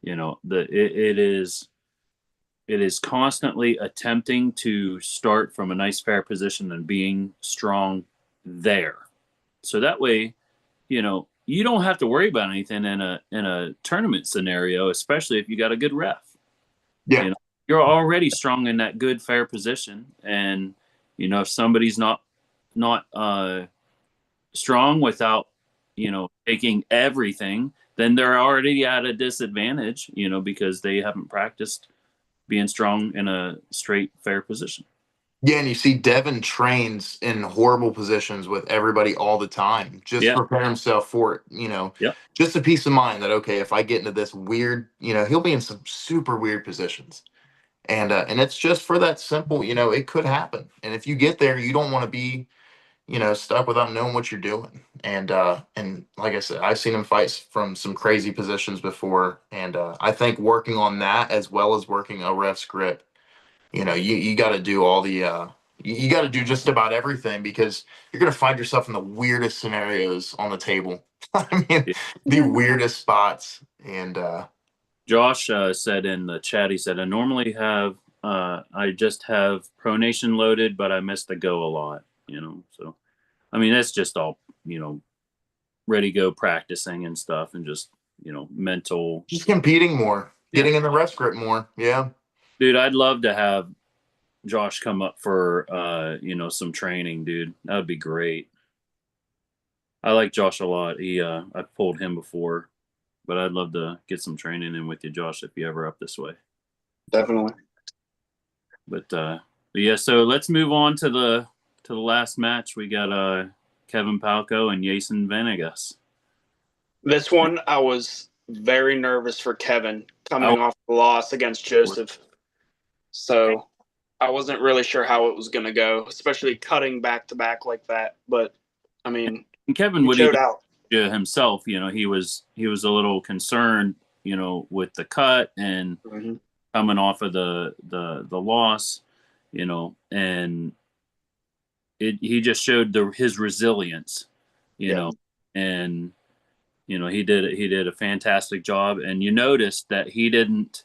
you know, it is constantly attempting to start from a nice, fair position and being strong there. So that way, you know, you don't have to worry about anything in a tournament scenario, especially if you got a good ref. Yeah. You know, you're already strong in that good, fair position. And, you know, if somebody's not strong without, you know, taking everything, then they're already at a disadvantage, you know, because they haven't practiced being strong in a straight, fair position. Yeah, and you see Devin trains in horrible positions with everybody all the time. Just prepare himself for it, you know. Yep. Just a peace of mind that, okay, if I get into this weird, you know, he'll be in some super weird positions. And it's just for that simple, you know, it could happen. And if you get there, you don't want to be, you know, stuck without knowing what you're doing. And like I said, I've seen him fight from some crazy positions before. And I think working on that as well as working a ref's grip, you know, you got to do all the you got to do just about everything, because you're going to find yourself in the weirdest scenarios on the table. I mean, the weirdest spots. And Josh said in the chat, he said, I normally have, I just have pronation loaded, but I miss the go a lot, you know? So, I mean, that's just all, you know, ready, go practicing and stuff, and just, you know, mental. Just competing more, getting in the rest grip more. Yeah. Dude, I'd love to have Josh come up for, you know, some training, dude. That would be great. I like Josh a lot. I've pulled him before, but I'd love to get some training in with you, Josh, if you're ever up this way. Definitely. But yeah, so let's move on to the last match. We got Kevin Palco and Jason Venegas. This one, I was very nervous for Kevin coming off the loss against Joseph. So I wasn't really sure how it was going to go, especially cutting back to back like that. But I mean, and Kevin would showed out himself. You know, he was a little concerned, you know, with the cut and coming off of the loss, you know, and he just showed his resilience, you know, and you know he did a fantastic job. And you noticed that he didn't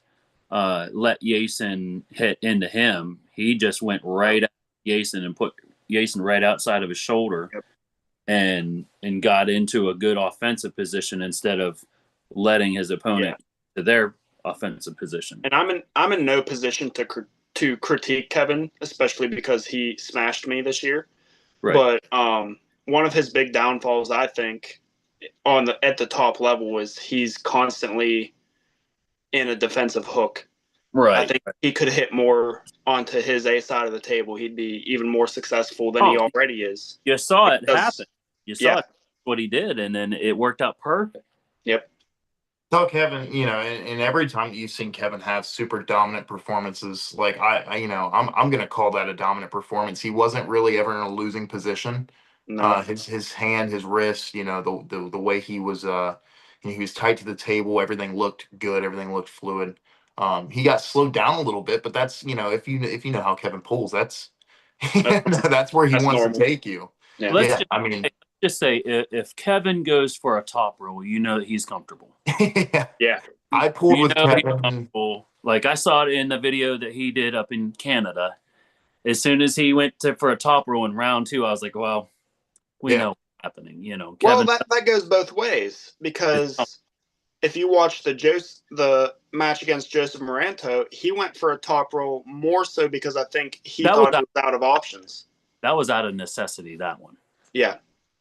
let Jason hit into him. He just went right at Jason and put Jason right outside of his shoulder, and got into a good offensive position instead of letting his opponent to their offensive position. And I'm in no position to critique Kevin, especially because he smashed me this year. Right. But one of his big downfalls, I think, at the top level, is he's constantly in a defensive hook. Right. I think he could hit more onto his A side of the table. He'd be even more successful than he already is. You saw it happen. You saw what he did, and then it worked out perfect. Yep. So Kevin, you know, and every time you've seen Kevin have super dominant performances, like I you know, I'm gonna call that a dominant performance. He wasn't really ever in a losing position. No. His hand, his wrist, you know, the way he was he was tight to the table, everything looked good, everything looked fluid. He got slowed down a little bit, but that's, you know, if you know how Kevin pulls, that's that's where he wants normal to take you. Yeah. I mean, just say if Kevin goes for a top roll, you know that he's comfortable. Yeah. I pulled with Kevin. Like I saw it in the video that he did up in Canada. As soon as he went for a top roll in round 2, I was like, well, we know what's happening. You know, Kevin. Well, that goes both ways, because if you watch the match against Joseph Moranto, he went for a top roll more so because I think he thought it was out of options. That was out of necessity, that one. Yeah.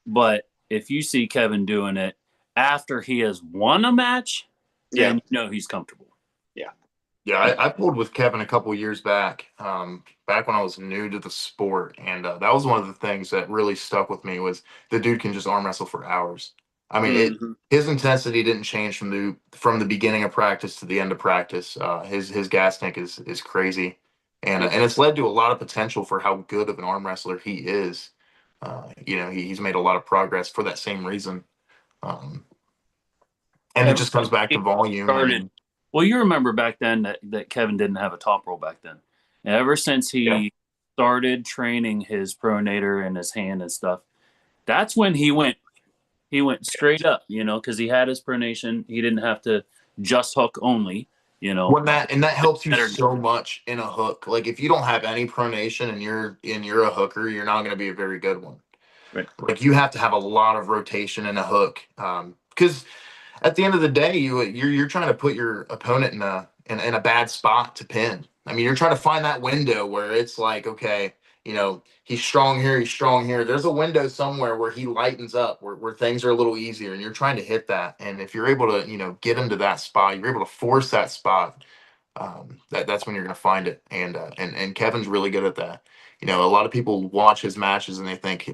But if you see Kevin doing it after he has won a match, then you know he's comfortable. Yeah, I pulled with Kevin a couple years back, back when I was new to the sport, and that was one of the things that really stuck with me was the dude can just arm wrestle for hours. I mean, his intensity didn't change from the beginning of practice to the end of practice. His gas tank is crazy, and it's led to a lot of potential for how good of an arm wrestler he is. He's made a lot of progress for that same reason. And it just comes back to volume. Well, you remember back then that Kevin didn't have a top roll back then. And ever since he started training his pronator and his hand and stuff, that's when he went straight up, because he had his pronation. He didn't have to just hook only, that helps you so much in a hook. Like if you don't have any pronation and you're a hooker, you're not going to be a very good one. Right. Like you have to have a lot of rotation in a hook, because at the end of the day, you're trying to put your opponent in a bad spot to pin. I mean, you're trying to find that window where it's like, okay, he's strong here, he's strong here. There's a window somewhere where he lightens up, where things are a little easier, and you're trying to hit that. And if you're able to, get him to that spot, you're able to force that spot. That's when you're going to find it. And Kevin's really good at that. A lot of people watch his matches and they think,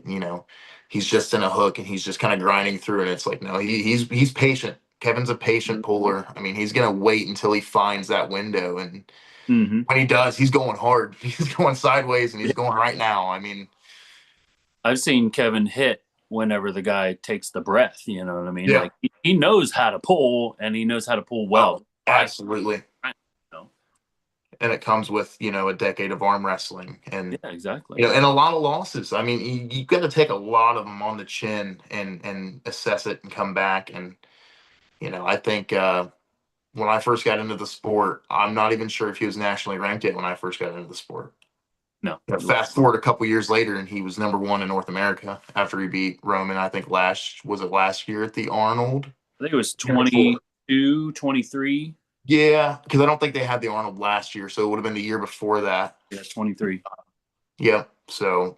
he's just in a hook and he's just kind of grinding through. And it's like, no, he's patient. Kevin's a patient puller. I mean, he's going to wait until he finds that window. And when he does, he's going hard. He's going sideways and he's going right now. I mean, I've seen Kevin hit whenever the guy takes the breath. You know what I mean? Yeah. Like he knows how to pull, and he knows how to pull well. Oh, absolutely. And it comes with, a decade of arm wrestling and exactly. And a lot of losses. I mean, you got to take a lot of them on the chin and assess it and come back. And, I think when I first got into the sport, I'm not even sure if he was nationally ranked yet when I first got into the sport. No. Fast forward a couple years later, and he was number 1 in North America after he beat Roman, I think last year at the Arnold? I think it was 22, 23. Yeah, because I don't think they had the Arnold last year, so it would have been the year before that. Yeah, 23. Yeah, so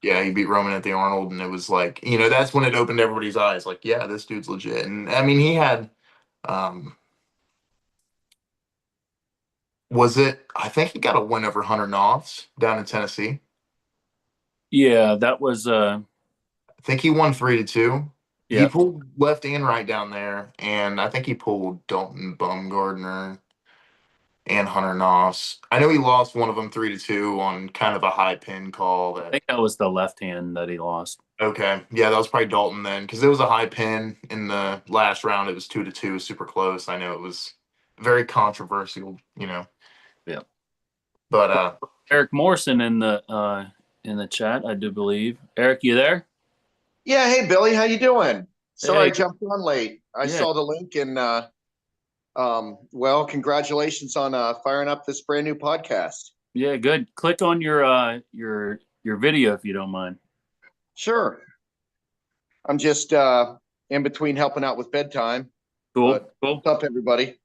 yeah, he beat Roman at the Arnold, and it was like, that's when it opened everybody's eyes. Like, yeah, this dude's legit. And I mean, he had, I think he got a win over Hunter Knopfs down in Tennessee. Yeah, that was. I think he won 3-2. Yeah. He pulled left and right down there, and I think he pulled Dalton Bumgardner and Hunter Knopfs. I know he lost one of them 3-2 on kind of a high pin call. I think that was the left hand that he lost. Okay, yeah, that was probably Dalton then, because it was a high pin in the last round. It was 2-2, super close. I know it was very controversial, Yeah. But Eric Morrison in the chat, I do believe. Eric, you there? Yeah, hey Billy, how you doing? Sorry, Hey. I jumped on late. I saw the link and well, congratulations on firing up this brand new podcast. Yeah, good. Click on your video if you don't mind. Sure. I'm just in between helping out with bedtime. Cool. Cool. What's up, everybody?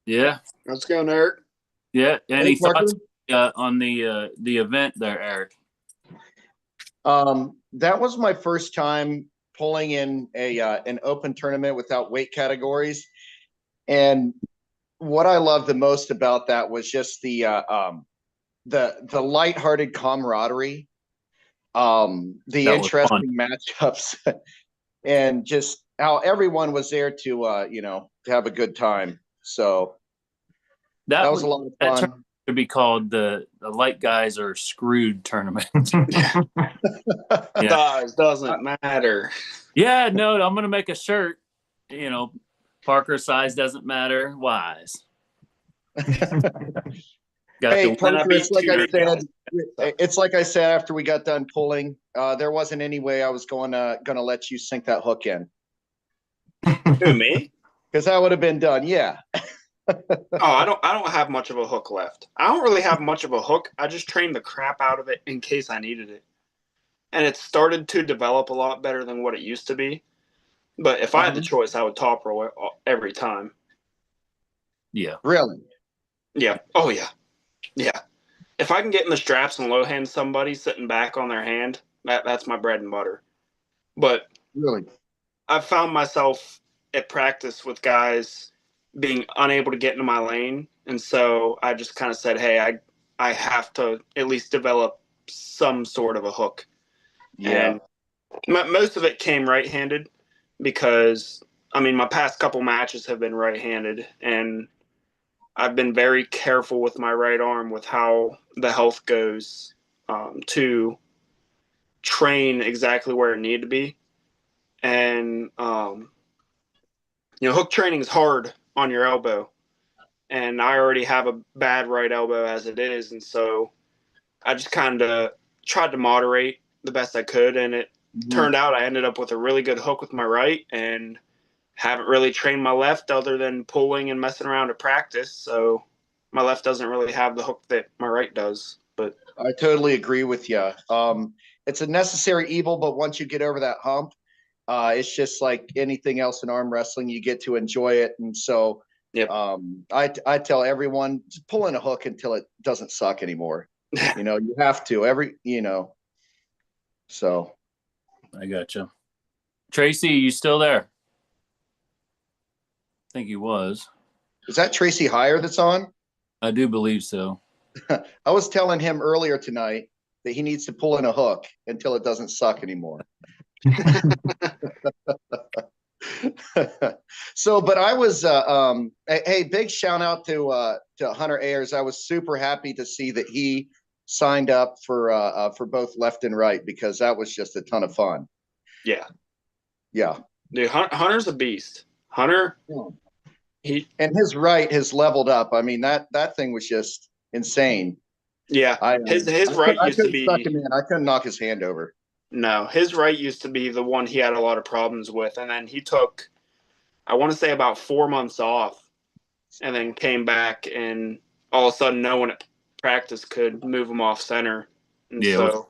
Yeah. Let's go, Eric. Yeah. Any Hey, Parker. thoughts on the event there, Eric? That was my first time pulling in an open tournament without weight categories, and what I loved the most about that was just the lighthearted camaraderie, the interesting matchups, and just how everyone was there to have a good time. So that was a lot of fun. Could be called the light guys are screwed tournament. Size doesn't matter. Yeah, no, I'm gonna make a shirt. Parker size doesn't matter. Wise. Hey, Parker, it's like I said after we got done pulling. There wasn't any way I was gonna let you sink that hook in. Who, me? Because that would have been done. Yeah. I don't have much of a hook left. I don't really have much of a hook. I just trained the crap out of it in case I needed it. And it started to develop a lot better than what it used to be. But if I had the choice, I would top roll it every time. Yeah. Really? Yeah. Oh, yeah. Yeah. If I can get in the straps and low hand somebody sitting back on their hand, that's my bread and butter. But really, I've found myself at practice with guys being unable to get into my lane. And so I just kind of said, hey, I have to at least develop some sort of a hook. Yeah. And most of it came right-handed, because I mean my past couple matches have been right-handed, and I've been very careful with my right arm with how the health goes, to train exactly where it needed to be. And hook training is hard on your elbow, and I already have a bad right elbow as it is, and so I just kind of tried to moderate the best I could, and it turned out I ended up with a really good hook with my right, and haven't really trained my left other than pulling and messing around at practice. So my left doesn't really have the hook that my right does. But I totally agree with you. It's a necessary evil, but once you get over that hump, it's just like anything else in arm wrestling, you get to enjoy it. And so, yep. I tell everyone, just pull in a hook until it doesn't suck anymore. You have to so. I gotcha. Tracy, you still there? I think he was. Is that Tracy Heyer that's on? I do believe so. I was telling him earlier tonight that he needs to pull in a hook until it doesn't suck anymore. So, but I was, hey, big shout out to Hunter Ayers. I was super happy to see that he signed up for both left and right, because that was just a ton of fun. Yeah. Dude, Hunter's a beast. Hunter, and his right has leveled up. I mean, that thing was just insane. Yeah, his right used to be. I couldn't knock his hand over. No, his right used to be the one he had a lot of problems with, and then he took, I want to say, about 4 months off, and then came back, and all of a sudden, no one at practice could move him off center. And yeah. So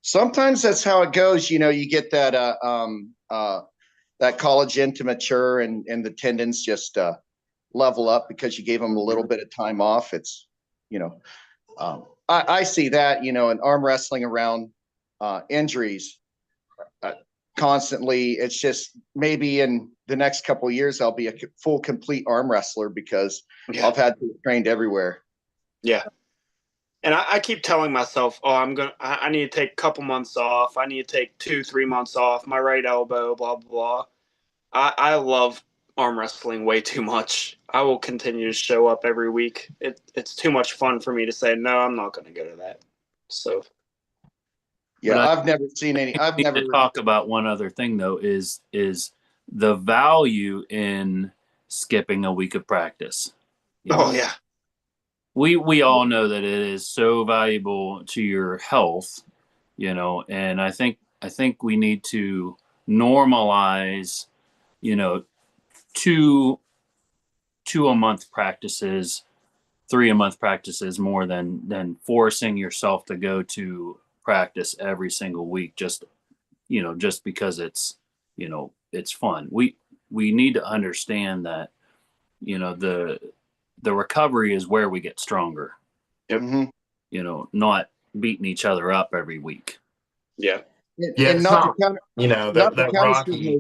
sometimes that's how it goes. You get that that college into mature, and the tendons just level up because you gave them a little bit of time off. It's I see that in arm wrestling around injuries constantly. It's just maybe in the next couple of years I'll be a full complete arm wrestler because I've had to be trained everywhere. Yeah. And I keep telling myself, I need to take a couple months off. I need to take 2-3 months off. My right elbow, blah, blah, blah. I love arm wrestling way too much. I will continue to show up every week. It's too much fun for me to say, no, I'm not going to go to that. So. Yeah, I've never seen any. I've never talk about one other thing though, is the value in skipping a week of practice. Yeah. We all know that it is so valuable to your health, and I think we need to normalize, 2 a month practices, 3 a month practices, more than forcing yourself to go to practice every single week just because it's it's fun. We need to understand that the recovery is where we get stronger. Mm-hmm. Not beating each other up every week. Yeah. And not to that Rocky.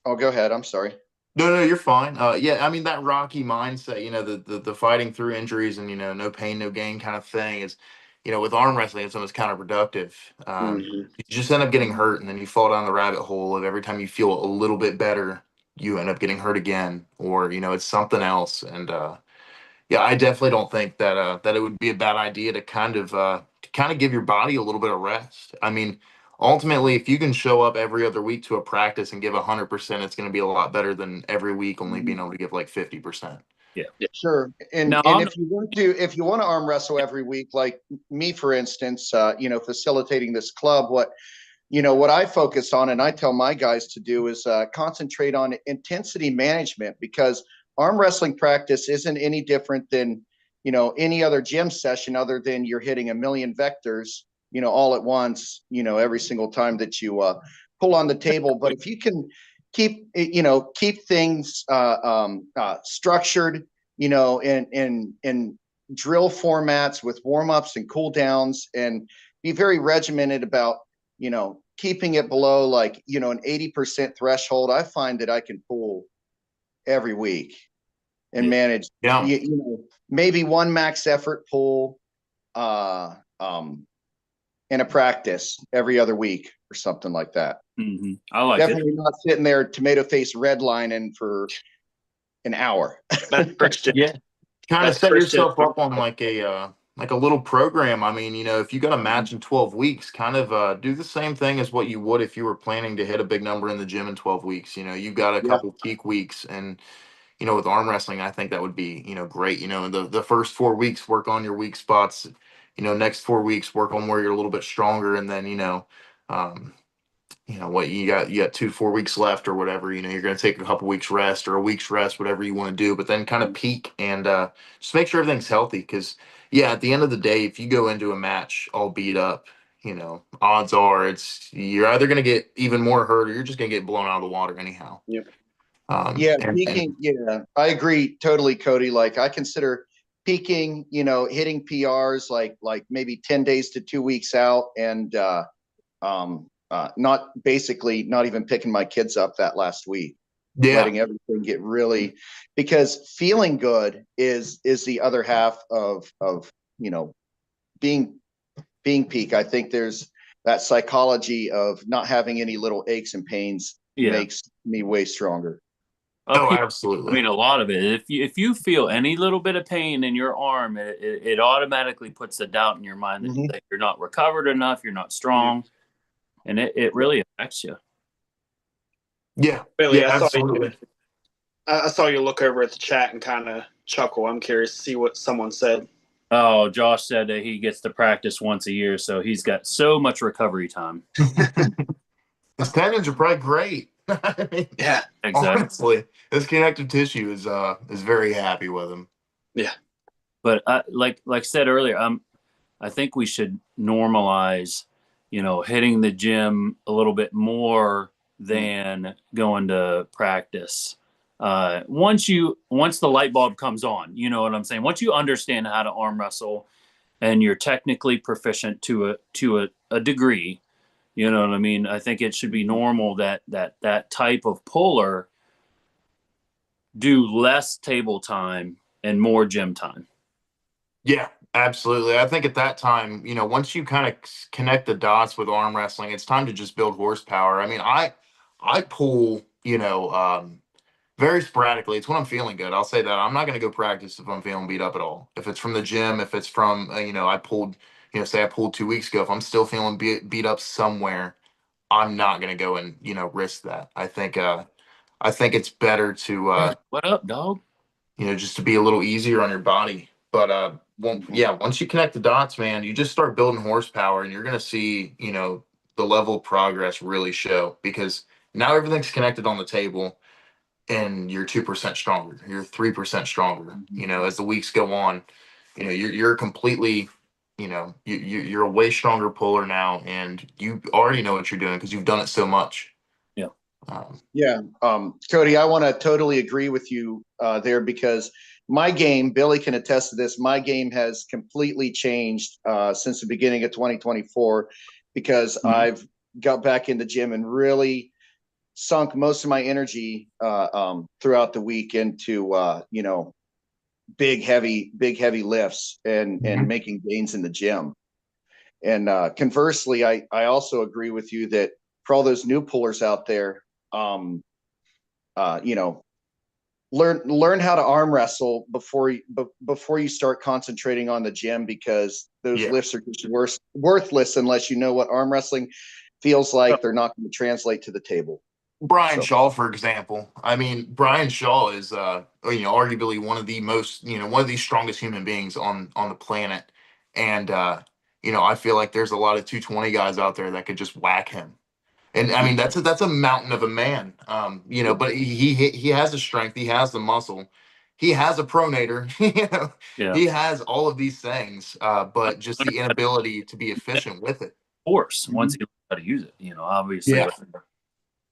Oh, go ahead. I'm sorry. No, you're fine. I mean, that Rocky mindset, the fighting through injuries and, no pain, no gain kind of thing is, with arm wrestling, it's almost counterproductive. You just end up getting hurt, and then you fall down the rabbit hole of every time you feel a little bit better, you end up getting hurt again, or, it's something else. And, I definitely don't think that it would be a bad idea to kind of give your body a little bit of rest. I mean, ultimately, if you can show up every other week to a practice and give 100%, it's going to be a lot better than every week only being able to give like 50%. Yeah. Sure. And if you want to arm wrestle every week, like me, for instance, facilitating this club, what I focus on, and I tell my guys to do, is concentrate on intensity management, because arm wrestling practice isn't any different than, any other gym session, other than you're hitting a million vectors, all at once, every single time that you pull on the table. But if you can keep things structured, in drill formats with warm-ups and cool downs, and be very regimented about, keeping it below like, an 80% threshold, I find that I can pull every week and manage, maybe one max effort pull, and a practice every other week or something like that. Mm-hmm. I like Definitely not sitting there tomato face redlining for an hour. That's Christian. Yeah. Kind of That's set Christian. yourself up on like a little program. I mean, you know, if you got a match in 12 weeks, kind of do the same thing as what you would if you were planning to hit a big number in the gym in 12 weeks. You know, you've got a Yeah. couple peak weeks, and you know, with arm wrestling, I think that would be, you know, great. You know, the first 4 weeks, work on your weak spots. You know, next 4 weeks, work on where you're a little bit stronger, and then what you got 2 to 4 weeks left or whatever. You know, you're going to take a couple weeks rest or a week's rest, whatever you want to do, but then kind of peak and just make sure everything's healthy. Because yeah, at the end of the day, if you go into a match all beat up, you know, odds are you're either going to get even more hurt or you're just going to get blown out of the water anyhow. Yep. Yeah, peaking. Yeah, I agree totally, Cody. Like I consider peaking, you know, hitting PRs like maybe 10 days to 2 weeks out, and not even picking my kids up that last week. Yeah. Letting everything get really, because feeling good is the other half of you know, being peak. I think there's that psychology of not having any little aches and pains makes me way stronger. Oh, absolutely. I mean, a lot of it. If you feel any little bit of pain in your arm, it automatically puts a doubt in your mind that you're not recovered enough, you're not strong, and it really affects you. Yeah, Billy, yeah, absolutely. I saw you look over at the chat and kind of chuckle. I'm curious to see what someone said. Oh, Josh said that he gets to practice once a year, so he's got so much recovery time. His tendons are probably great. I mean, Yeah, exactly. Honestly, his connective tissue is very happy with him. Yeah, but like I said earlier, I think we should normalize, you know, hitting the gym a little bit more than going to practice. Once the light bulb comes on, you know what I'm saying? Once you understand how to arm wrestle and you're technically proficient to a degree, you know what I mean? I think it should be normal that type of puller do less table time and more gym time. Yeah, absolutely. I think at that time, you know, once you kind of connect the dots with arm wrestling, it's time to just build horsepower. I mean, I pull, you know, very sporadically. It's when I'm feeling good. I'll say that. I'm not going to go practice if I'm feeling beat up at all. If it's from the gym, if it's from, I pulled, say I pulled 2 weeks ago. If I'm still feeling beat up somewhere, I'm not going to go and, risk that. I think it's better to, what up, dog? Just to be a little easier on your body. But once you connect the dots, man, you just start building horsepower, and you're going to see, the level of progress really show, because now everything's connected on the table. And you're 2% stronger, you're 3% stronger, as the weeks go on, you're completely, you're a way stronger puller now, and you already know what you're doing because you've done it so much. Cody, I want to totally agree with you there, because my game, Billy can attest to this, my game has completely changed since the beginning of 2024, because I've got back in the gym and really sunk most of my energy throughout the week into big heavy lifts and making gains in the gym. And conversely, I also agree with you that for all those new pullers out there, learn how to arm wrestle before you start concentrating on the gym, because those lifts are just worthless unless you know what arm wrestling feels like. They're not going to translate to the table. Brian Shaw, for example. I mean, Brian Shaw is, arguably one of the most, one of the strongest human beings on the planet. And, I feel like there's a lot of 220 guys out there that could just whack him. And I mean, that's a mountain of a man, but he has the strength. He has the muscle. He has a pronator, he has all of these things, but just the inability to be efficient with it. Force, once he knows how to use it, obviously. Yeah.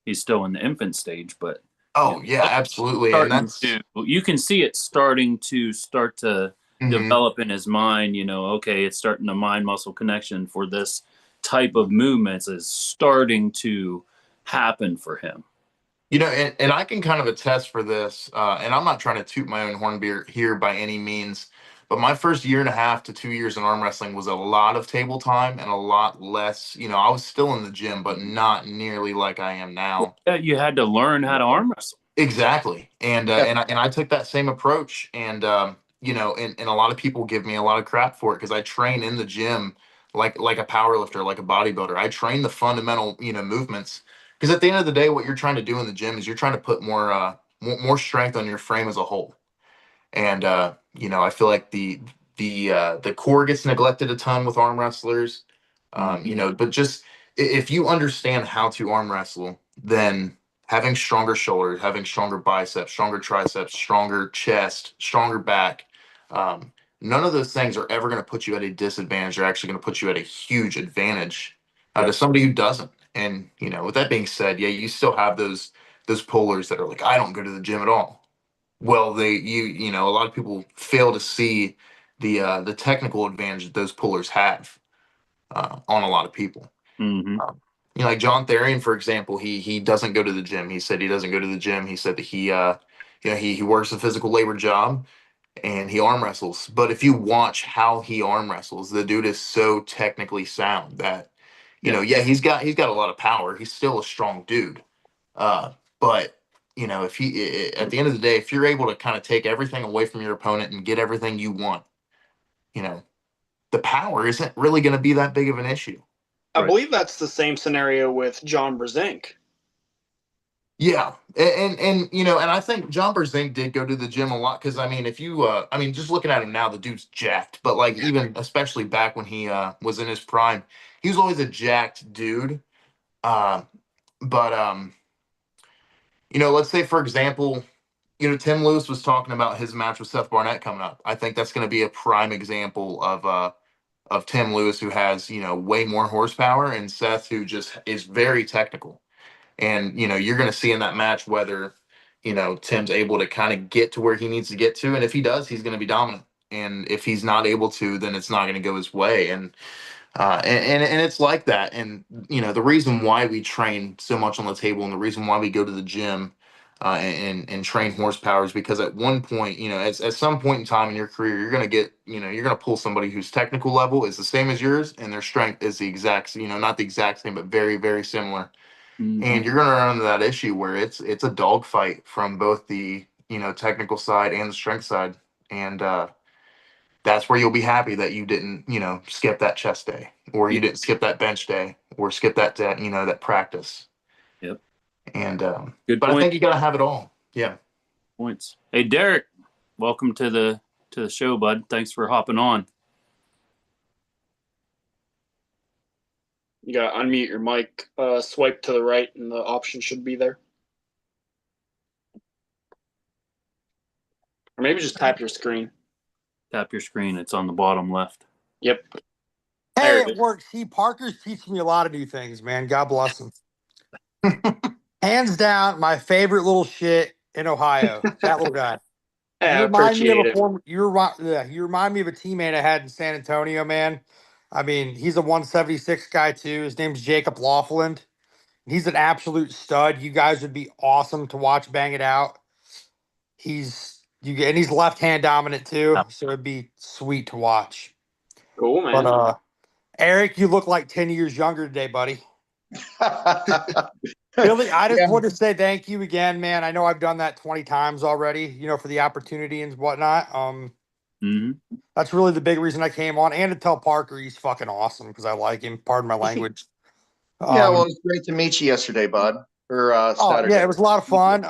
He's still in the infant stage, but absolutely. And you can see it starting to develop in his mind, okay, it's starting the mind muscle connection for this type of movements is starting to happen for him. And I can kind of attest for this, and I'm not trying to toot my own horn here by any means, But my first year and a half to 2 years in arm wrestling was a lot of table time and a lot less. I was still in the gym, but not nearly like I am now. Yeah, you had to learn how to arm wrestle. Exactly. And I took that same approach, and a lot of people give me a lot of crap for it because I train in the gym like a power lifter, like a bodybuilder. I train the fundamental, movements, because at the end of the day, what you're trying to do in the gym is you're trying to put more strength on your frame as a whole. And I feel like the core gets neglected a ton with arm wrestlers. But just if you understand how to arm wrestle, then having stronger shoulders, having stronger biceps, stronger triceps, stronger chest, stronger back, none of those things are ever going to put you at a disadvantage. They're actually going to put you at a huge advantage to somebody who doesn't. And with that being said, yeah, you still have those pullers that are like, I don't go to the gym at all. Well, a lot of people fail to see the technical advantage that those pullers have on a lot of people. Mm-hmm. Like John Therian, for example, he doesn't go to the gym. He said he doesn't go to the gym. He said that he works a physical labor job and he arm wrestles. But if you watch how he arm wrestles, the dude is so technically sound that he's got a lot of power. He's still a strong dude. But if at the end of the day, if you're able to kind of take everything away from your opponent and get everything you want, the power isn't really going to be that big of an issue. I believe that's the same scenario with John Brzenk. Yeah, and I think John Brzenk did go to the gym a lot because if you just looking at him now, the dude's jacked. But like even especially back when he was in his prime, he was always a jacked dude. Let's say for example, Tim Lewis was talking about his match with Seth Barnett coming up. I think that's going to be a prime example of Tim Lewis, who has way more horsepower, and Seth, who just is very technical. And you're going to see in that match whether Tim's able to kind of get to where he needs to get to, and if he does, he's going to be dominant. And if he's not able to, then it's not going to go his way. And it's like that. And the reason why we train so much on the table, and the reason why we go to the gym and train horsepower, is because at one point, at some point in time in your career, you're going to pull somebody whose technical level is the same as yours, and their strength is the exact, not the exact same, but very, very similar. Mm-hmm. And you're going to run into that issue where it's a dogfight from both the technical side and the strength side, and that's where you'll be happy that you didn't skip that chest day, or you didn't skip that bench day, or skip that that practice. Yep. And good but point. I think you got to have it all. Yeah. Points. Hey, Derek, welcome to the show, bud. Thanks for hopping on. You gotta unmute your mic, swipe to the right, and the option should be there. Or maybe just tap your screen. Tap your screen. It's on the bottom left. Yep. Hey, it works. See, Parker's teaching me a lot of new things, man. God bless him. Hands down, my favorite little shit in Ohio. That little guy. Yeah, You remind me of appreciate a you remind me of a teammate I had in San Antonio, man. He's a 176 guy too. His name's Jacob Laughlin. He's an absolute stud. You guys would be awesome to watch bang it out. He's left hand dominant too, so it'd be sweet to watch. Cool, man. But Eric, you look like 10 years younger today, buddy. Billy, I just want to say thank you again, man. I know I've done that 20 times already, for the opportunity and whatnot. That's really the big reason I came on, and to tell Parker he's fucking awesome because I like him. Pardon my language. Yeah, well, it was great to meet you yesterday, bud. Or Saturday. Yeah, it was a lot of fun.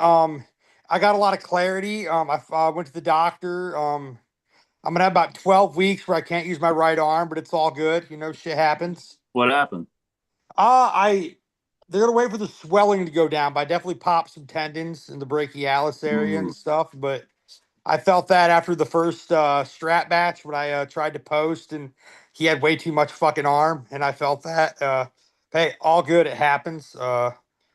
I got a lot of clarity. I went to the doctor. I'm gonna have about 12 weeks where I can't use my right arm, but it's all good. Shit happens. What happened? They're gonna wait for the swelling to go down, but I definitely popped some tendons in the brachialis area and stuff. But I felt that after the first strap batch when I tried to post, and he had way too much fucking arm, and I felt that. Hey, all good. It happens.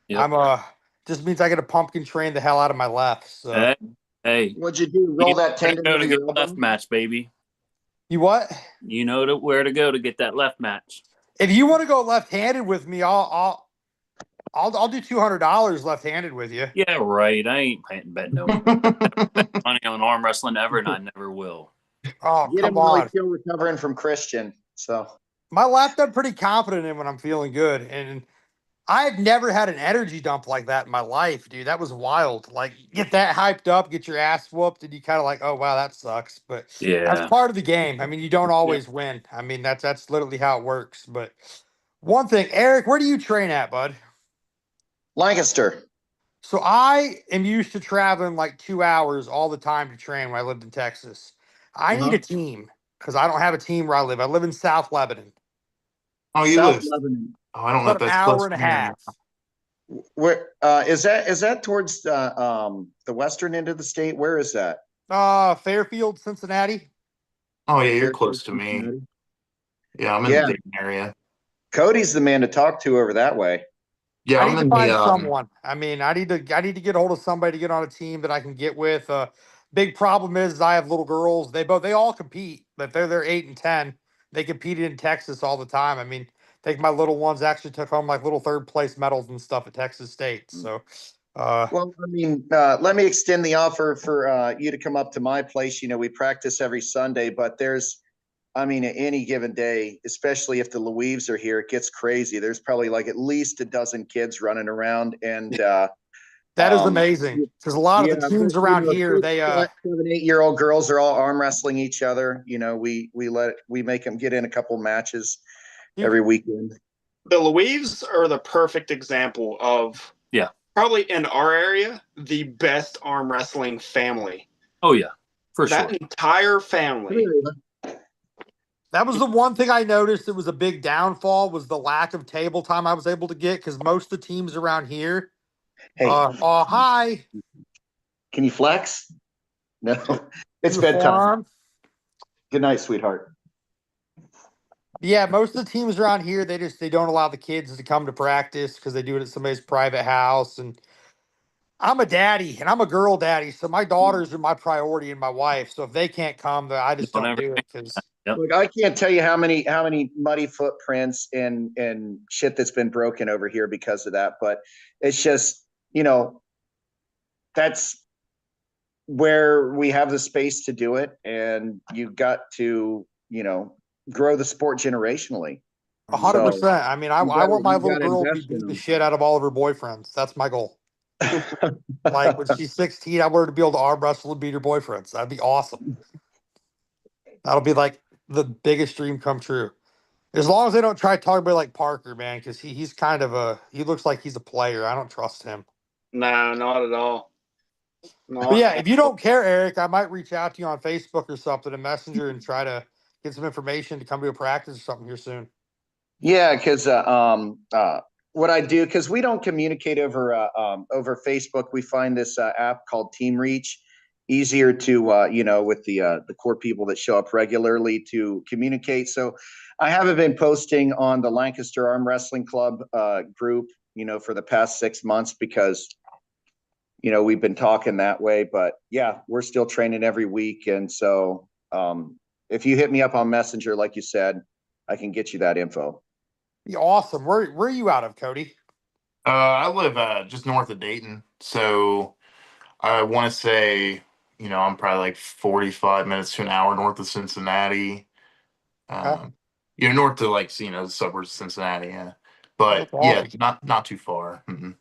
Yep. Just means I got to pumpkin train the hell out of my left. So. Hey, what'd you do? Roll that tendon go into to your get the left match, baby. You what? You know where to go to get that left match. If you want to go left-handed with me, I'll do $200 left-handed with you. Yeah, right. I ain't betting no money on arm wrestling ever, and I never will. Oh, Get him come while he's on. still recovering from Christian. So My left, I'm pretty confident in when I'm feeling good. And I've never had an energy dump like that in my life, dude. That was wild. Like, get that hyped up, get your ass whooped, and you kind of like, oh wow, that sucks. But that's Yeah. part of the game. I mean, you don't always win. I mean, that's literally how it works. But one thing, Eric, where do you train at, bud? Lancaster. So I am used to traveling like 2 hours all the time to train when I lived in Texas. I need a team because I don't have a team where I live. I live in South Lebanon. Oh, you South live. Lebanon. Oh, I don't know if About an that's hour close and a to me or half. not. Where is that towards the western end of the state? Where is that? Fairfield, Cincinnati. Oh yeah, you're Fairfield, close to me. Cincinnati? Yeah, I'm in Yeah. the Dayton area. Cody's the man to talk to over that way. Yeah, I I'm need to in find the someone. I mean, I need to get a hold of somebody to get on a team that I can get with. Big problem is I have little girls. They all compete, but they're 8 and 10. They competed in Texas all the time. I mean, I think my little ones actually took home like little third place medals and stuff at Texas State. So Well, I mean, let me extend the offer for you to come up to my place. You know, we practice every Sunday, but I mean, at any given day, especially if the Louives are here, it gets crazy. There's probably like at least a dozen kids running around, and that is amazing because a lot of yeah, the teams around here, they 7, 8-year-old girls are all arm wrestling each other. You know, we make them get in a couple matches every weekend. The Louives are the perfect example of probably in our area the best arm wrestling family. Oh yeah, for that sure. entire family. That was the one thing I noticed. It was a big downfall was the lack of table time I was able to get because most of the teams around here. Hey, hi. Can you flex? No, it's Your bedtime. forearm? Good night, sweetheart. Yeah, most of the teams around here, they don't allow the kids to come to practice because they do it at somebody's private house. And I'm a daddy and I'm a girl daddy, so my daughters are my priority and my wife. So if they can't come, then I just don't do it because Look, I can't tell you how many muddy footprints and shit that's been broken over here because of that. But it's just, you know, that's where we have the space to do it, and you got to, you know, grow the sport generationally. 100%. I mean, I want my little girl to be invest in beating the them. shit out of all of her boyfriends. That's my goal. Like when she's 16, I want her to be able to arm wrestle and beat her boyfriends. That'd be awesome. That'll be like the biggest dream come true. As long as they don't try to talk about like Parker, man, because he's kind of he looks like he's a player. I don't trust him. No, not at all. But yeah, if you don't care, Eric, I might reach out to you on Facebook or something, a messenger, and try to get some information to come to a practice or something here soon. Yeah, because what I do, because we don't communicate over Facebook, we find this app called Team Reach easier to you know, with the core people that show up regularly to communicate. So I haven't been posting on the Lancaster Arm Wrestling Club group, you know, for the past 6 months because, you know, we've been talking that way. But yeah, we're still training every week, and so if you hit me up on Messenger, like you said, I can get you that info. Be awesome. Where are you out of, Cody? I live just north of Dayton, so I want to say, you know, I'm probably like 45 minutes to an hour north of Cincinnati. You know, north to like, you know, the suburbs of Cincinnati, yeah. But yeah, awesome. not too far. Mm-hmm.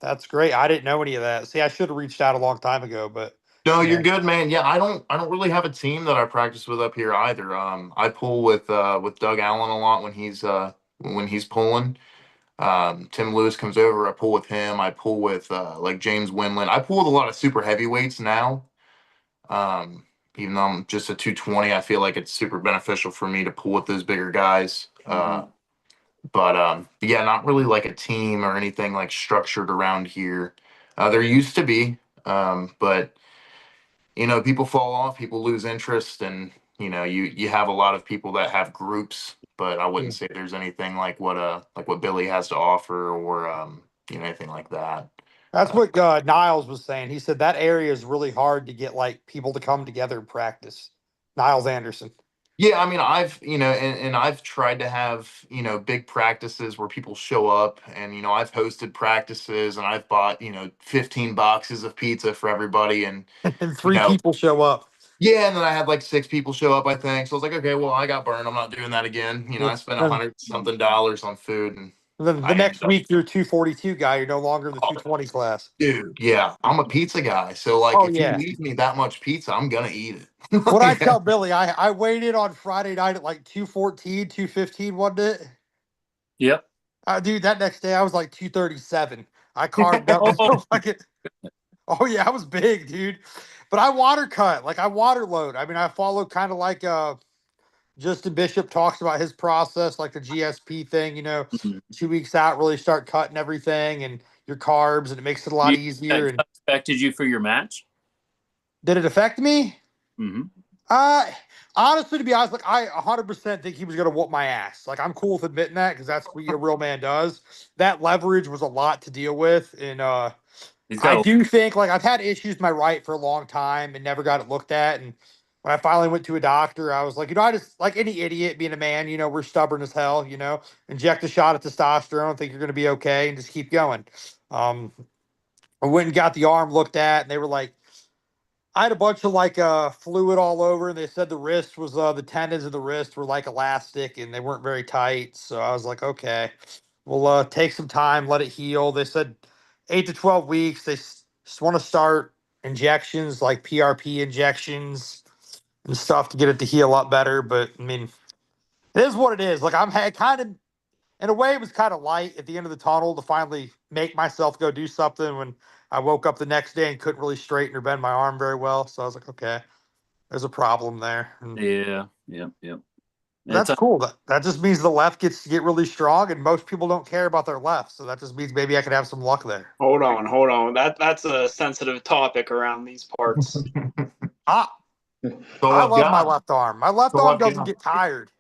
That's great. I didn't know any of that. See, I should have reached out a long time ago, but No, you're good, man. Yeah, I don't really have a team that I practice with up here either. I pull with Doug Allen a lot when he's pulling. Tim Lewis comes over, I pull with him. I pull with like James Winland. I pull with a lot of super heavyweights now. Even though I'm just a 220, I feel like it's super beneficial for me to pull with those bigger guys. But yeah, not really like a team or anything like structured around here. There used to be, but you know, people fall off, people lose interest, and you know, you have a lot of people that have groups, but I wouldn't say there's anything like what Billy has to offer or you know, anything like that. that's what Niles was saying. He said that area is really hard to get like people to come together and practice. Niles Anderson. Yeah, I mean, I've, you know, and I've tried to have, you know, big practices where people show up and, you know, I've hosted practices and I've bought, you know, 15 boxes of pizza for everybody and And three you know, people show up. Yeah, and then I had like 6 people show up, I think. So I was like, okay, well, I got burned. I'm not doing that again. You know, I spent $100 something on food, and Then the I next ended up. week, you're 242 guy. You're no longer in the 220 class. Dude, yeah, I'm a pizza guy. So like, Oh if you yeah. leave me that much pizza, I'm gonna eat it. What I Yeah. tell Billy, I weighed in on Friday night at like 214, 215, wasn't it? Yep. Dude, that next day I was like 237. I carved up until fucking. Oh yeah, I was big, dude. But I water cut, like I water load. I mean, I follow kind of like Justin Bishop talks about his process, like the GSP thing, Mhm. 2 weeks out, really start cutting everything and your carbs, and it makes it a lot easier. And That affected you for your match? did it affect me? Mm-hmm. Honestly, to be honest, like I 100% think he was gonna whoop my ass. Like I'm cool with admitting that because that's what a real man does. That leverage was a lot to deal with, and I do think like I've had issues with my right for a long time and never got it looked at. And when I finally went to a doctor, I was like, I just like any idiot being a man, we're stubborn as hell, inject a shot of testosterone, think you're gonna be okay, and just keep going. I went and got the arm looked at, and they were like, I had a bunch of like fluid all over, and they said the wrist was the tendons of the wrist were like elastic and they weren't very tight. So I was like, okay, we'll take some time, let it heal. They said 8 to 12 weeks. They just want to start injections like PRP injections and stuff to get it to heal up better. But I mean, it is what it is. Like I'm kind of in a way, it was kind of light at the end of the tunnel to finally make myself go do something when I woke up the next day and couldn't really straighten or bend my arm very well. So I was like, okay, there's a problem there. And Yeah. Yep. that's cool. That just means the left gets to get really strong, and most people don't care about their left. So that just means maybe I could have some luck there. Hold on. That's a sensitive topic around these parts. I love my left arm. My left arm doesn't get tired.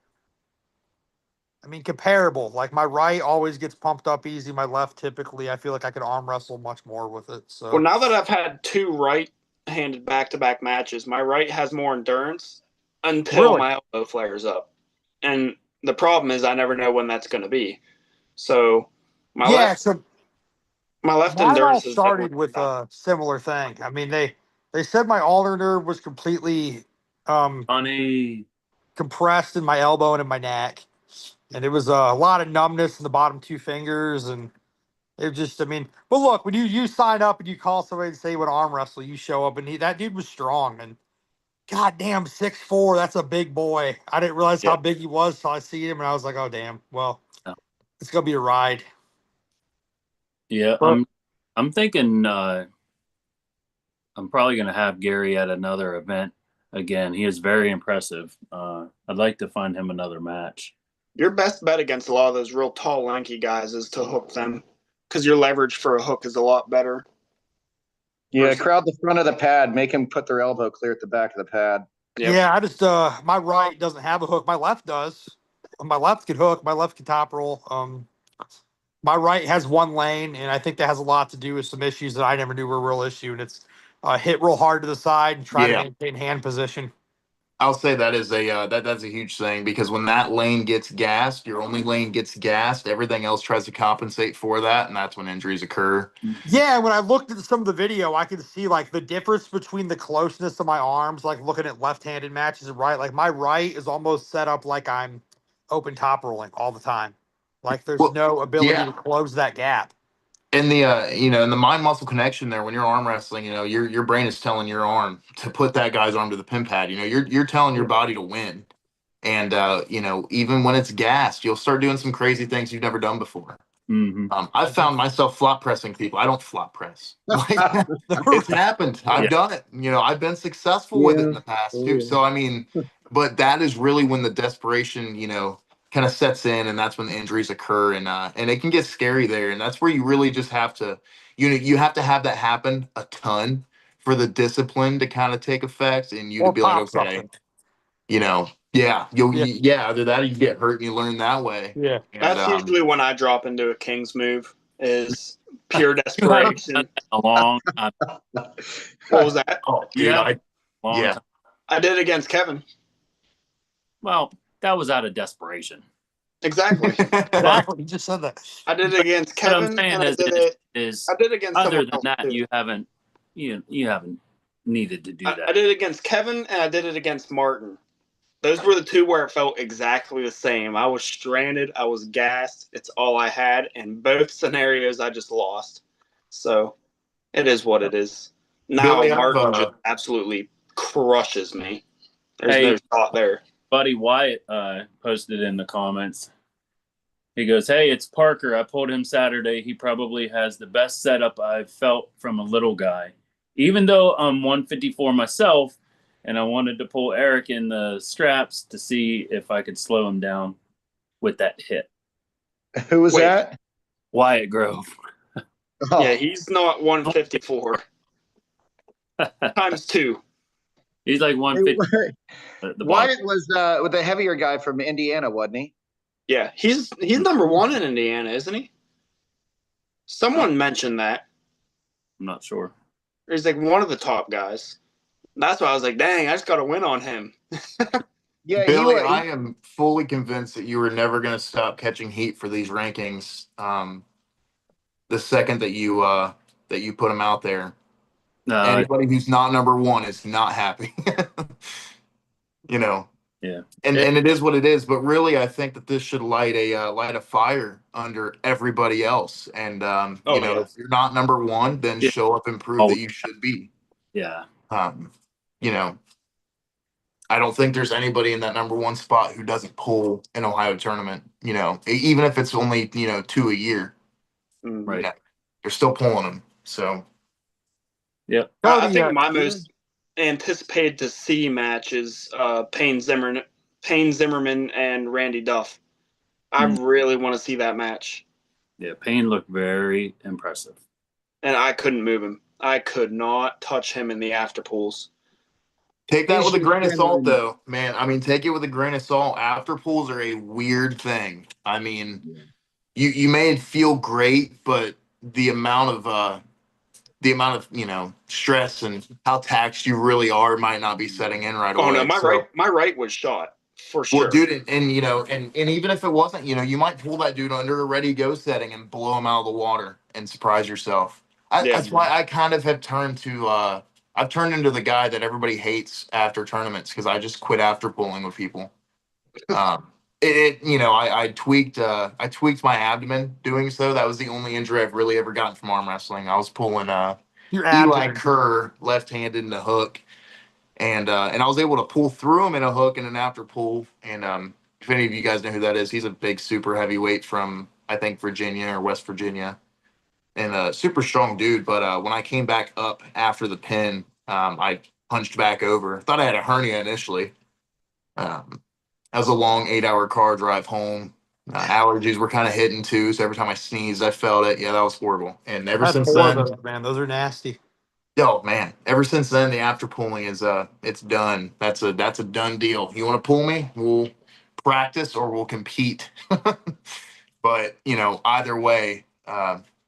I mean, comparable. Like my right always gets pumped up easy. My left typically, I feel like I could arm wrestle much more with it. So Well, now that I've had 2 right-handed back-to-back matches, my right has more endurance until Really? my elbow flares up. And the problem is I never know when that's going to be. So my left mine all endurance is started with a similar thing. I mean, they said my ulnar nerve was completely Funny. compressed in my elbow and in my neck, and it was a lot of numbness in the bottom 2 fingers, and it just, I mean, but look, when you sign up and you call somebody and say you want to arm wrestle, you show up, and that dude was strong, and goddamn 6'4", that's a big boy. I didn't realize how big he was till I see him, and I was like, oh damn, well, it's gonna be a ride. Yeah, I'm thinking I'm probably going to have Gary at another event again. He is very impressive. I'd like to find him another match. Your best bet against a lot of those real tall, lanky guys is to hook them because your leverage for a hook is a lot better. Yeah, crowd the front of the pad. Make them put their elbow clear at the back of the pad. Yep. Yeah, I just my right doesn't have a hook. My left does. My left can hook. My left can top roll. My right has one lane, and I think that has a lot to do with some issues that I never knew were a real issue. And it's hit real hard to the side and try to maintain hand position. I'll say that is that's a huge thing, because when that lane gets gassed, your only lane gets gassed, everything else tries to compensate for that, and that's when injuries occur. Yeah, when I looked at some of the video, I could see like the difference between the closeness of my arms, like looking at left-handed matches and right. Like my right is almost set up like I'm open top rolling all the time. Like there's no ability to close that gap. And the in the mind muscle connection there, when you're arm wrestling, your brain is telling your arm to put that guy's arm to the pin pad. You're telling your body to win. And even when it's gassed, you'll start doing some crazy things you've never done before. Mm-hmm. I've found myself flop pressing people. I don't flop press. Like, it's happened. I've done it. I've been successful with it in the past too. So I mean, but that is really when the desperation, kind of sets in, and that's when the injuries occur, and it can get scary there. And that's where you really just have to, you have to have that happen a ton for the discipline to kind of take effect, and you to be like, okay, either that or you get hurt and you learn that way. Yeah. And, that's usually when I drop into a king's move, is pure desperation. A long time. What was that? Oh, dude, Time. I did it against Kevin. Well, that was out of desperation. Exactly. Exactly. You just said that. I did it against Kevin. What I'm saying and I did it against other someone than that, else, too. you haven't needed to do I that. did it against Kevin and I did it against Martin. Those were the two where it felt exactly the same. I was stranded. I was gassed. It's all I had. In both scenarios, I just lost. So it is what it is. Now Billy, Martin just absolutely crushes me. There's Hey. no thought there. Buddy Wyatt posted in the comments. He goes, "Hey, it's Parker. I pulled him Saturday. He probably has the best setup I've felt from a little guy. Even though I'm 154 myself, and I wanted to pull Eric in the straps to see if I could slow him down with that hit." Who was that? Wyatt Grove. Oh. Yeah, he's not 154 times 2. He's like 150. Wyatt was with the heavier guy from Indiana, wasn't he? Yeah, he's number 1 in Indiana, isn't he? Someone mentioned that. I'm not sure. He's like one of the top guys. That's why I was like, dang, I just got to win on him. Yeah, Billy, I am fully convinced that you were never going to stop catching heat for these rankings. The second that you put them out there, anybody who's not number 1 is not happy. You know. Yeah. And it is what it is. But really, I think that this should light a fire under everybody else. And if you're not number 1, then show up and prove that you should be. Yeah. I don't think there's anybody in that number 1 spot who doesn't pull an Ohio tournament, even if it's only, 2 a year. Right. They're still pulling them. So, yep. I think my most anticipated to see match is Payne Zimmerman and Randy Duff. I really want to see that match. Yeah, Payne looked very impressive. And I couldn't move him. I could not touch him in the after pools. Take that with a grain of salt, though, man. I mean, take it with a grain of salt. After pools are a weird thing. I mean, you may feel great, but the amount of stress and how taxed you really are might not be setting in right away. Oh no, my right was shot for sure. Well, dude, and even if it wasn't, you might pull that dude under a ready go setting and blow him out of the water and surprise yourself. That's why I kind of have turned to I've turned into the guy that everybody hates after tournaments because I just quit after pulling with people. I tweaked my abdomen doing so. That was the only injury I've really ever gotten from arm wrestling. I was pulling Eli Kerr left-handed in the hook, and I was able to pull through him in a hook and an after pull. And if any of you guys know who that is, he's a big super heavyweight from I think Virginia or West Virginia. And a super strong dude, but when I came back up after the pin, I punched back over. Thought I had a hernia initially. That was a long 8-hour car drive home. Allergies were kind of hitting too, so every time I sneezed, I felt it. Yeah, that was horrible. And ever since then, man, those are nasty. Oh man, ever since then, the after pulling is it's done. That's a done deal. You want to pull me? We'll practice or we'll compete. But either way.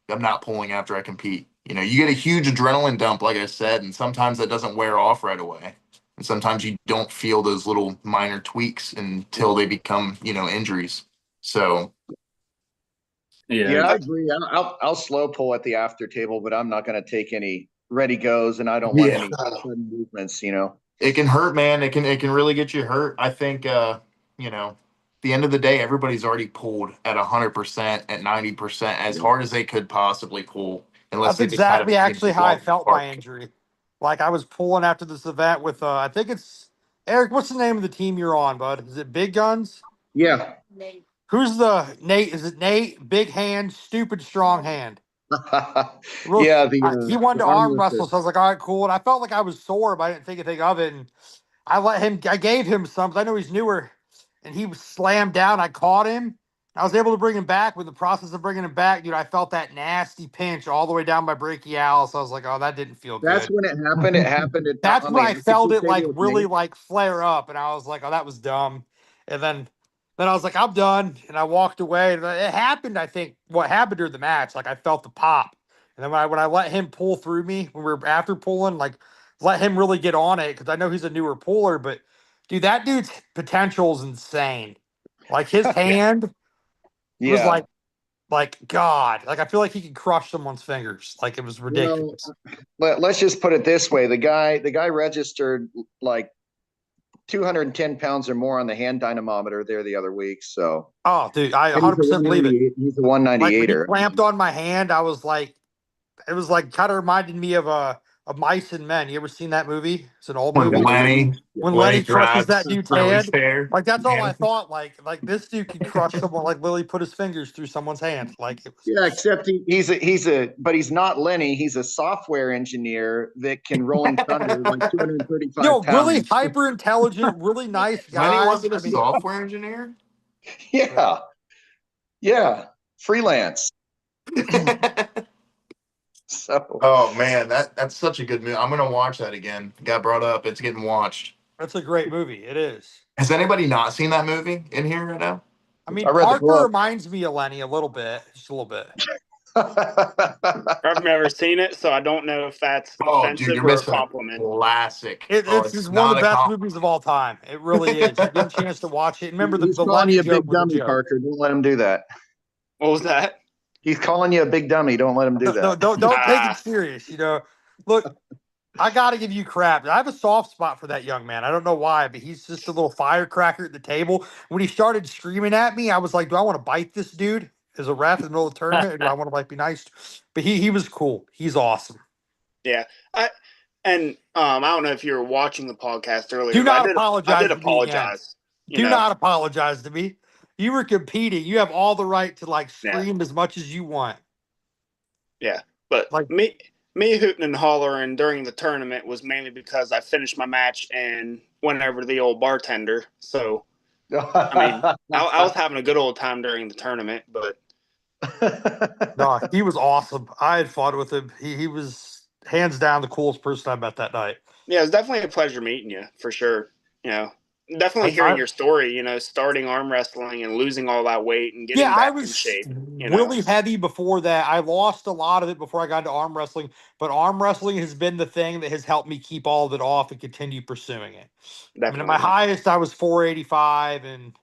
I'm not pulling after I compete. You get a huge adrenaline dump, like I said, and sometimes that doesn't wear off right away. And sometimes you don't feel those little minor tweaks until they become, injuries. So. Yeah, I agree. I'll slow pull at the after table, but I'm not going to take any ready goes, and I don't want any sudden movements. It can hurt, man. It can really get you hurt. I think, the end of the day, everybody's already pulled at 100%, at 90%, as hard as they could possibly pull. That's exactly actually how I felt my injury. Like I was pulling after this event with, I think it's Eric. What's the name of the team you're on, bud? Is it Big Guns? Yeah. Who's the Nate? Is it Nate? Big hand, stupid strong hand. Yeah, he wanted to arm wrestle, so I was like, all right, cool. And I felt like I was sore, but I didn't think anything of it. And I gave him some, because I know he's newer. And he was slammed down. I caught him. I was able to bring him back. With the process of bringing him back, dude, I felt that nasty pinch all the way down my brachialis. I was like, oh, that didn't feel good. That's when it happened. It happened. That's when I felt it like really like flare up. And I was like, oh, that was dumb. And then I was like, I'm done. And I walked away. And it happened, I think, what happened during the match. Like I felt the pop. And then when I let him pull through me, when we were after pulling, like let him really get on it. Because I know he's a newer puller, but dude, that dude's potential is insane. Like his hand was like Like, God, like I feel like he could crush someone's fingers. Like it was ridiculous. Let's just put it this way: the guy registered like 210 pounds or more on the hand dynamometer there the other week. So, Oh, dude, I 100% believe it. He's a Like when he 198er. clamped on my hand, I was like, it was like kind of reminded me of Mice and Men. You ever seen that movie? It's an old When movie. When Lenny crushes grabs that dude's Lily's hand, hair. like that's all I hand. thought. Like this dude can crush someone. Like Lily put his fingers through someone's hand. Like it was. Yeah, except but he's not Lenny. He's a software engineer that can Rolling Thunder like 235 Yo, pounds. really hyper intelligent, really nice guy. Lenny wasn't a I mean, software engineer. Yeah, freelance. So, Oh man, that's such a good movie. I'm gonna watch that again. Got brought up. It's getting watched. that's a great movie. It is. Has anybody not seen that movie in here right now? I mean, I read the Parker book. reminds me of Lenny a little bit, just a little bit. I've never seen it, so I don't know if that's Oh, dude, offensive you're or a missing a compliment. classic. It's Oh, just one not of the a best com- movies of all time. It really is. You get a chance to watch it. Remember He's the calling Lenny you a joke big was a dummy, joke. Parker. Don't let him do that. What was that? He's calling you a big dummy. Don't let him do No, that. don't take Ah. it serious. Look, I got to give you crap. I have a soft spot for that young man. I don't know why, but he's just a little firecracker at the table. When he started screaming at me, I was like, do I want to bite this dude as a ref in the middle of the tournament? Or do I want to like be nice? But he was cool. He's awesome. Yeah, I don't know if you were watching the podcast earlier. Do but not I did apologize to me again. apologize. Do not apologize to me. You were competing. You have all the right to like Yeah. scream as much as you want. Yeah, but Like- me hooting and hollering during the tournament was mainly because I finished my match and went over to the old bartender. So I was having a good old time during the tournament, but No, he was awesome. I had fun with him. He was hands down the coolest person I met that night. yeah, it was definitely a pleasure meeting you for sure. Definitely hearing your story. Starting arm wrestling and losing all that weight and getting I back in was shape. really heavy before that. I lost a lot of it before I got into arm wrestling, but arm wrestling has been the thing that has helped me keep all of it off and continue pursuing it. I mean, Definitely. at my highest, I was 485, and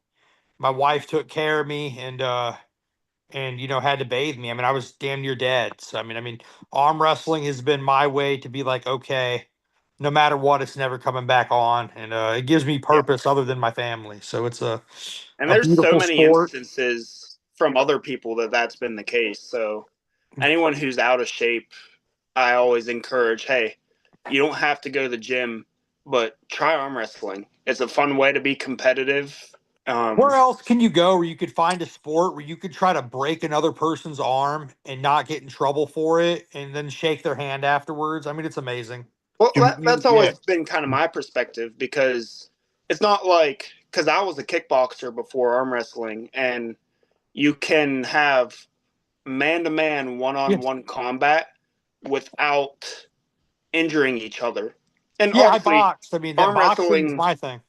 my wife took care of me and had to bathe me. I mean, I was damn near dead. So I mean, arm wrestling has been my way to be like, okay, no matter what, it's never coming back on, and it gives me purpose other than my family. So it's And a there's so beautiful many sport. instances from other people that's been the case. So anyone who's out of shape, I always encourage, hey, you don't have to go to the gym, but try arm wrestling. It's a fun way to be competitive. Where else can you go where you could find a sport where you could try to break another person's arm and not get in trouble for it and then shake their hand afterwards? I mean, it's amazing. Well, that's always been kind of my perspective, because it's not like, because I was a kickboxer before arm wrestling, and you can have man-to-man, one-on-one combat without injuring each other. And Yeah, I obviously, boxed. I mean, that arm boxing is wrestling- my thing.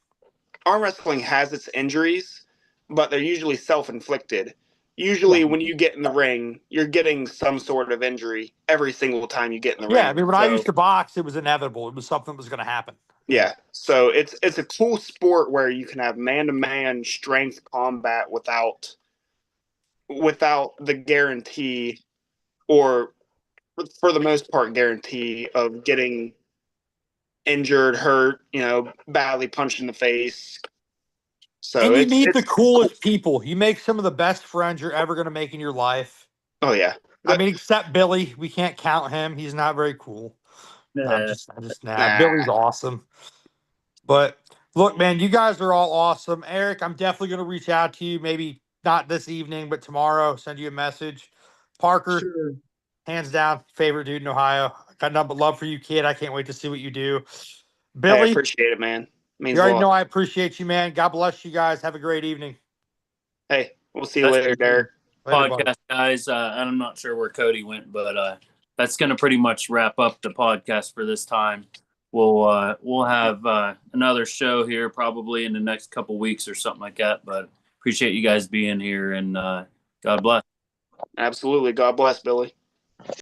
arm wrestling has its injuries, but they're usually self-inflicted. Usually, when you get in the ring, you're getting some sort of injury every single time you get in the ring. Yeah, I mean, when I used to box, it was inevitable. It was something that was going to happen. Yeah, so it's a cool sport where you can have man-to-man strength combat without the guarantee, or for the most part guarantee, of getting injured, hurt, badly punched in the face. So And you meet it's the coolest people. You make some of the best friends you're ever going to make in your life. Oh yeah. I mean, except Billy. We can't count him. He's not very cool. I'm just Nah. Billy's awesome. But look, man, you guys are all awesome. Eric, I'm definitely going to reach out to you. Maybe not this evening, but tomorrow. Send you a message. Parker, Sure. hands down, favorite dude in Ohio. Got nothing but love for you, kid. I can't wait to see what you do. Hey, I Billy, appreciate it, man. Means you a already lot. know I appreciate you, man. God bless you guys. Have a great evening. Hey, we'll see you later, Derek. Later, buddy. Podcast, guys. I'm not sure where Cody went, but that's going to pretty much wrap up the podcast for this time. We'll have another show here probably in the next couple weeks or something like that. But appreciate you guys being here, and God bless. Absolutely. God bless, Billy.